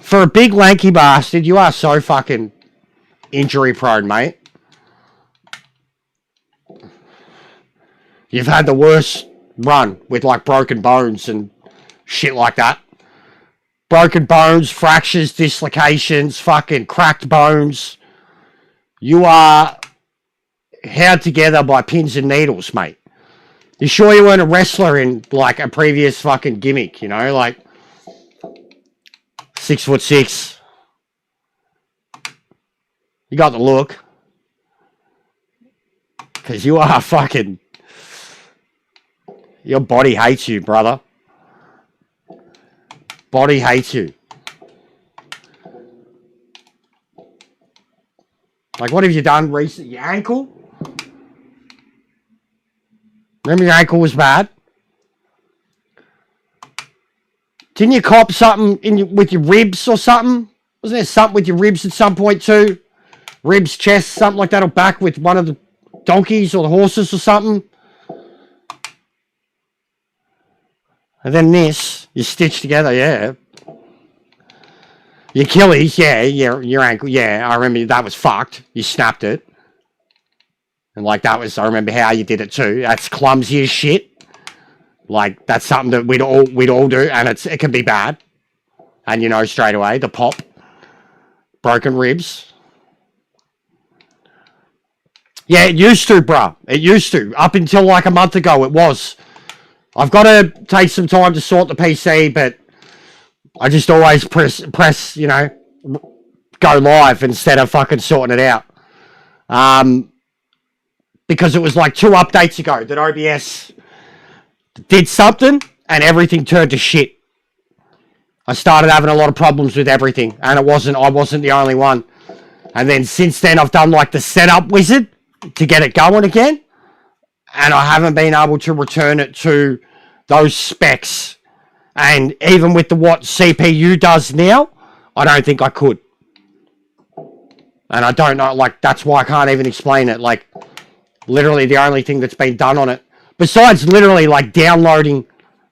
for a big lanky bastard, you are so fucking injury prone, mate. You've had the worst run with, like, broken bones and shit like that. Broken bones, fractures, dislocations, fucking cracked bones. You are held together by pins and needles, mate. You sure you weren't a wrestler in, like, a previous fucking gimmick, you know? Like, 6'6". You got the look. Because you are fucking... Your body hates you, brother. Body hates you. Like, what have you done recently? Your ankle? Remember your ankle was bad? Didn't you cop something with your ribs or something? Wasn't there something with your ribs at some point too? Ribs, chest, something like that, or back with one of the donkeys or the horses or something? And then this, you stitched together, yeah. Your Achilles, yeah, your ankle, yeah. I remember that was fucked. You snapped it. And like that was, I remember how you did it too. That's clumsy as shit. Like that's something that we'd all do, and it can be bad. And you know straight away the pop, broken ribs. Yeah, it used to, bruh. It used to. Up until like a month ago, it was. I've got to take some time to sort the PC, but I just always press, you know, go live instead of fucking sorting it out. Because it was like 2 updates ago that OBS did something and everything turned to shit. I started having a lot of problems with everything, and I wasn't the only one. And then since then, I've done like the setup wizard to get it going again, and I haven't been able to return it to those specs. And even with what CPU does now, I don't think I could. And I don't know, like, that's why I can't even explain it. Like, literally the only thing that's been done on it, besides literally like downloading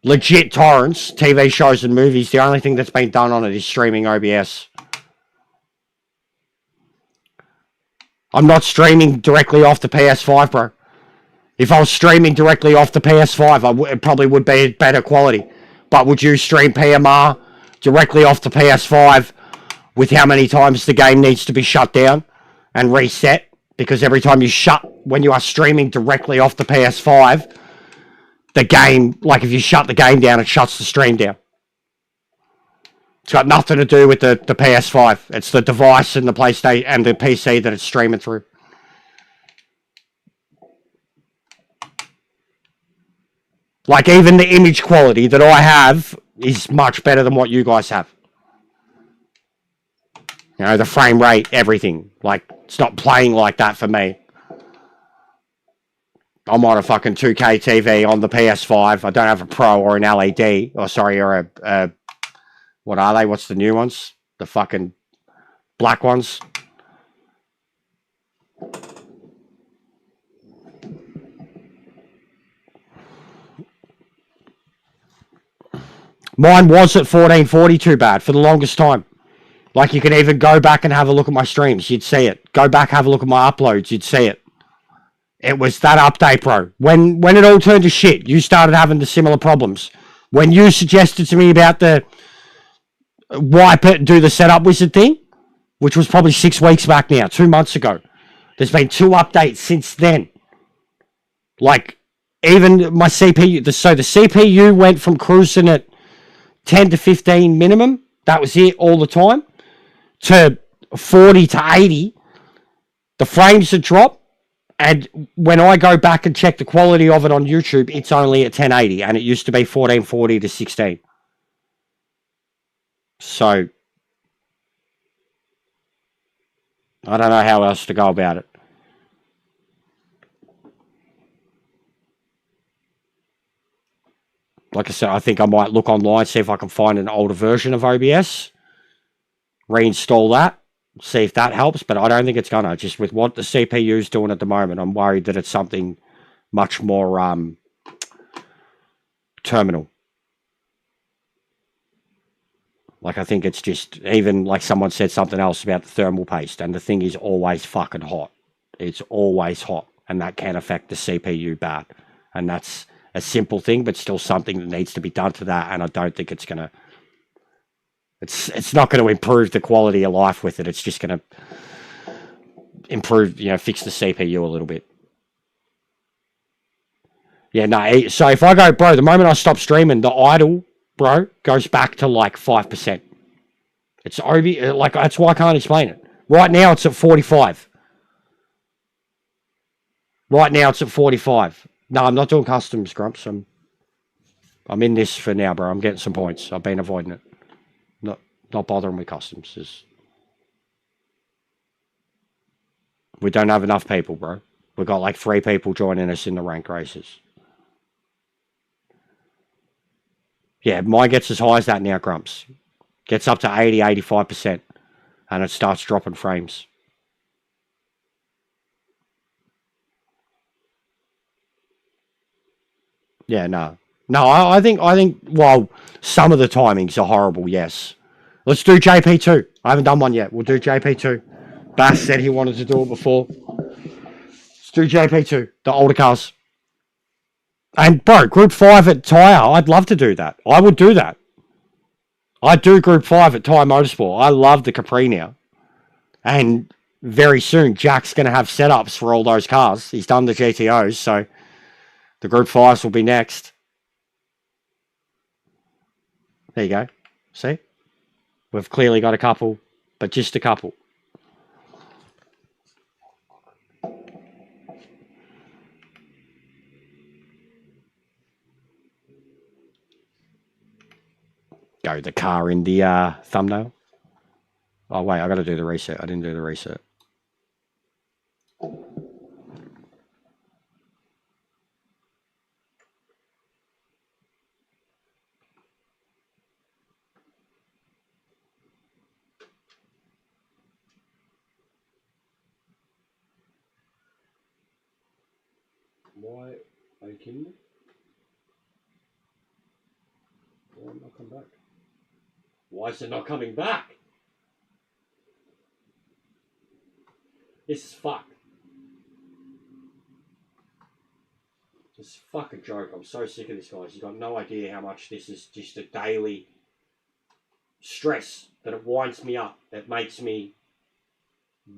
legit torrents, TV shows and movies, the only thing that's been done on it is streaming OBS. I'm not streaming directly off the PS5, bro. If I was streaming directly off the PS5, it probably would be better quality. But would you stream PMR directly off the PS5 with how many times the game needs to be shut down and reset? Because every time when you are streaming directly off the PS5, the game, like if you shut the game down, it shuts the stream down. It's got nothing to do with the PS5. It's the device and the PlayStation and the PC that it's streaming through. Like even the image quality that I have is much better than what you guys have. You know, the frame rate, everything. Like, it's not playing like that for me. I'm on a fucking 2K TV on the PS5. I don't have a Pro or an LED. Or a what are they? What's the new ones? The fucking black ones. Mine was at 1440 too bad for the longest time. Like, you can even go back and have a look at my streams. You'd see it. Go back, have a look at my uploads. You'd see it. It was that update, bro. When it all turned to shit, you started having the similar problems. When you suggested to me about the wipe it and do the setup wizard thing, which was probably 6 weeks back now, 2 months ago. There's been 2 updates since then. Like, even my CPU, so the CPU went from cruising at 10 to 15 minimum, that was it all the time, to 40 to 80. The frames had dropped, and when I go back and check the quality of it on YouTube, it's only at 1080, and it used to be 1440 to 16. So, I don't know how else to go about it. Like I said, I think I might look online, see if I can find an older version of OBS, reinstall that, see if that helps, but I don't think it's gonna. Just with what the CPU is doing at the moment, I'm worried that it's something much more terminal. Like, I think it's just, even like someone said something else about the thermal paste, and the thing is always fucking hot. It's always hot, and that can affect the CPU bad. And that's a simple thing, but still something that needs to be done to that, and I don't think it's going to... It's not going to improve the quality of life with it. It's just going to improve, you know, fix the CPU a little bit. Yeah, no, so if I go, bro, the moment I stop streaming, the idle, bro, goes back to like 5%. It's over, like, that's why I can't explain it. Right now, it's at 45. Right now, it's at 45. No, I'm not doing customs, Grumps. I'm in this for now, bro. I'm getting some points. I've been avoiding it. Not bothering with customs. We don't have enough people, bro. We've got like 3 people joining us in the rank races. Yeah, mine gets as high as that now, Grumps. Gets up to 80, 85%. And it starts dropping frames. Yeah, no. No, I think, well, some of the timings are horrible, yes. Let's do JP2. I haven't done one yet. We'll do JP2. Bass said he wanted to do it before. Let's do JP2, the older cars. And, bro, Group 5 at Tyre, I'd love to do that. I would do that. I'd do Group 5 at Tyre Motorsport. I love the Capri now. And very soon, Jack's going to have setups for all those cars. He's done the GTOs, so the Group 5s will be next. There you go. See? We've clearly got a couple, but just a couple. Go the car in the thumbnail. Oh, wait, I got to do the reset. I didn't do the reset. Why are you kidding me? Why not come back? Why is it not coming back? This is fucked. This is a fucking joke. I'm so sick of this, guys. You've got no idea how much this is just a daily stress that it winds me up. It makes me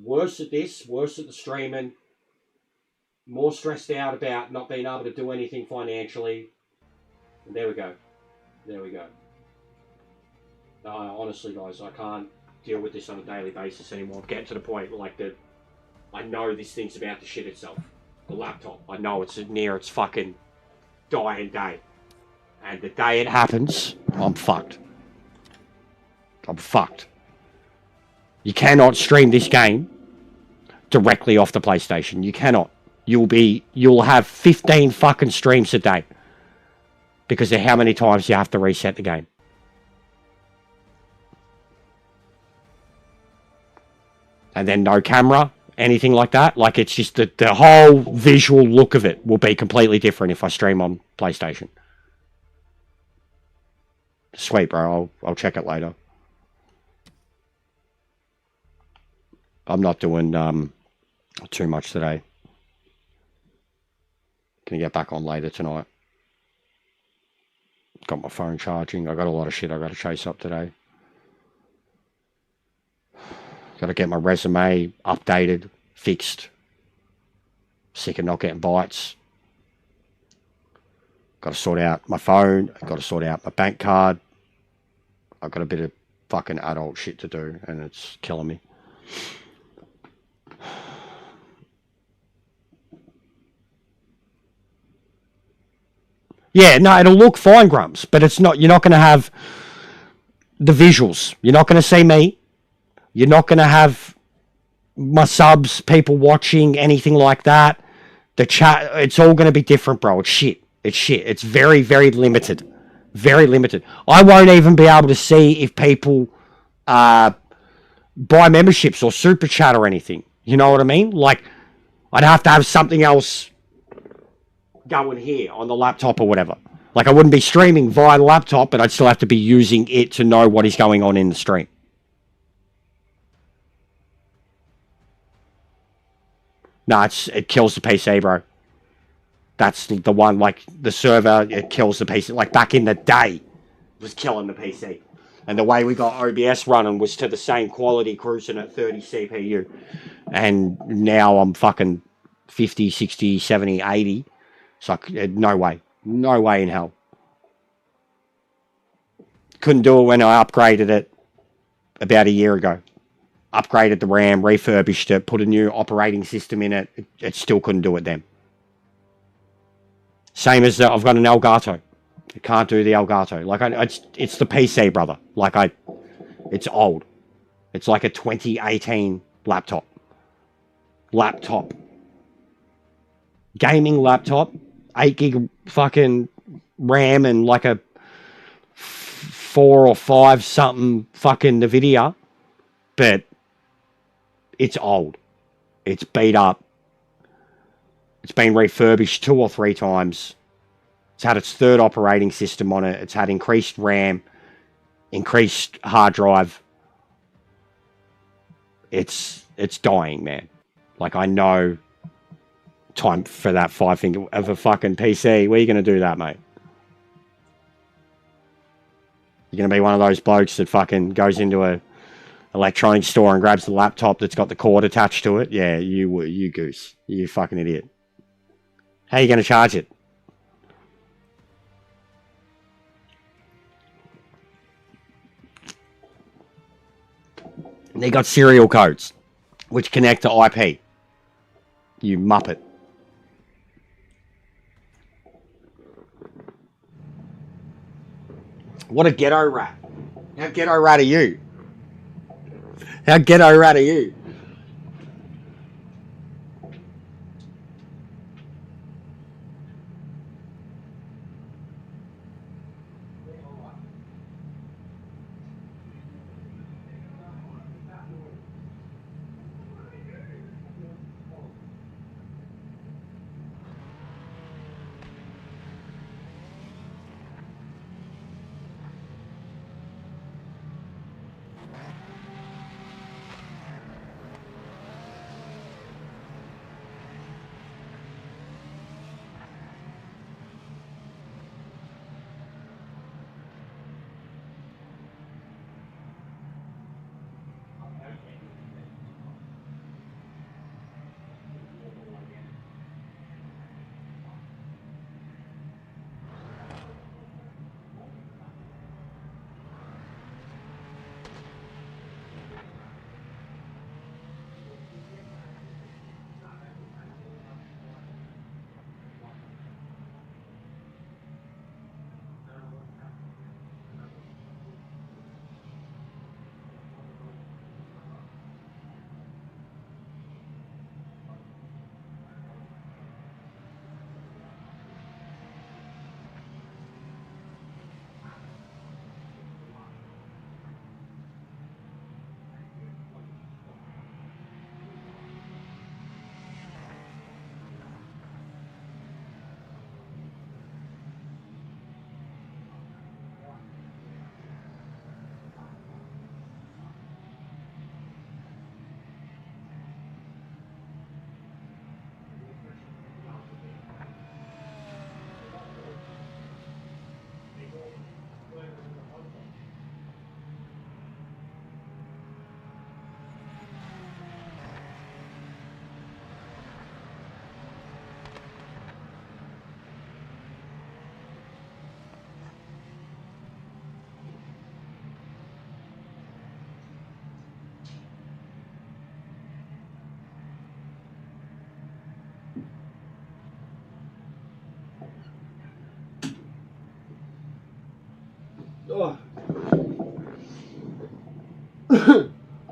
worse at this, worse at the streaming, more stressed out about not being able to do anything financially. And there we go. There we go. Honestly, guys, I can't deal with this on a daily basis anymore. I'm getting to the point like that. I know this thing's about to shit itself. The laptop. I know it's near its fucking dying day. And the day it happens, I'm fucked. I'm fucked. You cannot stream this game directly off the PlayStation. You cannot. You'll have 15 fucking streams a day. Because of how many times you have to reset the game. And then no camera, anything like that. Like, it's just the whole visual look of it will be completely different if I stream on PlayStation. Sweet, bro. I'll check it later. I'm not doing too much today. Gonna get back on later tonight. Got my phone charging. I got a lot of shit I got to chase up today. Got to get my resume updated, fixed. Sick of not getting bites. Got to sort out my phone. Got to sort out my bank card. I've got a bit of fucking adult shit to do, and it's killing me. Yeah, no, it'll look fine, Grumps, but it's not. You're not going to have the visuals. You're not going to see me. You're not going to have my subs, people watching, anything like that. The chat, it's all going to be different, bro. It's shit. It's shit. It's very, very limited. Very limited. I won't even be able to see if people buy memberships or super chat or anything. You know what I mean? Like, I'd have to have something else going here on the laptop or whatever. Like, I wouldn't be streaming via the laptop, but I'd still have to be using it to know what is going on in the stream. No, it kills the PC, bro. That's the one, like, the server, it kills the PC. Like, back in the day, it was killing the PC. And the way we got OBS running was to the same quality, cruising at 30 CPU. And now I'm fucking 50, 60, 70, 80. So, no way. No way in hell. Couldn't do it when I upgraded it about a year ago. Upgraded the RAM, refurbished it, put a new operating system in it. It still couldn't do it then. Same as I've got an Elgato. I can't do the Elgato. Like, it's the PC, brother. Like, it's old. It's like a 2018 laptop. laptop. Gaming laptop. 8 gig fucking RAM and like a 4 or 5 something fucking NVIDIA. But it's old. It's beat up. It's been refurbished 2 or 3 times. It's had its 3rd operating system on it. It's had increased RAM, increased hard drive. It's dying, man. Like, I know time for that 5 finger of a fucking PC. Where are you going to do that, mate? You're going to be one of those blokes that fucking goes into a electronics store and grabs the laptop that's got the cord attached to it? Yeah, you goose. You fucking idiot. How are you going to charge it? They got serial codes which connect to IP. You muppet. What a ghetto rat. How ghetto rat are you? How ghetto rat are you?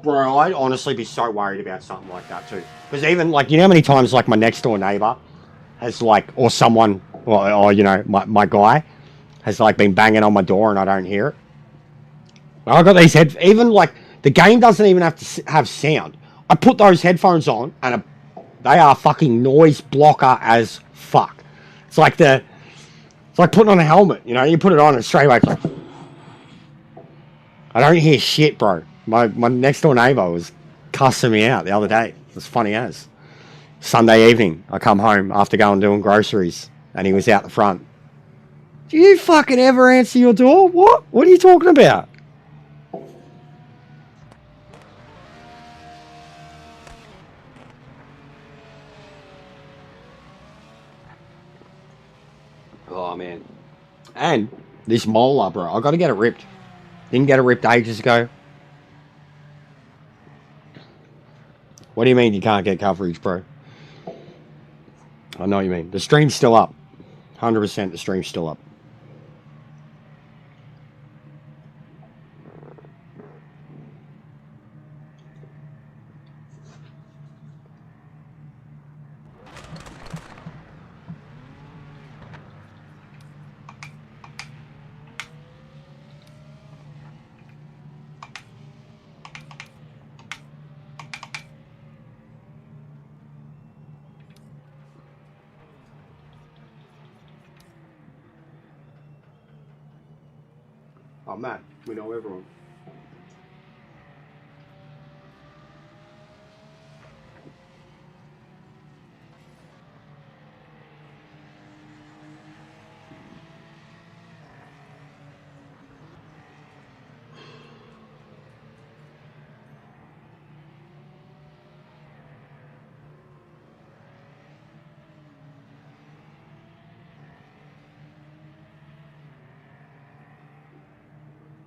Bro, I'd honestly be so worried about something like that too. Because even, like, you know how many times, like, my next door neighbor has, like, or someone, or you know, my guy has, like, been banging on my door and I don't hear it? I got these even, like, the game doesn't even have to have sound. I put those headphones on and they are fucking noise blocker as fuck. It's like putting on a helmet, you know, you put it on and straight away it's like, I don't hear shit, bro. My next door neighbor was cussing me out the other day. It was funny as. Sunday evening, I come home after going doing groceries, and he was out the front. Do you fucking ever answer your door? What? What are you talking about? Oh, man. And this molar, bro, I got to get it ripped. Didn't get it ripped ages ago. What do you mean you can't get coverage, bro? I know what you mean. The stream's still up. 100% the stream's still up. Oh, Matt, we know everyone.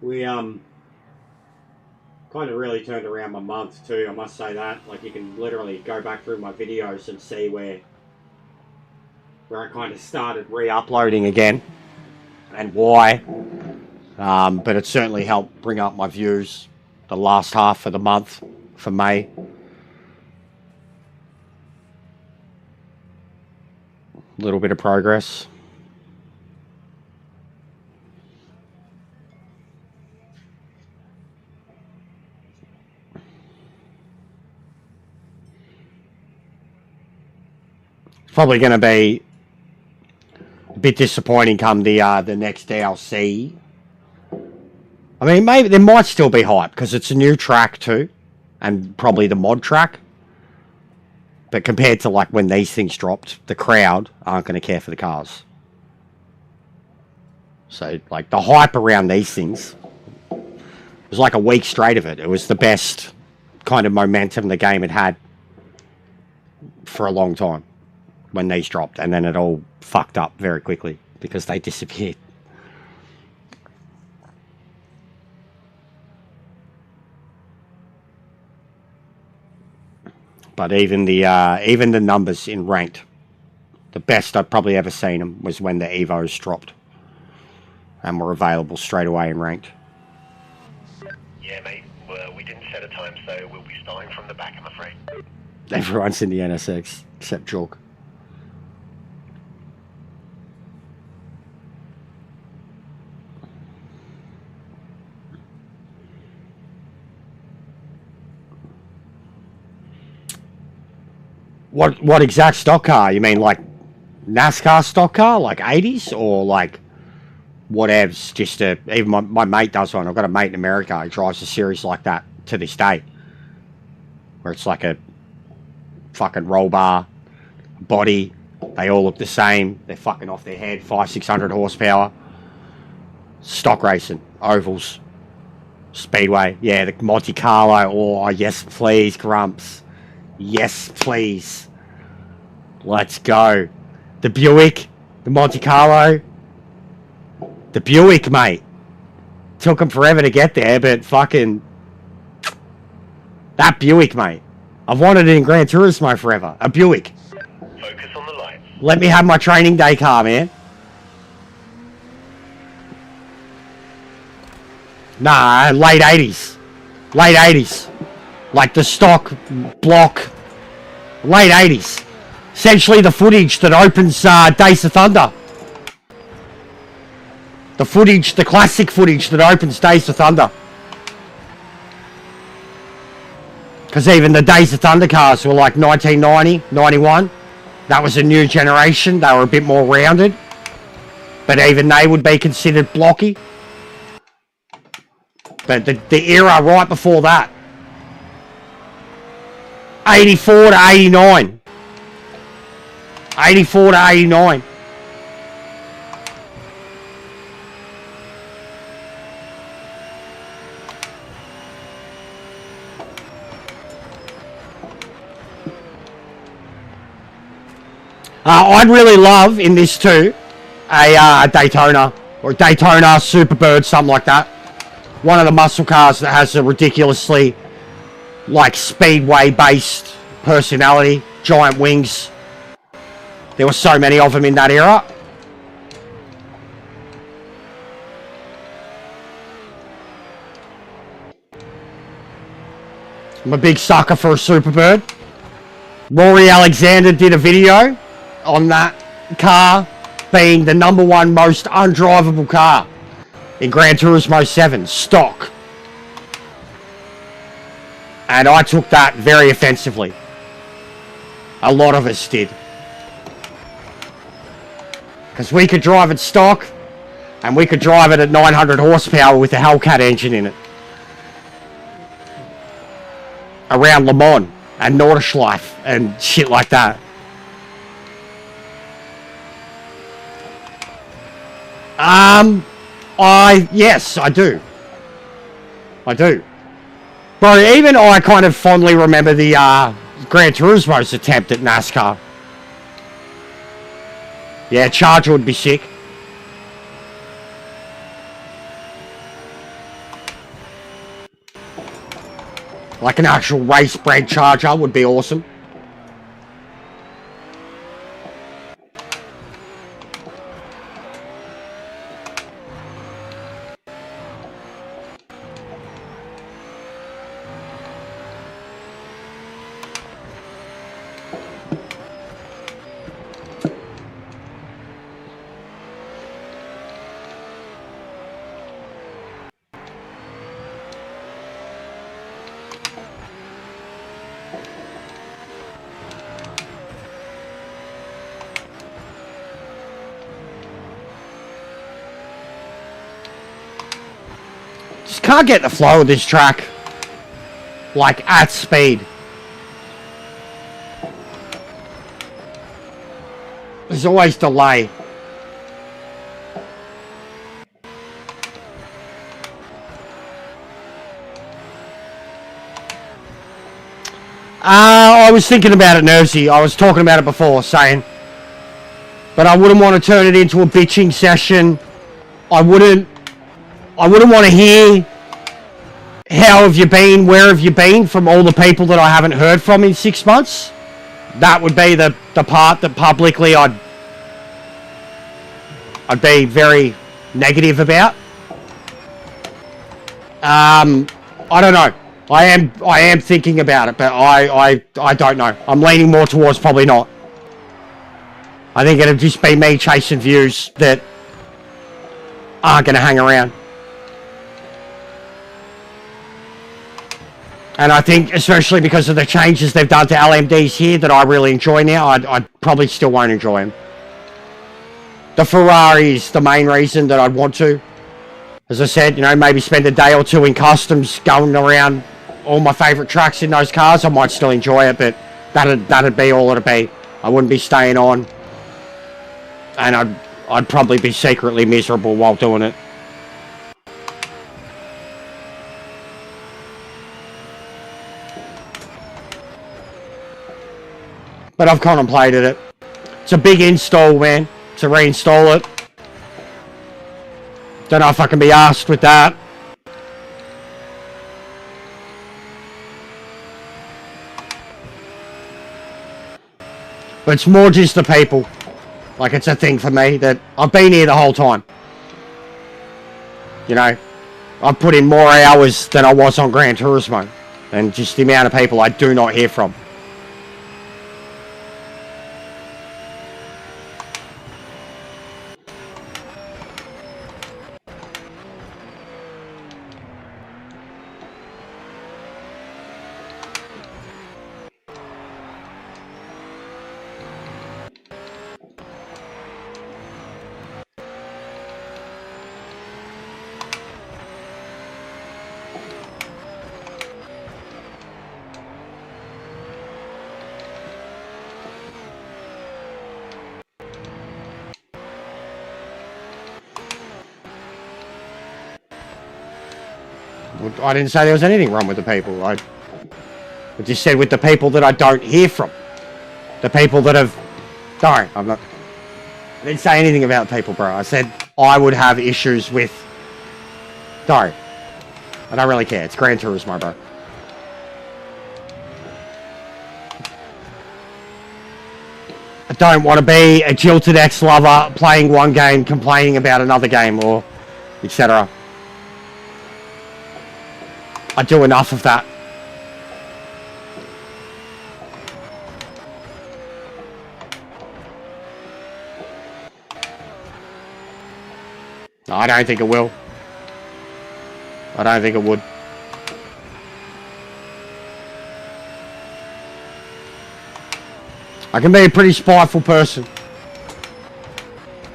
We kind of really turned around my month too, I must say that. Like, you can literally go back through my videos and see where I kind of started re-uploading again and why. But it certainly helped bring up my views the last half of the month for May. A little bit of progress. Probably going to be a bit disappointing come the next DLC. I mean, maybe there might still be hype because it's a new track too, and probably the mod track. But compared to like when these things dropped, the crowd aren't going to care for the cars. So like the hype around these things, it was like a week straight of it. It was the best kind of momentum the game had had for a long time when these dropped, and then it all fucked up very quickly because they disappeared. But even the numbers in ranked, the best I've probably ever seen them was when the Evos dropped and were available straight away in ranked. Yeah, mate. Well, we didn't set a time, so we'll be starting from the back, I'm afraid. Everyone's in the NSX except Jork. What exact stock car? You mean like NASCAR stock car, like 80s, or like whatevs? Just even my mate does one. I've got a mate in America. He drives a series like that to this day, where it's like a fucking roll bar body. They all look the same. They're fucking off their head. 500-600 horsepower. Stock racing, ovals, speedway. Yeah, the Monte Carlo. Oh yes, please, Grumps. Yes, please. Let's go. The Buick. The Monte Carlo. The Buick, mate. Took them forever to get there, but fucking... That Buick, mate. I've wanted it in Gran Turismo forever. A Buick. Focus on the lights. Let me have my training day car, man. Nah, late 80s. Late 80s. Like the stock block. Late 80s. Essentially the footage that opens Days of Thunder. The footage, the classic footage that opens Days of Thunder. Because even the Days of Thunder cars were like 1990, 91. That was a new generation. They were a bit more rounded. But even they would be considered blocky. But the era right before that. 84 to 89. 84 to 89. I'd really love in this too a Daytona or a Daytona Superbird, something like that. One of the muscle cars that has a ridiculously like speedway based personality, giant wings. There were so many of them in that era. I'm a big sucker for a Superbird. Rory Alexander did a video on that car being the #1 most undrivable car in Gran Turismo 7 stock. And I took that very offensively. A lot of us did. Because we could drive it stock, And we could drive it at 900 horsepower with the Hellcat engine in it. Around Le Mans and Nordschleife and shit like that. Yes, I do. I do. Bro, even I kind of fondly remember the Gran Turismo's attempt at NASCAR. Yeah, Charger would be sick. Like an actual race-bred Charger would be awesome. Just can't get the flow of this track. Like, at speed. There's always delay. I was thinking about it, Nervsy. I was talking about it before, saying... But I wouldn't want to turn it into a bitching session. I wouldn't want to hear... How have you been? Where have you been? From all the people that I haven't heard from in 6 months. That would be the part that publicly I'd be very negative about. I don't know. I am thinking about it, but I don't know. I'm leaning more towards probably not. I think it'll just be me chasing views that aren't going to hang around. And I think, especially because of the changes they've done to LMDs here that I really enjoy now, I probably still won't enjoy them. The Ferrari is the main reason that I'd want to. As I said, you know, maybe spend a day or two in customs going around all my favourite tracks in those cars. I might still enjoy it, but that'd be all it'd be. I wouldn't be staying on. And I'd probably be secretly miserable while doing it. But I've contemplated it. It's a big install, man. To reinstall it. Don't know if I can be asked with that. But it's more just the people. Like, it's a thing for me that I've been here the whole time. You know, I've put in more hours than I was on Gran Turismo. And just the amount of people I do not hear from. I didn't say there was anything wrong with the people. I just said with the people that I don't hear from. The people that have... Sorry, I didn't say anything about people, bro. I said I would have issues with... Sorry. I don't really care. It's Gran Turismo, bro. I don't want to be a jilted ex-lover playing one game, complaining about another game, or etc. I do enough of that. No, I don't think it will. I don't think it would. I can be a pretty spiteful person.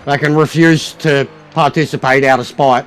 I can refuse to participate out of spite.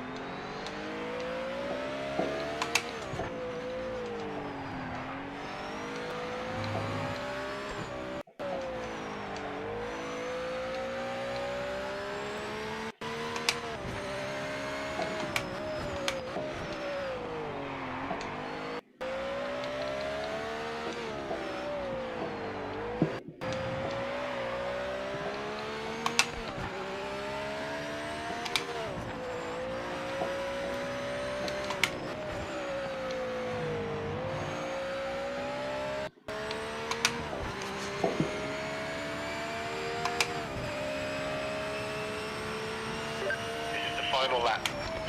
This is the final lap.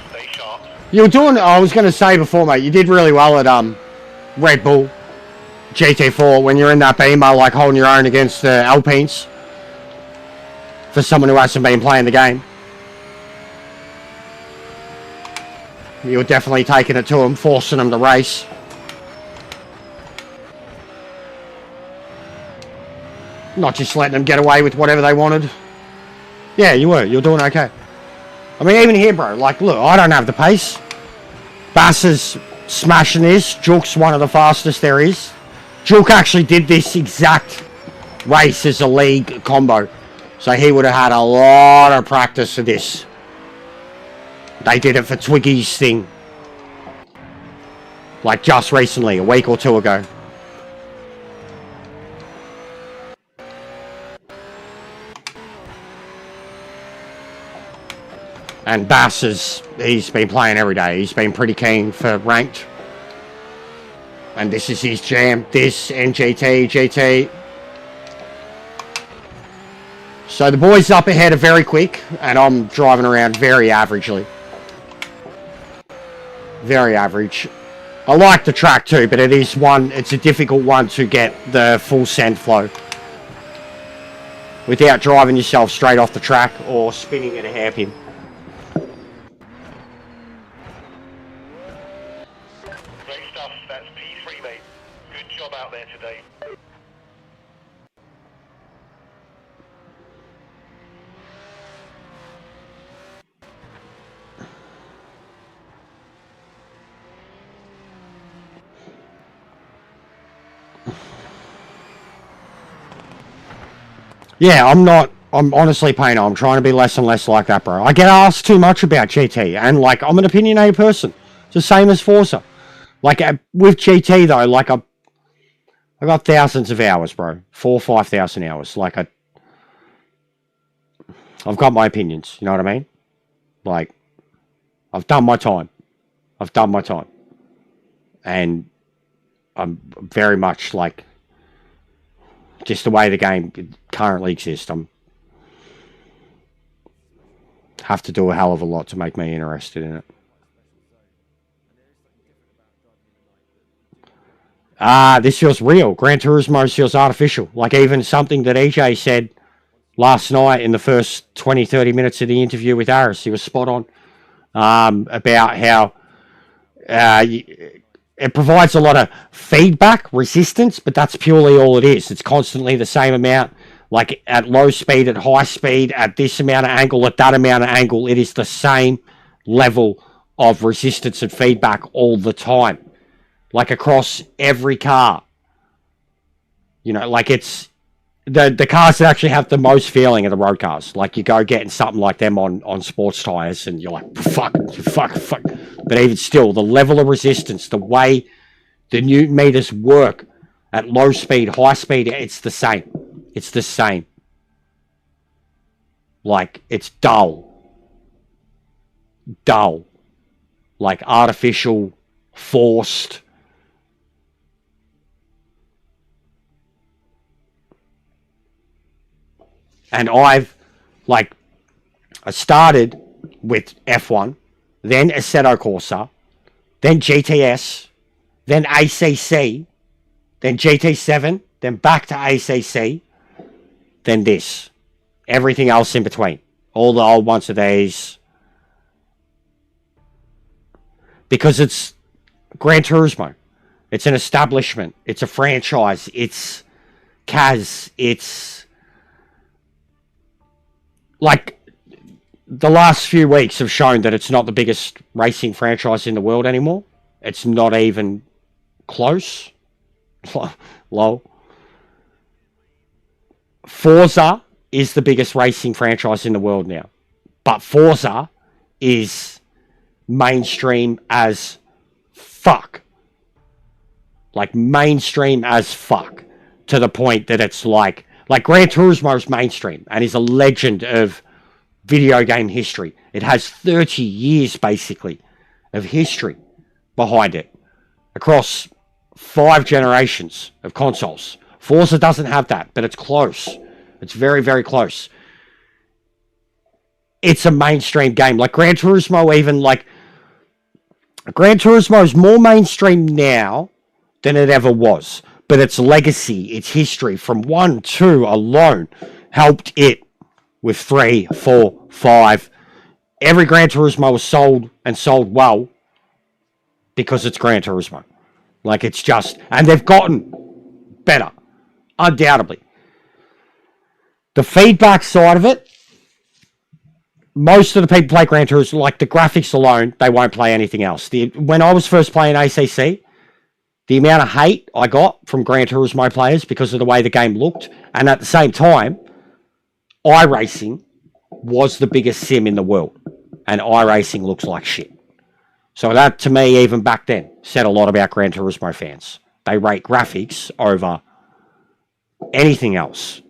Stay sharp. You were doing, I was going to say before, mate, you did really well at Red Bull GT4 when you're in that beamer, like holding your own against the Alpines. For someone who hasn't been playing the game. You were definitely taking it to them, forcing them to race. Not just letting them get away with whatever they wanted. Yeah, you were. You're doing okay. I mean, even here, bro. Like, look, I don't have the pace. Bass is smashing this. Juke's one of the fastest there is. Juke actually did this exact race as a league combo. So he would have had a lot of practice for this. They did it for Twiggy's thing. Like just recently, a week or two ago. And Bass he's been playing every day. He's been pretty keen for ranked. And this is his jam. This, NGT, GT. So the boys up ahead are very quick. And I'm driving around very averagely. Very average. I like the track too, but it's a difficult one to get the full send flow. Without driving yourself straight off the track or spinning at a hairpin. Great stuff. That's P3, mate. Good job out there today. Yeah, I'm honestly paying. I'm trying to be less and less like that, bro. I get asked too much about GT, and like I'm an opinionated person. It's the same as Forza. Like with GT though, like I got thousands of hours, bro. 4,000 or 5,000 hours. Like I've got my opinions. You know what I mean? Like I've done my time. I've done my time, and I'm very much like just the way the game currently exists. I'm have to do a hell of a lot to make me interested in it. This feels real. Gran Turismo feels artificial. Like even something that EJ said last night in the first 20, 30 minutes of the interview with Aris, he was spot on about how it provides a lot of feedback, resistance, but that's purely all it is. It's constantly the same amount, like at low speed, at high speed, at this amount of angle, at that amount of angle. It is the same level of resistance and feedback all the time. Like across every car. You know, like it's the cars that actually have the most feeling are the road cars. Like you go getting something like them on sports tires and you're like, fuck. But even still, the level of resistance, the way the Newton meters work at low speed, high speed, it's the same. It's the same. Like, it's dull. Dull. Like artificial, forced. And I started with F1, then Assetto Corsa, then GTS, then ACC, then GT7, then back to ACC, then this. Everything else in between. All the old ones of these. Because it's Gran Turismo. It's an establishment. It's a franchise. It's Kaz. It's like the last few weeks have shown that it's not the biggest racing franchise in the world anymore. It's not even close. Lol. Forza is the biggest racing franchise in the world now. But Forza is mainstream as fuck. Like mainstream as fuck. To the point that it's like Gran Turismo is mainstream and is a legend of video game history. It has 30 years basically of history behind it across 5 generations of consoles. Forza doesn't have that, but it's close. It's very, very close. It's a mainstream game. Like Gran Turismo, even like Gran Turismo is more mainstream now than it ever was. But its legacy, its history from 1, 2 alone helped it with 3, 4, 5. Every Gran Turismo was sold and sold well because it's Gran Turismo. Like it's just, and they've gotten better, undoubtedly. The feedback side of it, most of the people play Gran Turismo, like the graphics alone, they won't play anything else. When I was first playing ACC, the amount of hate I got from Gran Turismo players because of the way the game looked, and at the same time, iRacing was the biggest sim in the world, and iRacing looks like shit. So that, to me, even back then, said a lot about Gran Turismo fans. They rate graphics over anything else.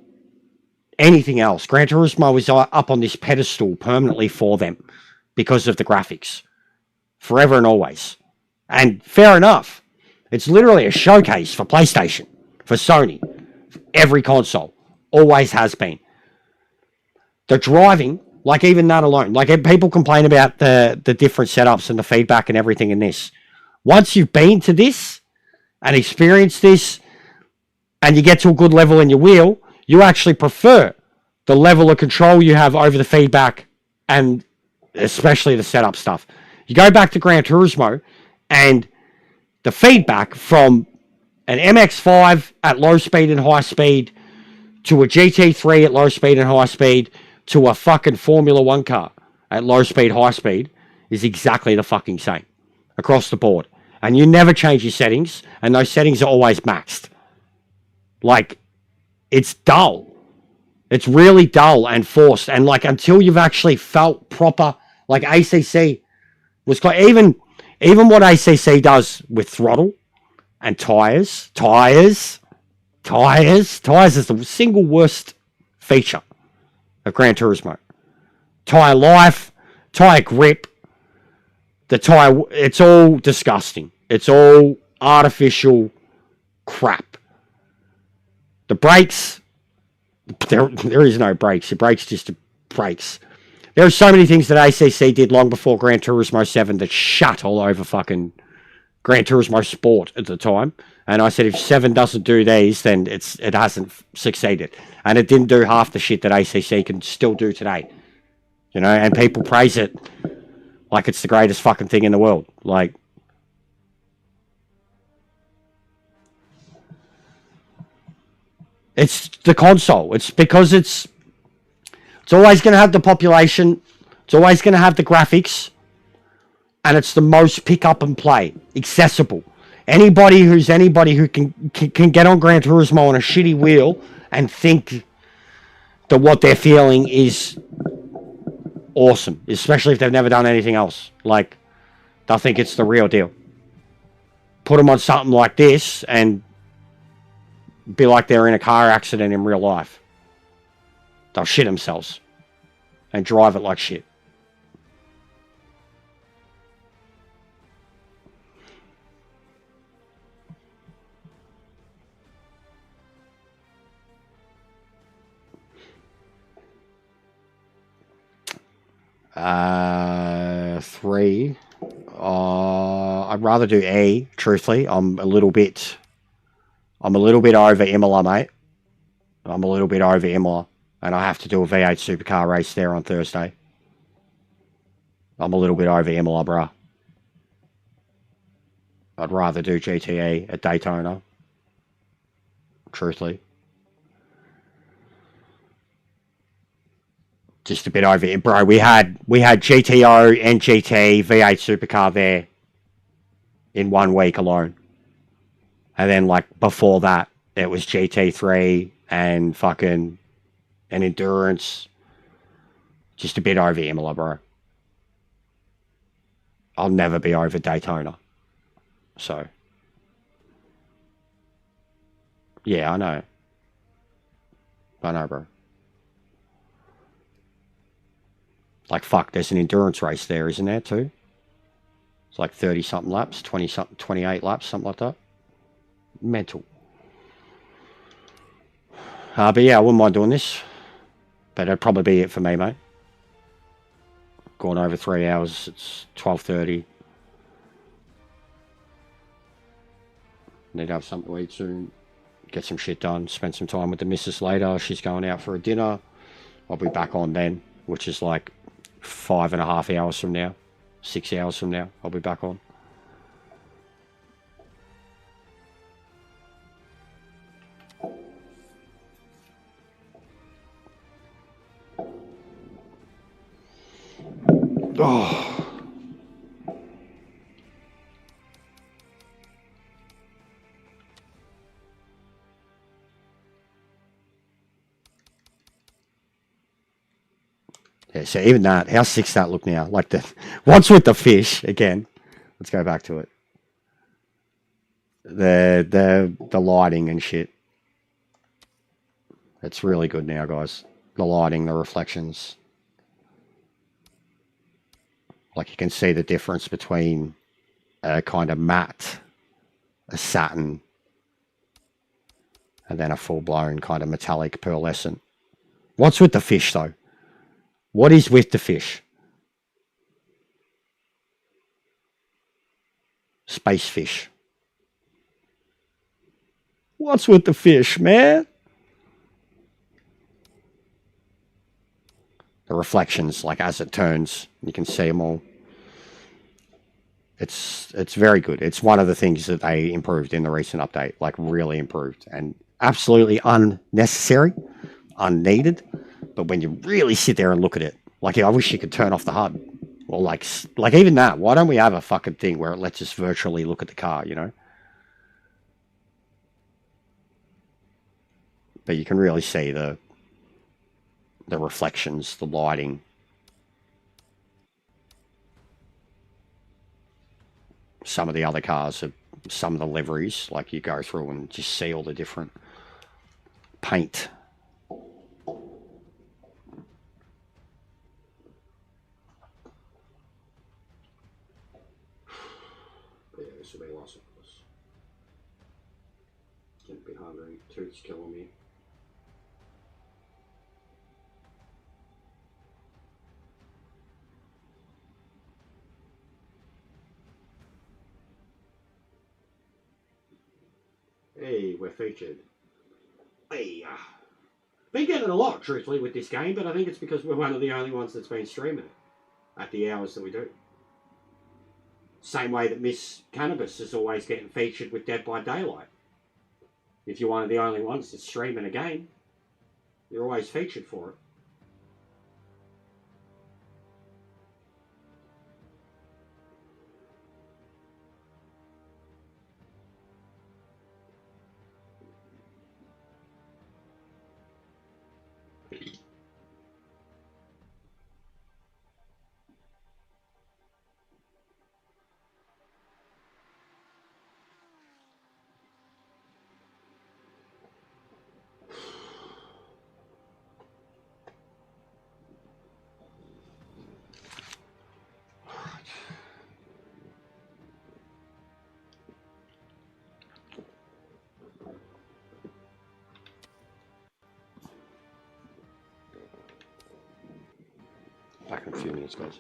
Anything else. Gran Turismo is up on this pedestal permanently for them because of the graphics. Forever and always. And fair enough. It's literally a showcase for PlayStation, for Sony, for every console. Always has been. The driving, like even that alone, like people complain about the different setups and the feedback and everything in this. Once you've been to this and experienced this and you get to a good level in your wheel, you actually prefer the level of control you have over the feedback and especially the setup stuff. You go back to Gran Turismo and the feedback from an MX-5 at low speed and high speed to a GT3 at low speed and high speed to a fucking Formula 1 car at low speed, high speed is exactly the fucking same across the board. And you never change your settings, and those settings are always maxed. Like, it's dull. It's really dull and forced. And like, until you've actually felt proper, like ACC was quite, even what ACC does with throttle and tires is the single worst feature of Gran Turismo. Tire life, tire grip, the tire, it's all disgusting. It's all artificial crap. The brakes, there is no brakes. The brakes just brakes. There are so many things that ACC did long before Gran Turismo 7 that shut all over fucking Gran Turismo Sport at the time. And I said, if 7 doesn't do these, then it hasn't succeeded. And it didn't do half the shit that ACC can still do today. You know, and people praise it like it's the greatest fucking thing in the world. Like, it's the console. It's because it's always going to have the population. It's always going to have the graphics. And it's the most pick up and play. Accessible. Anybody who can get on Gran Turismo on a shitty wheel and think that what they're feeling is awesome. Especially if they've never done anything else. Like, they'll think it's the real deal. Put them on something like this and be like they're in a car accident in real life. They'll shit themselves and drive it like shit. Three. I'd rather do E, truthfully. I'm a little bit over Imola, mate. I'm a little bit over Imola. And I have to do a V8 supercar race there on Thursday. I'm a little bit over Imola, bruh. I'd rather do GTE at Daytona. Truthfully. Just a bit over it, bro. We had GTO, NGT, V8 supercar there in 1 week alone. And then, like, before that, it was GT3 and fucking an endurance. Just a bit over Imola, bro. I'll never be over Daytona. So, yeah, I know. I know, bro. Like, fuck, there's an endurance race there, isn't there, too? It's like 30-something laps, 20-something, 28 laps, something like that. Mental. But yeah, I wouldn't mind doing this. But that'd probably be it for me, mate. Going over 3 hours, it's 12:30. Need to have something to eat soon. Get some shit done. Spend some time with the missus later. She's going out for a dinner. I'll be back on then, which is like 5.5 hours from now. 6 hours from now, I'll be back on. Oh. Yeah, so even that, how sick's that look now? Like once with the fish again. Let's go back to it. The lighting and shit. It's really good now, guys. The lighting, the reflections. Like you can see the difference between a kind of matte, a satin, and then a full-blown kind of metallic pearlescent. What's with the fish, though? What is with the fish? Space fish. What's with the fish, man? The reflections, like as it turns, you can see them all. It's very good. It's one of the things that they improved in the recent update, like really improved and absolutely unnecessary, unneeded. But when you really sit there and look at it, like I wish you could turn off the HUD, or like even that. Why don't we have a fucking thing where it lets us virtually look at the car, you know? But you can really see the reflections, the lighting. Some of the other cars have some of the liveries, like you go through and just see all the different paint. Yeah, this will be lots of us. Getting a bit hungry, tooth's killing me. Hey, we're featured. Hey, been getting a lot, truthfully, with this game, but I think it's because we're one of the only ones that's been streaming it at the hours that we do. Same way that Miss Cannabis is always getting featured with Dead by Daylight. If you're one of the only ones that's streaming a game, you're always featured for it. Back in a few minutes, guys.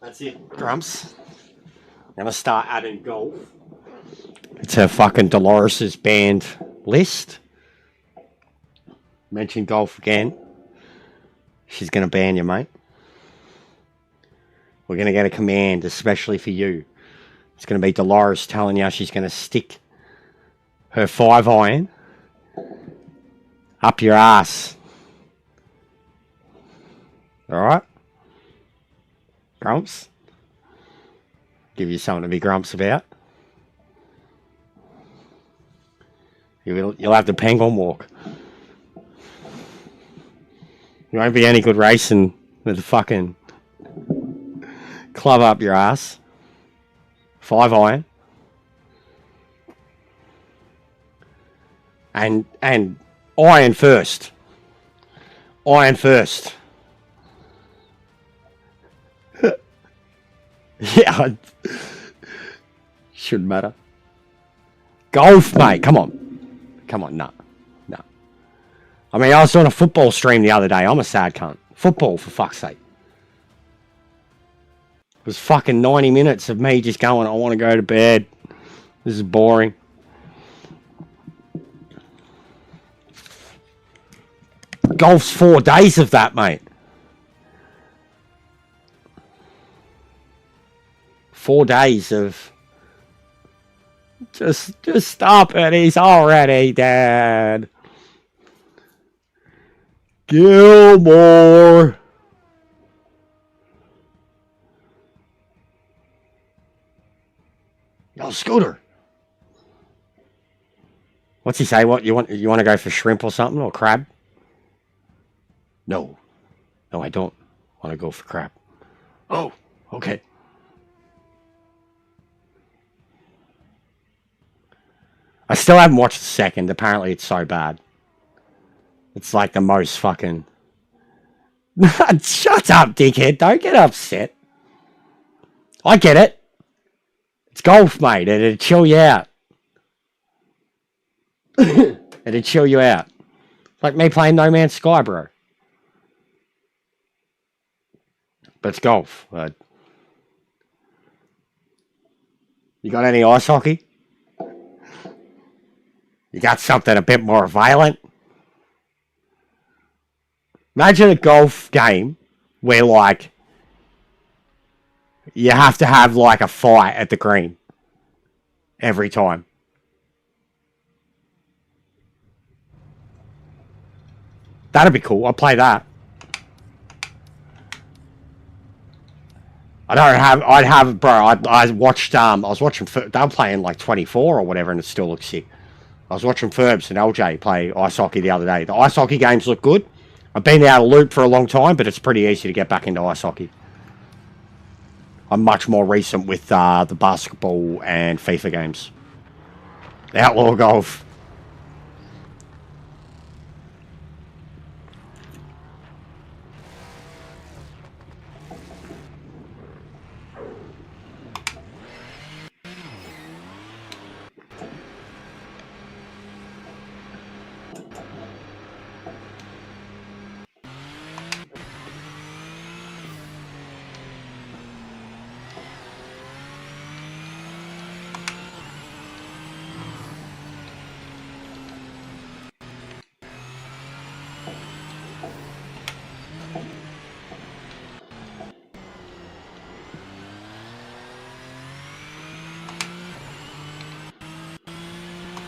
That's it, Grumps. I'm gonna start adding golf to fucking Dolores's banned list. Mention golf again. She's gonna ban you, mate. We're gonna get a command especially for you. It's gonna be Dolores telling you she's gonna stick her 5-iron up your ass. Alright? Grumps? Give you something to be grumps about. You'll have the penguin walk. You won't be any good racing with the fucking club up your ass. 5-iron. And iron first. Iron first. Yeah. Shouldn't matter. Golf, mate. Come on. Come on, no. No. I mean, I was doing a football stream the other day. I'm a sad cunt. Football, for fuck's sake. It was fucking 90 minutes of me just going, I want to go to bed. This is boring. Golf's 4 days of that, mate. 4 days of just stop it. He's already dead. Gilmore. Yo, Scooter. What's he say? What you want to go for shrimp or something or crab? No. No, I don't want to go for crab. Oh, okay. I still haven't watched the second. Apparently it's so bad. It's like the most fucking... Shut up, dickhead. Don't get upset. I get it. It's golf, mate. It'll chill you out. It'll chill you out. Like me playing No Man's Sky, bro. But it's golf. You got any ice hockey? You got something a bit more violent? Imagine a golf game where, like, you have to have, like, a fight at the green every time. That'd be cool. I'll play that. I watched, I was watching, they were playing, like, 24 or whatever, and it still looks sick. I was watching Ferbs and LJ play ice hockey the other day. The ice hockey games look good. I've been out of loop for a long time, but it's pretty easy to get back into ice hockey. I'm much more recent with the basketball and FIFA games. Outlaw golf.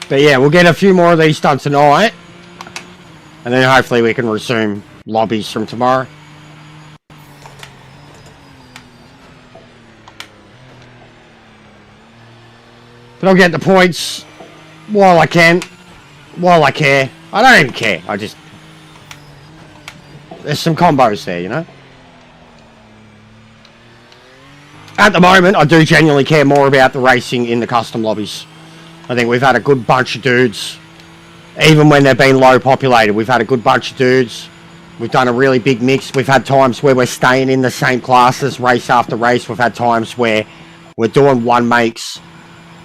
But yeah, we'll get a few more of these done tonight. And then hopefully we can resume lobbies from tomorrow. But I'll get the points while I can. While I care. I don't even care. I just... There's some combos there, you know? At the moment, I do genuinely care more about the racing in the custom lobbies. I think we've had a good bunch of dudes. Even when they've been low populated, we've had a good bunch of dudes. We've done a really big mix. We've had times where we're staying in the same classes race after race. We've had times where we're doing one makes.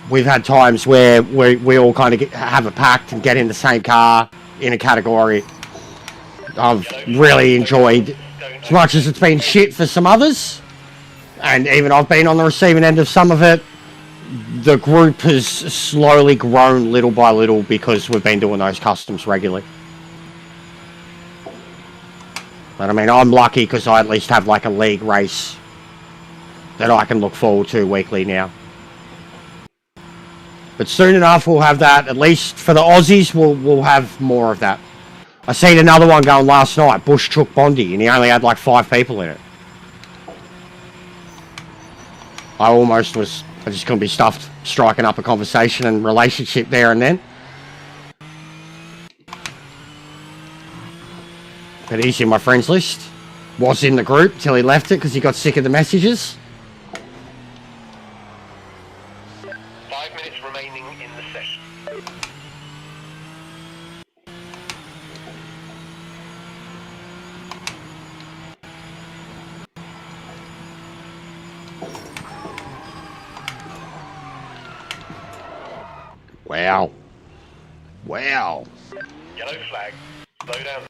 We've had times where we all kind of have a pact and get in the same car in a category. I've really enjoyed, as much as it's been shit for some others, And even I've been on the receiving end of some of it. The group has slowly grown little by little because we've been doing those customs regularly. But I mean, I'm lucky because I at least have like a league race that I can look forward to weekly now. But soon enough, we'll have that. At least for the Aussies, we'll have more of that. I seen another one going last night, Bush Chook Bondi, and he only had like 5 people in it. I just couldn't be stuffed striking up a conversation and relationship there and then. But he's in my friends list. Was in the group till he left it because he got sick of the messages. 5 minutes remaining in the session. Wow. Wow. Yellow flag. Slow down.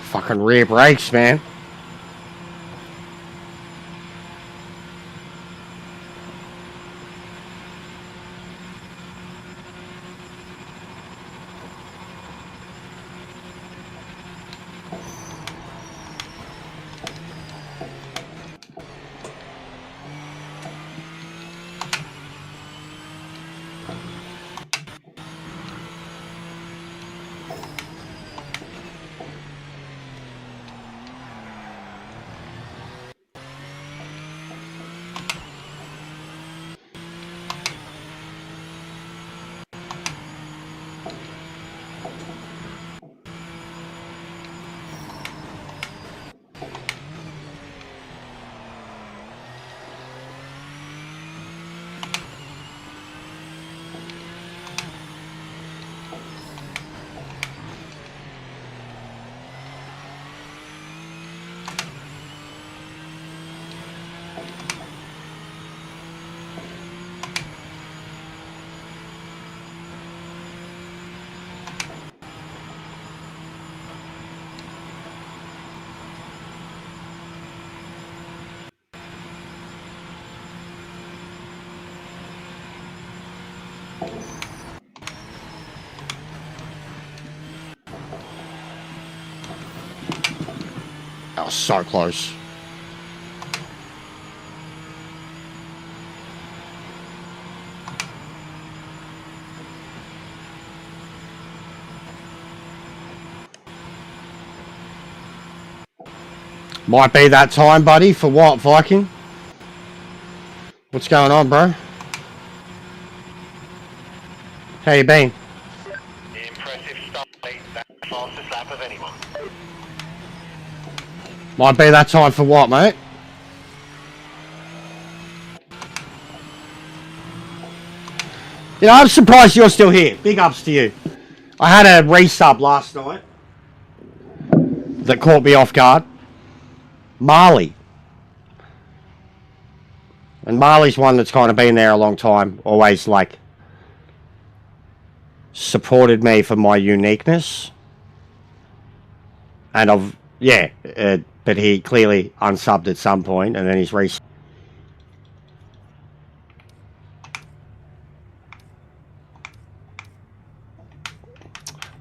Fucking rear brakes, man. That was so close. Might be that time, buddy. For what, Viking? What's going on, bro? How you been? Impressive start, mate. That's the fastest lap of anyone. Might be that time for what, mate? You know, I'm surprised you're still here. Big ups to you. I had a resub last night that caught me off guard. Marley. And Marley's one that's kind of been there a long time. Always, like, supported me for my uniqueness. And I've, yeah, but he clearly unsubbed at some point, and then he's resubbed.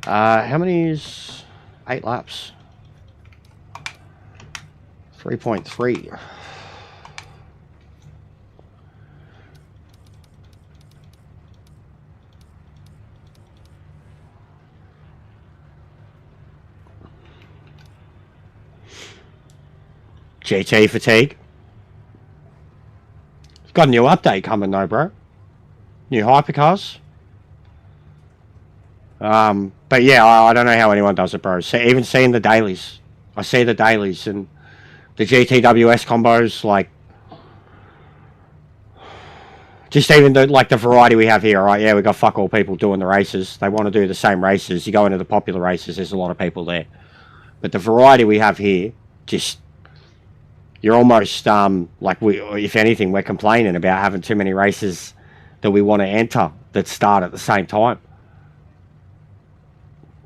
How many is 8 laps? 3.3. GT fatigue. Got a new update coming though, bro. New hypercars. But yeah, I don't know how anyone does it, bro. So even seeing the dailies, I see the dailies and the GTWS combos, like just even the variety we have here, right? Yeah, we got fuck all people doing the races. They want to do the same races. You go into the popular races, there's a lot of people there. But the variety we have here, just you're almost like if anything, we're complaining about having too many races that we want to enter that start at the same time.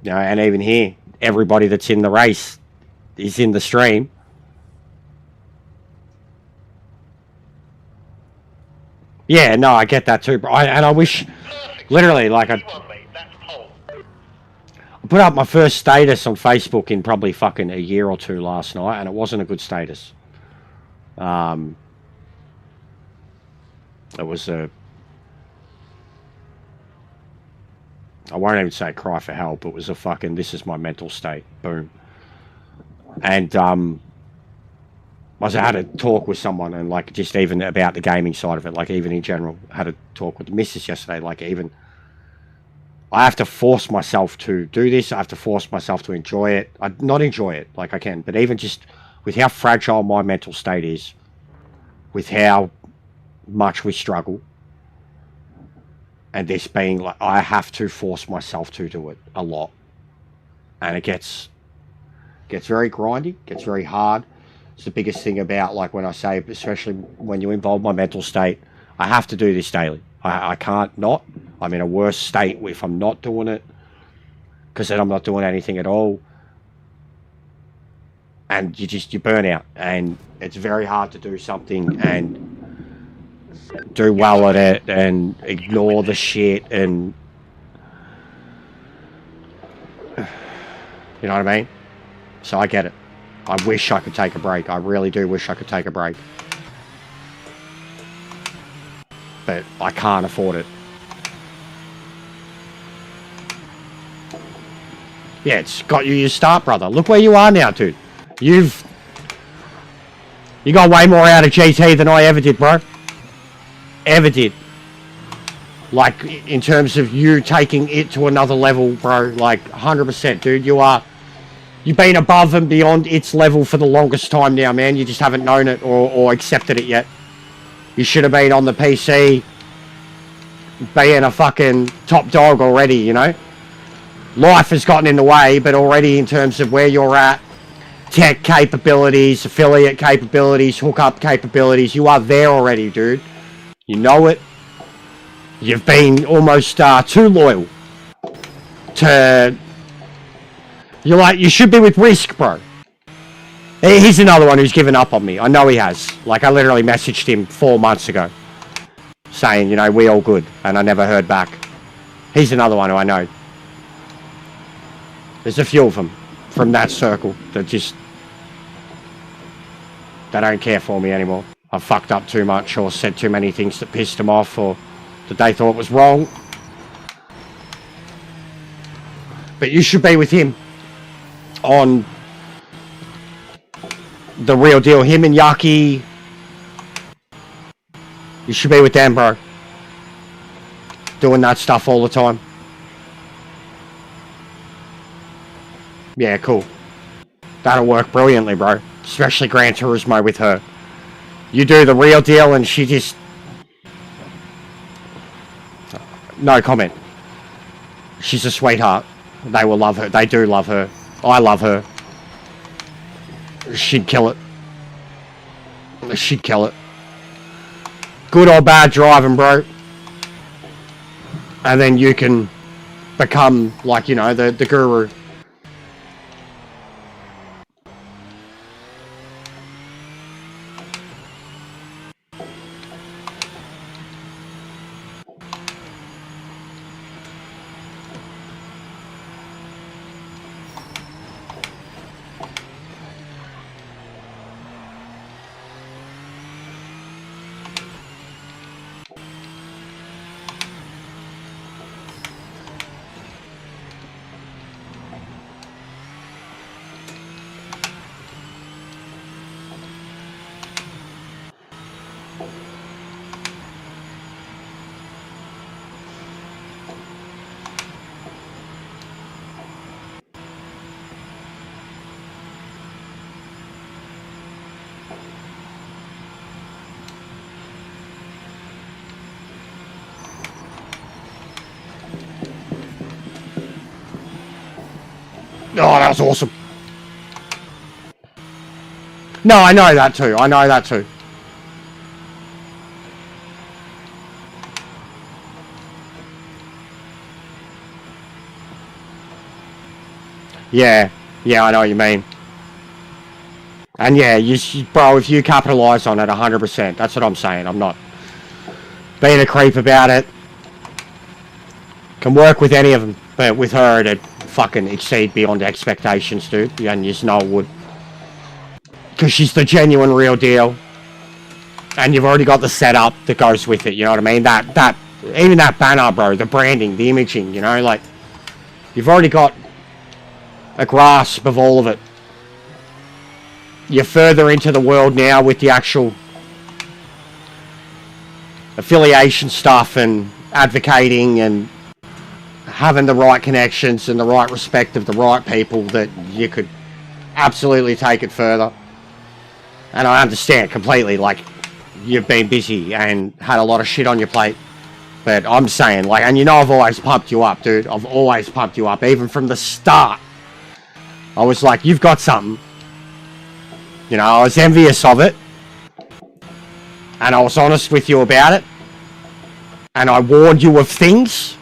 You know, and even here, everybody that's in the race is in the stream. Yeah, no, I get that too, bro. And I wish, literally, like I put up my first status on Facebook in probably fucking a year or two last night, and it wasn't a good status. It was I won't even say cry for help. It was a fucking, this is my mental state. Boom. And I had a talk with someone, and like just even about the gaming side of it, like even in general, I had a talk with the missus yesterday. Like even I have to force myself to do this. I have to force myself to enjoy it. I not enjoy it like I can, but even just with how fragile my mental state is, with how much we struggle, and this being like, I have to force myself to do it a lot, and it gets very grindy, gets very hard. It's the biggest thing about, like, when I say, especially when you involve my mental state, I have to do this daily. I can't not. I'm in a worse state if I'm not doing it, because then I'm not doing anything at all, and you burn out, and it's very hard to do something and do well at it and ignore the shit, and you know what I mean? So I get it. I wish I could take a break. I really do wish I could take a break. But I can't afford it. Yeah, it's got you your start, brother. Look where you are now, dude. You got way more out of GT than I ever did, bro. Ever did. Like, in terms of you taking it to another level, bro. Like, 100%, dude. You've been above and beyond its level for the longest time now, man. You just haven't known it or accepted it yet. You should have been on the PC being a fucking top dog already, you know? Life has gotten in the way, but already in terms of where you're at, tech capabilities, affiliate capabilities, hookup capabilities, you are there already, dude. You know it. You've been almost too loyal to... you should be with Risk, bro. He's another one who's given up on me. I know he has. Like, I literally messaged him 4 months ago saying, you know, we all good, and I never heard back. He's another one who I know. There's a few of them from that circle that just... they don't care for me anymore. I've fucked up too much or said too many things that pissed them off or that they thought was wrong. But you should be with him on the real deal. Him and Yaki, you should be with them, bro. Doing that stuff all the time. Yeah, cool. That'll work brilliantly, bro. Especially Gran Turismo with her. You do the real deal and she just... no comment. She's a sweetheart. They will love her. They do love her. I love her. She'd kill it. She'd kill it. Good or bad driving, bro. And then you can become, like, you know, the guru. Oh, that was awesome. No, I know that too. I know that too. Yeah. Yeah, I know what you mean. And yeah, bro, if you capitalise on it 100%, that's what I'm saying. I'm not being a creep about it. Can work with any of them, but with her, it'd fucking exceed beyond expectations, dude. And you just know it would. Because she's the genuine real deal. And you've already got the setup that goes with it, you know what I mean? Even that banner, bro, the branding, the imaging, you know, like, you've already got a grasp of all of it. You're further into the world now with the actual affiliation stuff and advocating and having the right connections and the right respect of the right people that you could absolutely take it further. And I understand completely, like, you've been busy and had a lot of shit on your plate. But I'm saying, like, and you know I've always pumped you up, dude. I've always pumped you up, even from the start. I was like, you've got something. You know, I was envious of it. And I was honest with you about it. And I warned you of things.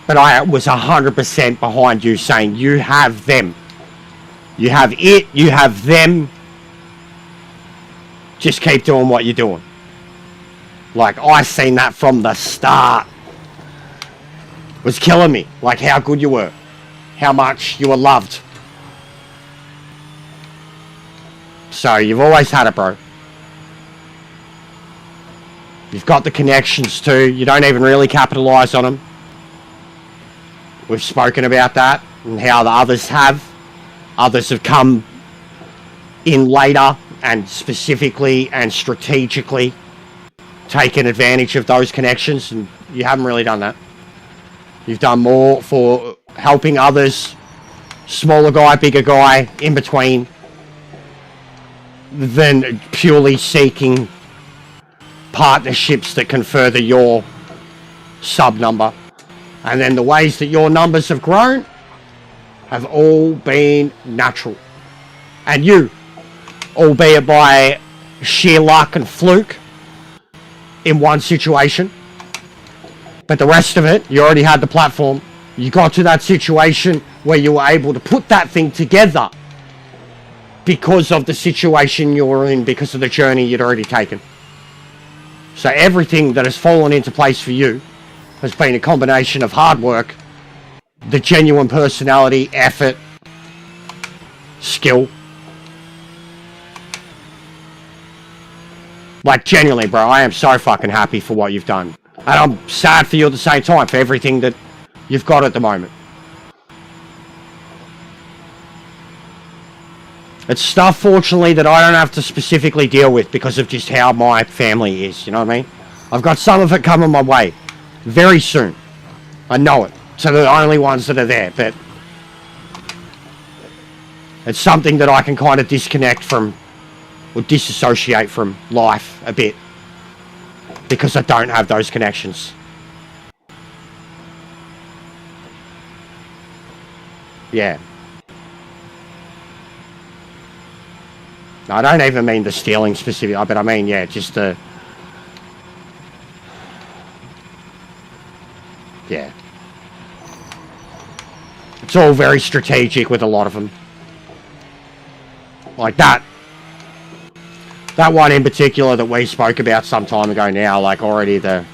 But I was 100% behind you, saying, you have them. You have it, you have them. Just keep doing what you're doing. Like, I seen that from the start. It was killing me. Like, how good you were. How much you were loved. So, you've always had it, bro. You've got the connections too. You don't even really capitalise on them. We've spoken about that and how the others have. Others have come in later and specifically and strategically taken advantage of those connections, and you haven't really done that. You've done more for helping others, smaller guy, bigger guy, in between, than purely seeking partnerships that can further your sub number. And then the ways that your numbers have grown have all been natural. And you, albeit by sheer luck and fluke in one situation, but the rest of it, you already had the platform. You got to that situation where you were able to put that thing together because of the situation you were in, because of the journey you'd already taken. So everything that has fallen into place for you has been a combination of hard work, the genuine personality, effort, skill. Like, genuinely, bro, I am so fucking happy for what you've done. And I'm sad for you at the same time, for everything that you've got at the moment. It's stuff, fortunately, that I don't have to specifically deal with because of just how my family is, you know what I mean? I've got some of it coming my way very soon. I know it. So they're the only ones that are there, but it's something that I can kind of disconnect from, or disassociate from life a bit, because I don't have those connections. Yeah. I don't even mean the stealing specifically, but I mean, yeah, just the... Yeah. It's all very strategic with a lot of them. Like that. That one in particular that we spoke about some time ago now, like already the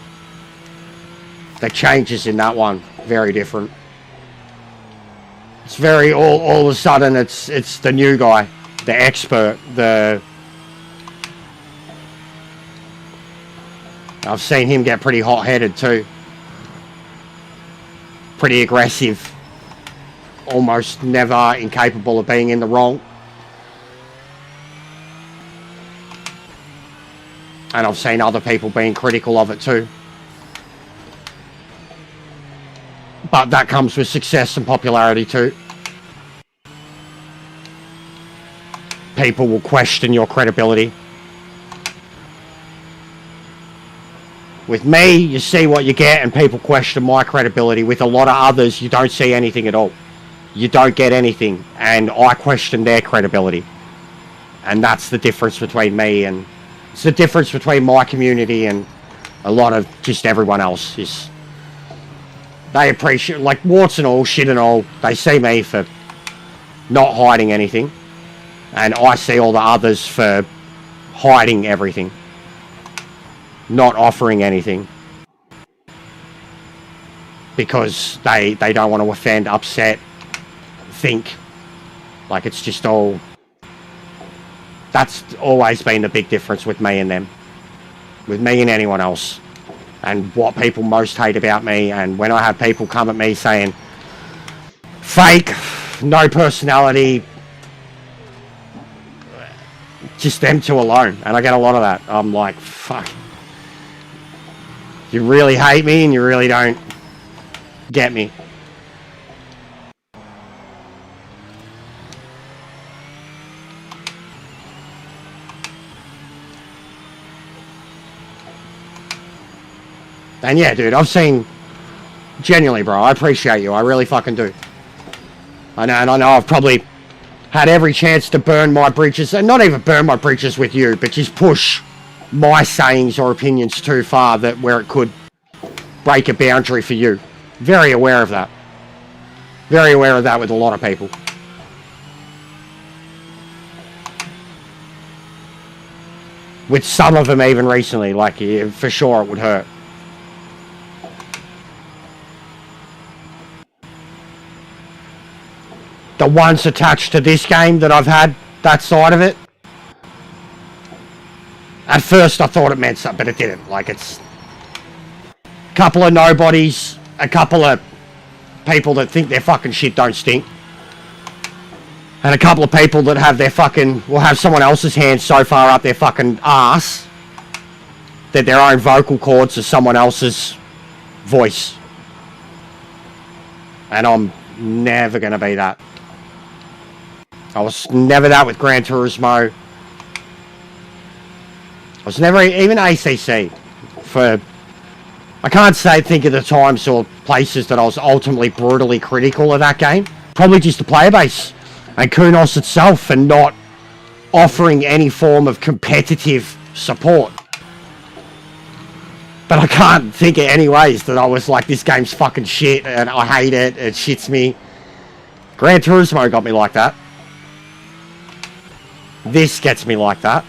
changes in that one, very different. It's very, all of a sudden, it's the new guy, the expert, I've seen him get pretty hot-headed too. Pretty aggressive. Almost never incapable of being in the wrong. And I've seen other people being critical of it too. But that comes with success and popularity too. People will question your credibility. With me, you see what you get and people question my credibility. With a lot of others, you don't see anything at all. You don't get anything, and I question their credibility. And that's the difference between me and... It's the difference between my community and a lot of just everyone else. Is they appreciate, like, warts and all, shit and all, they see me for not hiding anything. And I see all the others for hiding everything. Not offering anything. Because they don't want to offend, upset, think. Like, it's just all... That's always been the big difference with me and them. With me and anyone else. And what people most hate about me. And when I have people come at me saying, fake, no personality, just them two alone. And I get a lot of that. I'm like, fuck. You really hate me and you really don't get me. And yeah, dude, I've seen... Genuinely, bro, I appreciate you. I really fucking do. I know, and I know I've probably had every chance to burn my bridges. And not even burn my bridges with you, but just push my sayings or opinions too far that where it could break a boundary for you. Very aware of that. Very aware of that with a lot of people. With some of them even recently, like, yeah, for sure it would hurt. The ones attached to this game that I've had, that side of it. At first I thought it meant something, but it didn't. Like, it's a couple of nobodies, a couple of people that think their fucking shit don't stink. And a couple of people that have their fucking, will have someone else's hand so far up their fucking ass that their own vocal cords are someone else's voice. And I'm never going to be that. I was never that with Gran Turismo. I was never even ACC. For, I can't think of the times or places that I was ultimately brutally critical of that game. Probably just the player base and Kunos itself, and not offering any form of competitive support. But I can't think of any ways that I was like, this game's fucking shit and I hate it, it shits me. Gran Turismo got me like that. This gets me like that.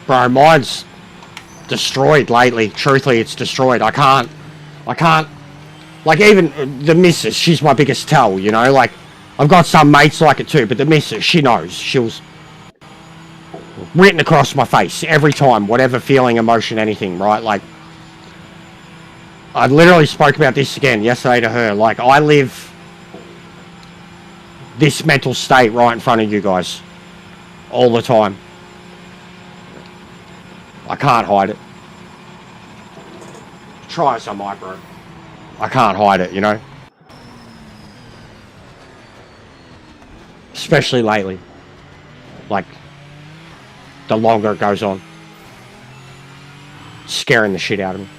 Bro, mine's destroyed lately. Truthfully, it's destroyed. I can't. Like, even the missus, she's my biggest tell, you know? Like, I've got some mates like it too, but the missus, she knows. She'll written across my face every time, whatever feeling, emotion, anything, right? Like, I literally spoke about this again yesterday to her. Like, I live this mental state right in front of you guys all the time. I can't hide it. Try as I might, bro. I can't hide it, you know? Especially lately. Like, the longer it goes on. Scaring the shit out of me.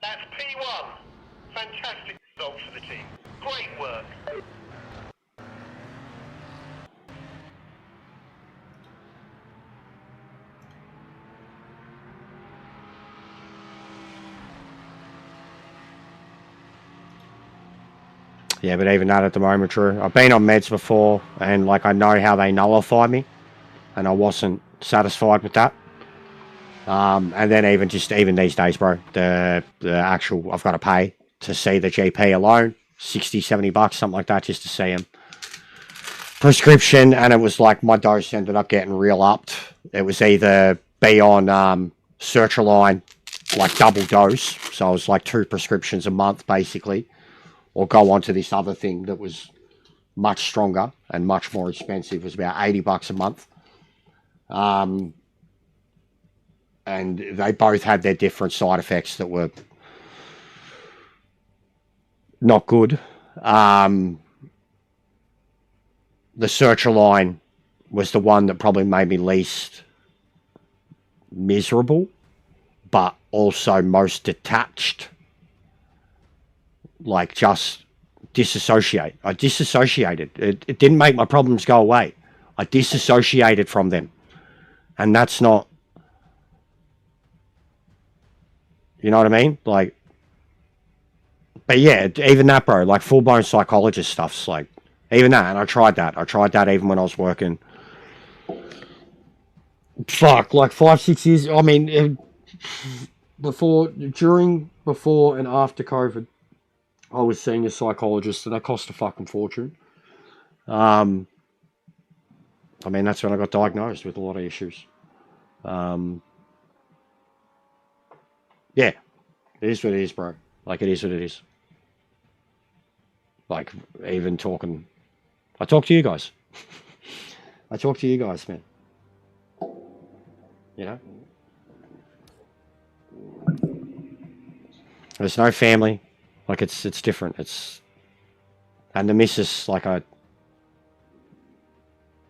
That's P1. Fantastic result for the team. Great work. Yeah, but even that at the moment, Drew. I've been on meds before, and like I know how they nullify me, and I wasn't satisfied with that. And then even these days, bro, the actual I've got to pay to see the GP alone, 60, 70 bucks, something like that, just to see him. Prescription, and it was like my dose ended up getting real upped. It was either be on sertraline, like double dose, so it was like 2 prescriptions a month basically, or go on to this other thing that was much stronger and much more expensive. It was about 80 bucks a month. And they both had their different side effects that were not good. The sertraline was the one that probably made me least miserable, but also most detached. Like, just disassociate. I disassociated. It didn't make my problems go away. I disassociated from them. And that's not... You know what I mean? Like... But yeah, even that, bro. Like, full-blown psychologist stuff's like... Even that, and I tried that. I tried that even when I was working. Fuck, like 5-6 years... I mean, before and after COVID... I was seeing a psychologist, and that cost a fucking fortune. I mean, that's when I got diagnosed with a lot of issues. Yeah, it is what it is, bro. Like, it is what it is. Like, even talking... I talk to you guys. I talk to you guys, man. You know? There's no family. Like, it's different. It's... And the missus, like, I'm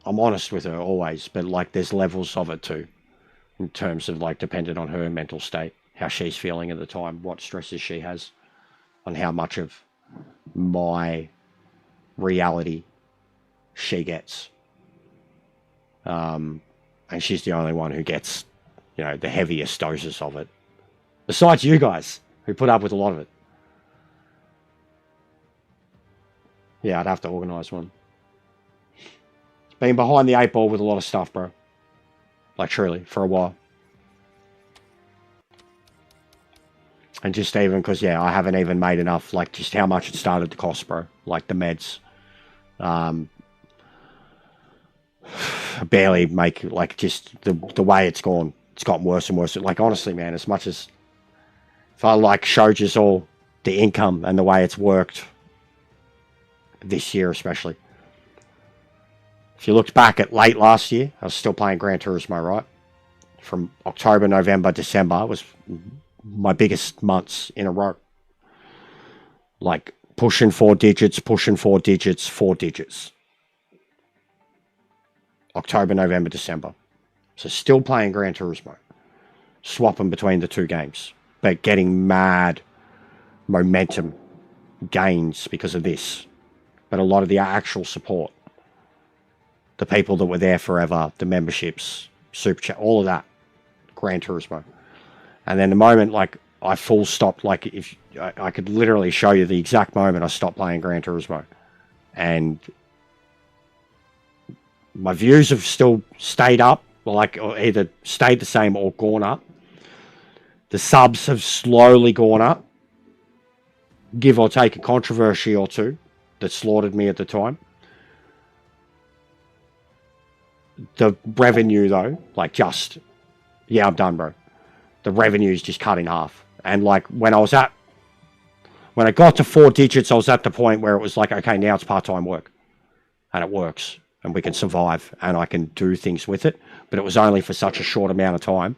honest with her always, but, like, there's levels of it too. In terms of, like, dependent on her mental state, how she's feeling at the time, what stresses she has, on how much of my reality she gets. And she's the only one who gets, you know, the heaviest doses of it. Besides you guys, who put up with a lot of it. Yeah, I'd have to organise one. It's been behind the 8 ball with a lot of stuff, bro. Like, truly, for a while. And just even, because, yeah, I haven't even made enough, like, just how much it started to cost, bro. Like, the meds. I barely make, like, just the way it's gone. It's gotten worse and worse. Like, honestly, man, as much as... If I, like, showed you all the income and the way it's worked... This year, especially. If you looked back at late last year, I was still playing Gran Turismo, right? From October, November, December was my biggest months in a row. Like, pushing 4 digits, 4 digits. October, November, December. So still playing Gran Turismo. Swapping between the two games. But getting mad momentum gains because of this. But a lot of the actual support. The people that were there forever. The memberships. Super chat. All of that. Gran Turismo. And then the moment, like, I full stopped, like, if I could literally show you the exact moment I stopped playing Gran Turismo. And my views have still stayed up, like, or either stayed the same or gone up. The subs have slowly gone up, give or take a controversy or two that slaughtered me at the time. The revenue, though, like, just, yeah, I'm done, bro. The revenue's just cut in half. And, like, when I got to 4 digits, I was at the point where it was like, okay, now it's part-time work. And it works. And we can survive. And I can do things with it. But it was only for such a short amount of time.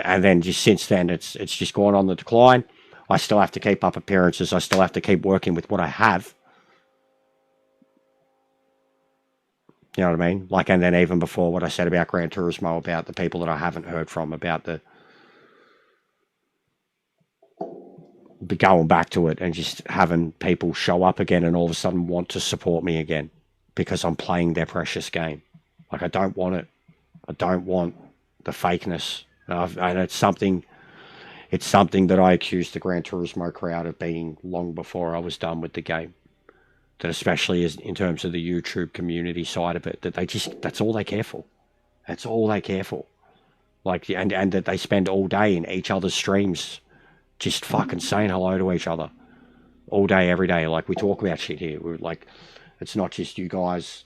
And then just since then, it's just gone on the decline. I still have to keep up appearances. I still have to keep working with what I have. You know what I mean? Like, and then even before what I said about Gran Turismo, about the people that I haven't heard from, about the going back to it and just having people show up again and all of a sudden want to support me again because I'm playing their precious game. Like, I don't want it. I don't want the fakeness. And it's something that I accused the Gran Turismo crowd of being long before I was done with the game. That especially is in terms of the YouTube community side of it, that that's all they care for. That's all they care for. Like, and that they spend all day in each other's streams just fucking saying hello to each other all day, every day. Like, we talk about shit here. We're like, it's not just you guys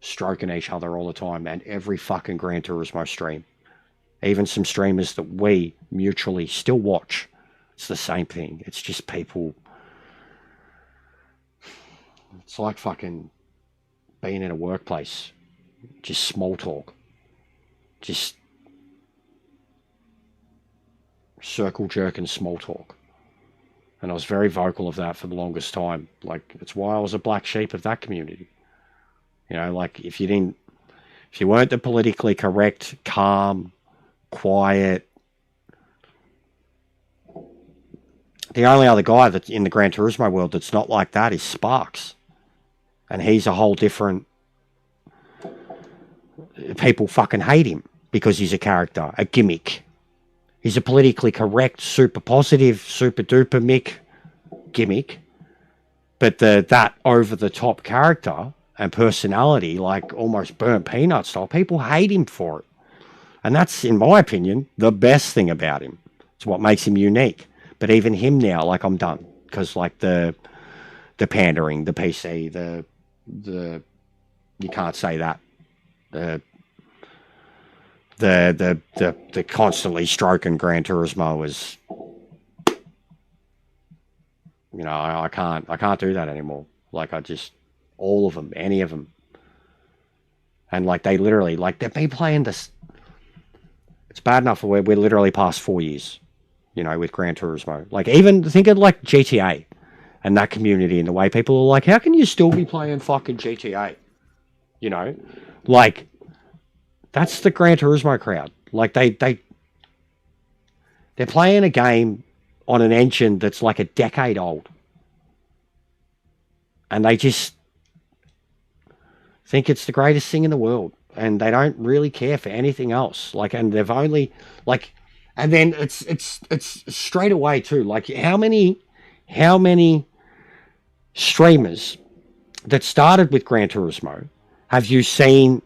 stroking each other all the time, and every fucking Gran Turismo stream, even some streamers that we mutually still watch, it's the same thing. It's just people. It's like fucking being in a workplace, just small talk, just circle jerk and small talk. And I was very vocal of that for the longest time. Like, it's why I was a black sheep of that community. You know, like, if you weren't the politically correct, calm, quiet, the only other guy that's in the Gran Turismo world that's not like that is Sparks. And he's a whole different, people fucking hate him because he's a character, a gimmick. He's a politically correct, super positive, super duper Mick gimmick. But that over-the-top character and personality, like almost burnt peanut style, people hate him for it. And that's, in my opinion, the best thing about him. It's what makes him unique. But even him now, like, I'm done. Because, like, the pandering, the PC, the you can't say that. The constantly stroking Gran Turismo is, you know, I can't do that anymore. Like, all of them, any of them. And, like, they literally, like, they've been playing this. It's bad enough we're literally past 4 years, you know, with Gran Turismo. Like, even think of, like, GTA and that community and the way people are like, how can you still be playing fucking GTA? You know? Like, that's the Gran Turismo crowd. Like, they're playing a game on an engine that's like a decade old. And they just think it's the greatest thing in the world. And they don't really care for anything else. Like, and they've only, like, and then it's straight away too. Like, how many streamers that started with Gran Turismo have you seen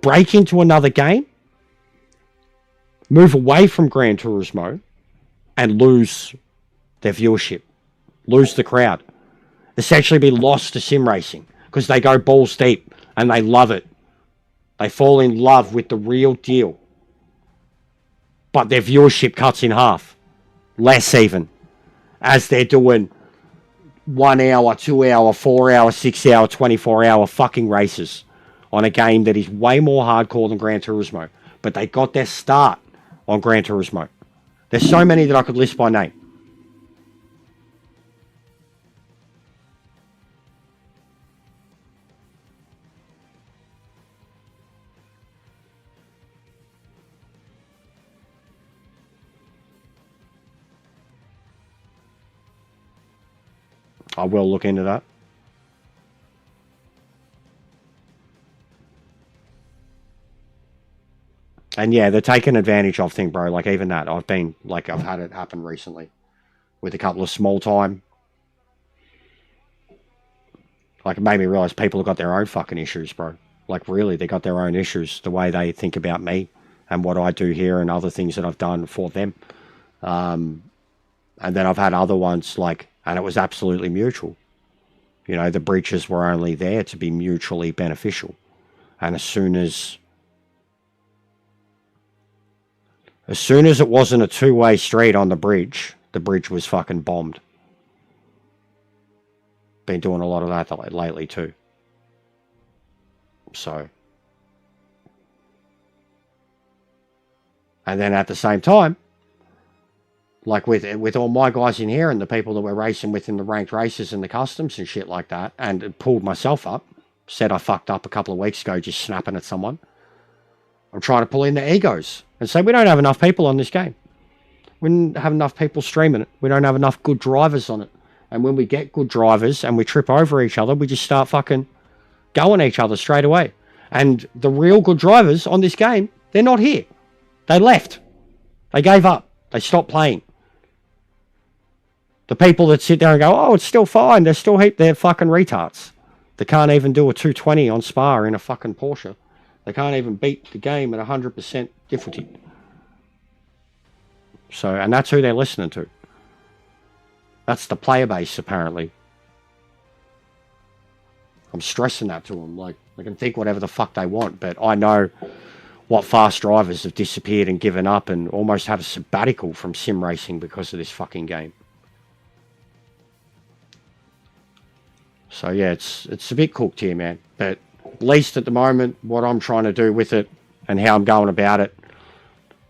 break into another game, move away from Gran Turismo, and lose their viewership, lose the crowd, essentially be lost to sim racing because they go balls deep and they love it. They fall in love with the real deal, but their viewership cuts in half, less even, as they're doing 1 hour, 2 hour, 4 hour, 6 hour, 24 hour fucking races on a game that is way more hardcore than Gran Turismo. But they got their start on Gran Turismo. There's so many that I could list by name. I will look into that. And yeah, they're taking advantage of things, bro. Like even that, I've had it happen recently with a couple of small time. Like it made me realize people have got their own fucking issues, bro. Like really, they got their own issues. The way they think about me and what I do here and other things that I've done for them. And then I've had other ones and it was absolutely mutual. You know, the breaches were only there to be mutually beneficial. And as soon as it wasn't a two-way street on the bridge was fucking bombed. Been doing a lot of that lately too. So. And then at the same time, like with all my guys in here and the people that we're racing with in the ranked races and the customs and shit like that, and it pulled myself up, said I fucked up a couple of weeks ago just snapping at someone. I'm trying to pull in the egos and say we don't have enough people on this game. We don't have enough people streaming it. We don't have enough good drivers on it. And when we get good drivers and we trip over each other, we just start fucking going at each other straight away. And the real good drivers on this game, they're not here. They left. They gave up. They stopped playing. The people that sit there and go, oh, it's still fine. They're fucking retards. They can't even do a 220 on Spa in a fucking Porsche. They can't even beat the game at 100% difficulty. So, and that's who they're listening to. That's the player base, apparently. I'm stressing that to them. Like, they can think whatever the fuck they want, but I know what fast drivers have disappeared and given up and almost had a sabbatical from sim racing because of this fucking game. So yeah, it's a bit cooked here, man. But at least at the moment, what I'm trying to do with it and how I'm going about it,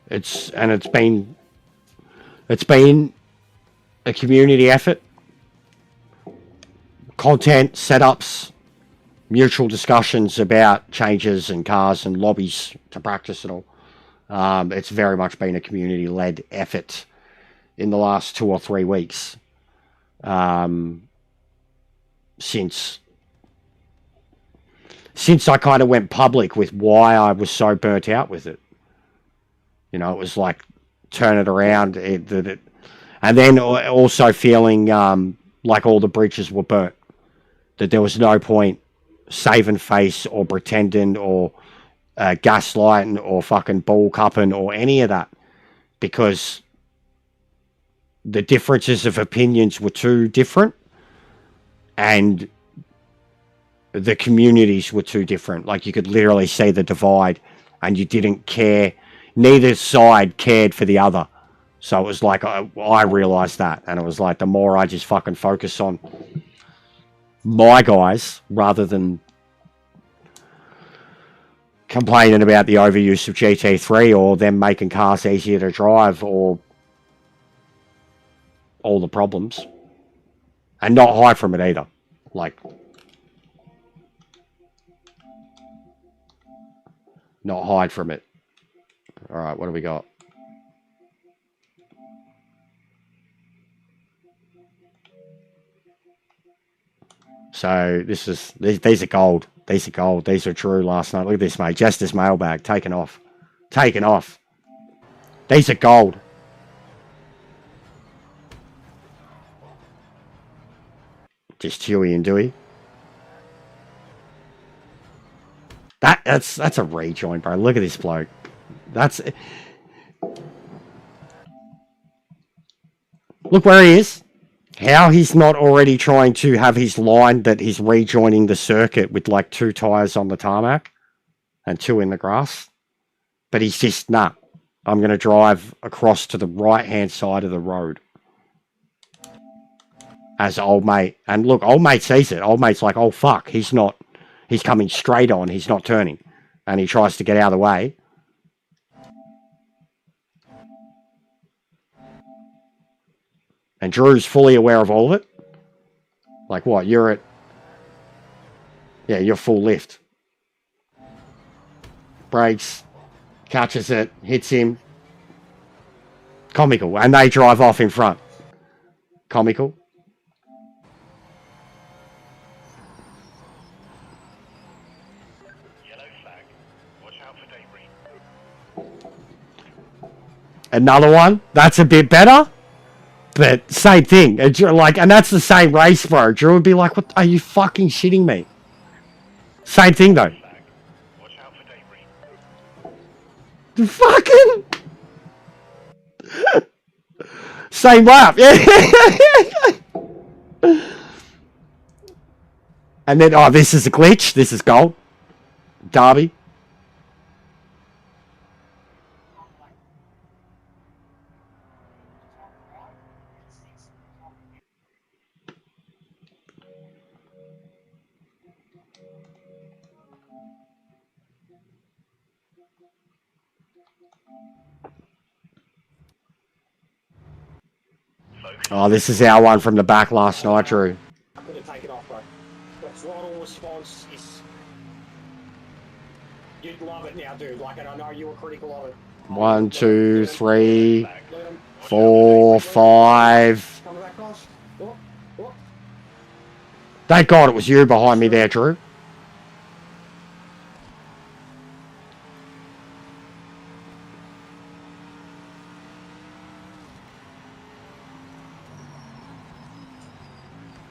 it's been a community effort. Content, setups, mutual discussions about changes and cars and lobbies to practice it all. It's very much been a community-led effort in the last 2 or 3 weeks. Since I kind of went public with why I was so burnt out with it. You know, it was like, turn it around. And then also feeling like all the bridges were burnt. That there was no point saving face or pretending or gaslighting or fucking bull cupping or any of that. Because the differences of opinions were too different. And the communities were too different. Like you could literally see the divide and you didn't care. Neither side cared for the other. So it was like, I realized that. And it was like, the more I just fucking focus on my guys rather than complaining about the overuse of GT3 or them making cars easier to drive or all the problems. And not hide from it either. Like, not hide from it. Alright, what do we got? So, these are gold. These are gold. These are true last night. Look at this, mate. Just this mailbag. Taken off. Taken off. These are gold. Just Huey and Dewey. That's a rejoin, bro. Look at this bloke. Look where he is. How he's not already trying to have his line that he's rejoining the circuit with like 2 tyres on the tarmac and 2 in the grass. But he's just, nah. I'm going to drive across to the right-hand side of the road. As old mate. And look, old mate sees it. Old mate's like, oh fuck, he's coming straight on, he's not turning. And he tries to get out of the way. And Drew's fully aware of all of it. Like what, you're full lift. Brakes, catches it, hits him. Comical. And they drive off in front. Comical. out for debris. Another one. That's a bit better. But same thing. And that's the same race, bro. Drew would be like, "What? Are you fucking shitting me?" Same thing though. Watch out for debris. Fucking same lap. Yeah. And then, oh, this is a glitch. This is gold. Derby. Oh, this is our one from the back last night, Drew. I'm gonna take it off, bro. But throttle response is... You'd love it now, dude. Like, and I know you were critical of it. 1, 2, 3, Let him. 4, 5. Coming back across. Oh, oh. Thank God it was you behind me there, Drew.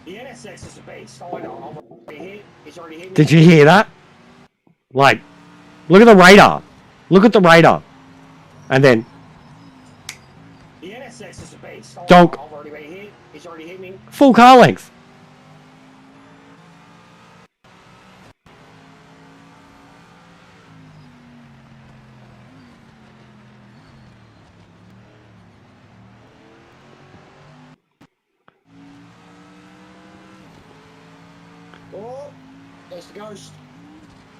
The NSX is a beast. Oh, I know. I'm already hit. He's already hit me. Did you hear that? Like, look at the radar. Look at the radar. And then, The NSX is a beast. Oh, Donk. I've already been hit. He's already hit me. full car length. Oh, there's the ghost.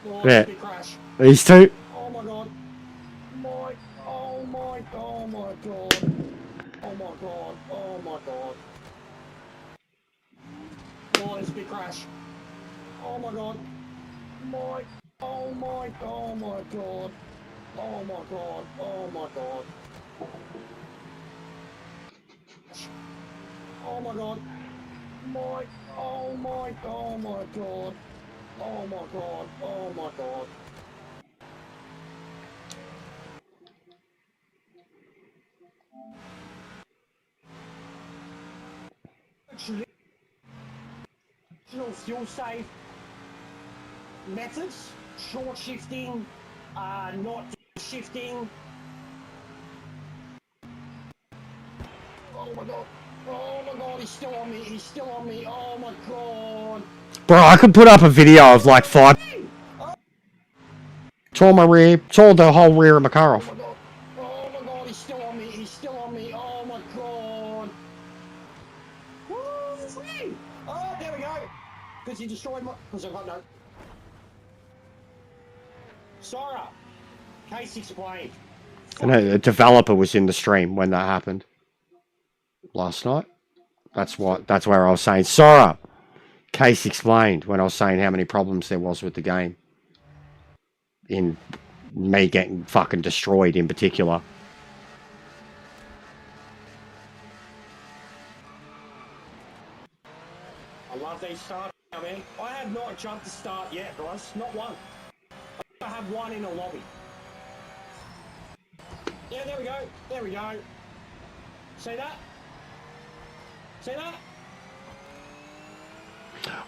Oh, Yeah. big crash. These two. Oh my god. Oh my god. Oh my god. Oh my god. Oh, there's a big crash. Oh my god. Oh my god. Oh my god. Oh my god. Oh my god. Oh my god. Oh my god. Oh my god. Oh my god. Oh my god. Traditional fuel save methods, short shifting, not shifting. Oh my god. Oh my god, he's still on me. He's still on me. Oh my god. Bro, I could put up a video of like 5. Tore my rear, tore the whole rear of my car off. Oh my god, he's still on me. He's still on me. Oh my god. Woo-wee. Oh, there we go. Because he destroyed my... Because I've got no... Sora. Case explained. I know the developer was in the stream when that happened. Last night. That's where I was saying, Sora. Case explained when I was saying how many problems there was with the game. In me getting fucking destroyed in particular. I love these starts now, man. I have not jumped to start yet, guys. Not one. I have one in a lobby. Yeah, there we go. There we go. See that? See that?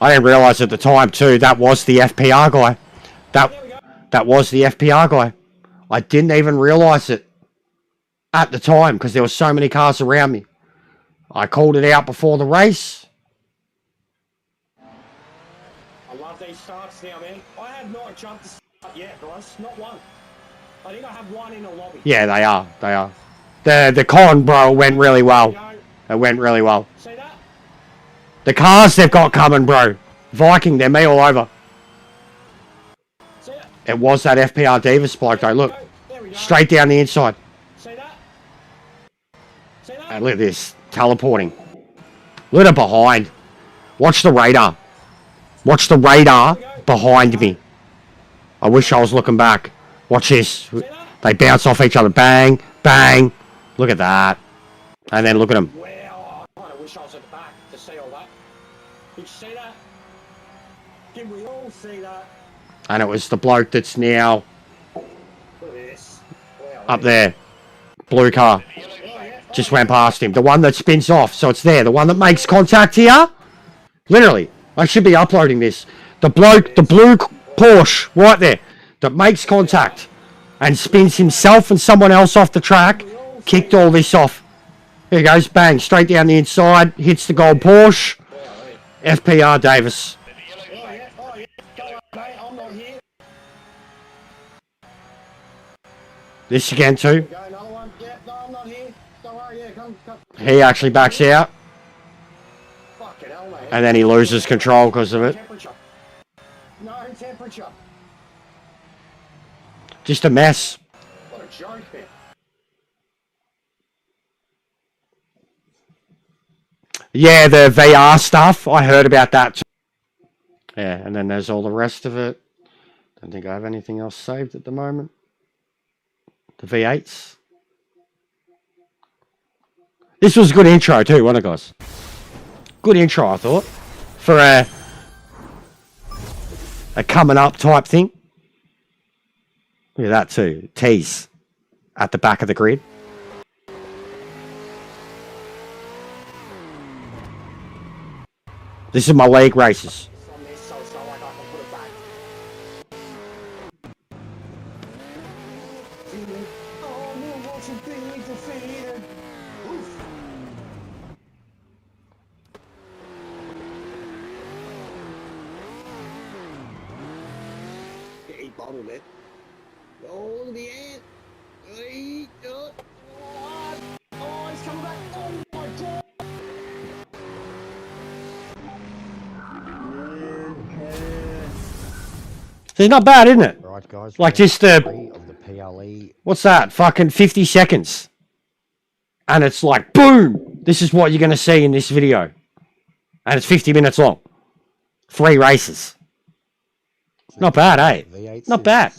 I didn't realise at the time too, that was the FPR guy. There we go. That was the FPR guy. I didn't even realise it at the time because there were so many cars around me. I called it out before the race. I love these starts now, man. I have not jumped to start yet, guys. Not one. I think I have one in a lobby. Yeah, they are. They are. The con, bro, went really well. There we go. It went really well. See that? The cars they've got coming, bro. Viking, they're me all over. See that? It was that FPR Divas bloke, though. Look, There we go. straight down the inside. See that? See that? And look at this, teleporting. Look at it behind. Watch the radar. Watch the radar behind me. I wish I was looking back. Watch this. They bounce off each other. Bang, bang. Look at that. And then look at them. Well, I kind of wish I was at the back to see all that. Did you see that? Did we all see that? And it was the bloke that's now Up there. Blue car. Just went past him. The one that spins off. So it's there. The one that makes contact here. Literally. I should be uploading this. The bloke, the blue Porsche, right there, that makes contact and spins himself and someone else off the track, kicked all this off. Here he goes. Bang. Straight down the inside. Hits the gold Porsche. FPR Davis. This again too. He actually backs out. And then he loses control because of it. No temperature. Just a mess. What a joke, man. Yeah, the VR stuff. I heard about that too. Yeah, and then there's all the rest of it. Don't think I have anything else saved at the moment. The V8s. This was a good intro too, wasn't it, guys? Good intro, I thought, for a coming up type thing. Look at that too. Tease at the back of the grid. This is my league races. Bottle it. Oh, the ant. Oh, he's coming back. Oh my god. It's not bad, isn't it? Right, guys. Like just the of the PLE. what's that? Fucking 50 seconds. And it's like, boom! This is what you're going to see in this video. And it's 50 minutes long. 3 races. Not bad, eh? V8 Not bad.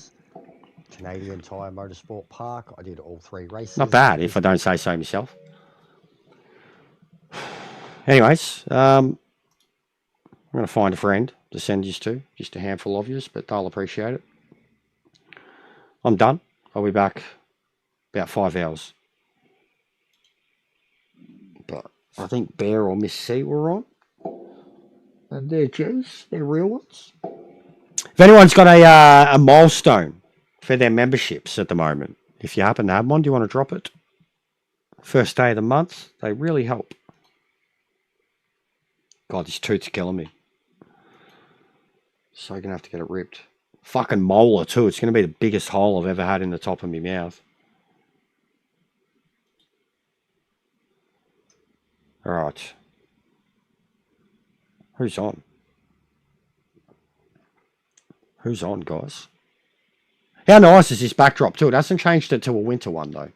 Canadian Tire Motorsport Park. I did all 3 races. Not bad, if I don't say so myself. Anyways, I'm going to find a friend to send yous to. Just a handful of yous, but they'll appreciate it. I'm done. I'll be back about 5 hours. But I think Bear or Miss C were on. And they're gems. They're real ones. If anyone's got a milestone for their memberships at the moment, if you happen to have one, do you want to drop it? First day of the month, they really help. God, this tooth's killing me. So I'm going to have to get it ripped. Fucking molar too. It's going to be the biggest hole I've ever had in the top of my mouth. Alright. Who's on? Who's on, guys? How nice is this backdrop too? It hasn't changed it to a winter one though.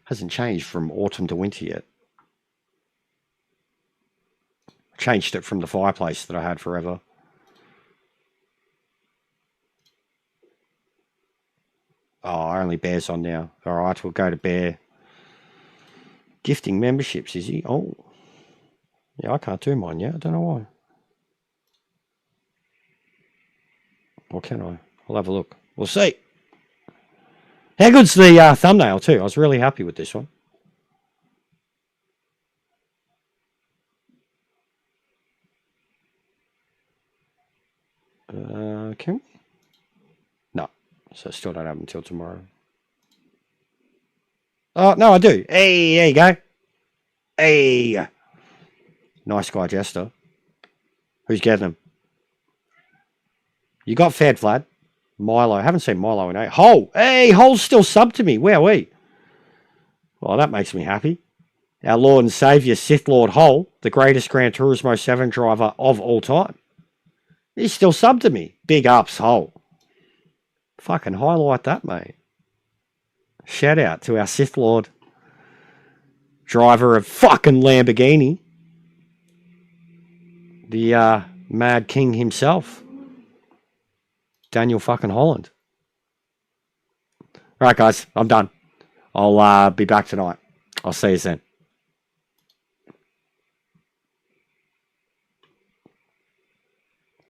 Hasn't changed from autumn to winter yet. Changed it from the fireplace that I had forever. Oh, only Bear's on now. Alright, we'll go to Bear. Gifting memberships, is he? Oh. Yeah, I can't do mine yet. I don't know why. Or can I? I'll have a look. We'll see. How good's the thumbnail too? I was really happy with this one. Can we? No. So I still don't have them until tomorrow. Oh, no, I do. Hey, there you go. Hey. Nice guy, Jester. Who's getting them? You got fed, Vlad. Milo. I haven't seen Milo in a... Hole. Hey, Hole's still sub to me. Where are we? Well, that makes me happy. Our Lord and Saviour, Sith Lord Hole, the greatest Gran Turismo 7 driver of all time. He's still sub to me. Big ups, Hole. Fucking highlight that, mate. Shout out to our Sith Lord. Driver of fucking Lamborghini. The Mad King himself. Daniel fucking Holland. Alright, guys. I'm done. I'll be back tonight. I'll see you soon.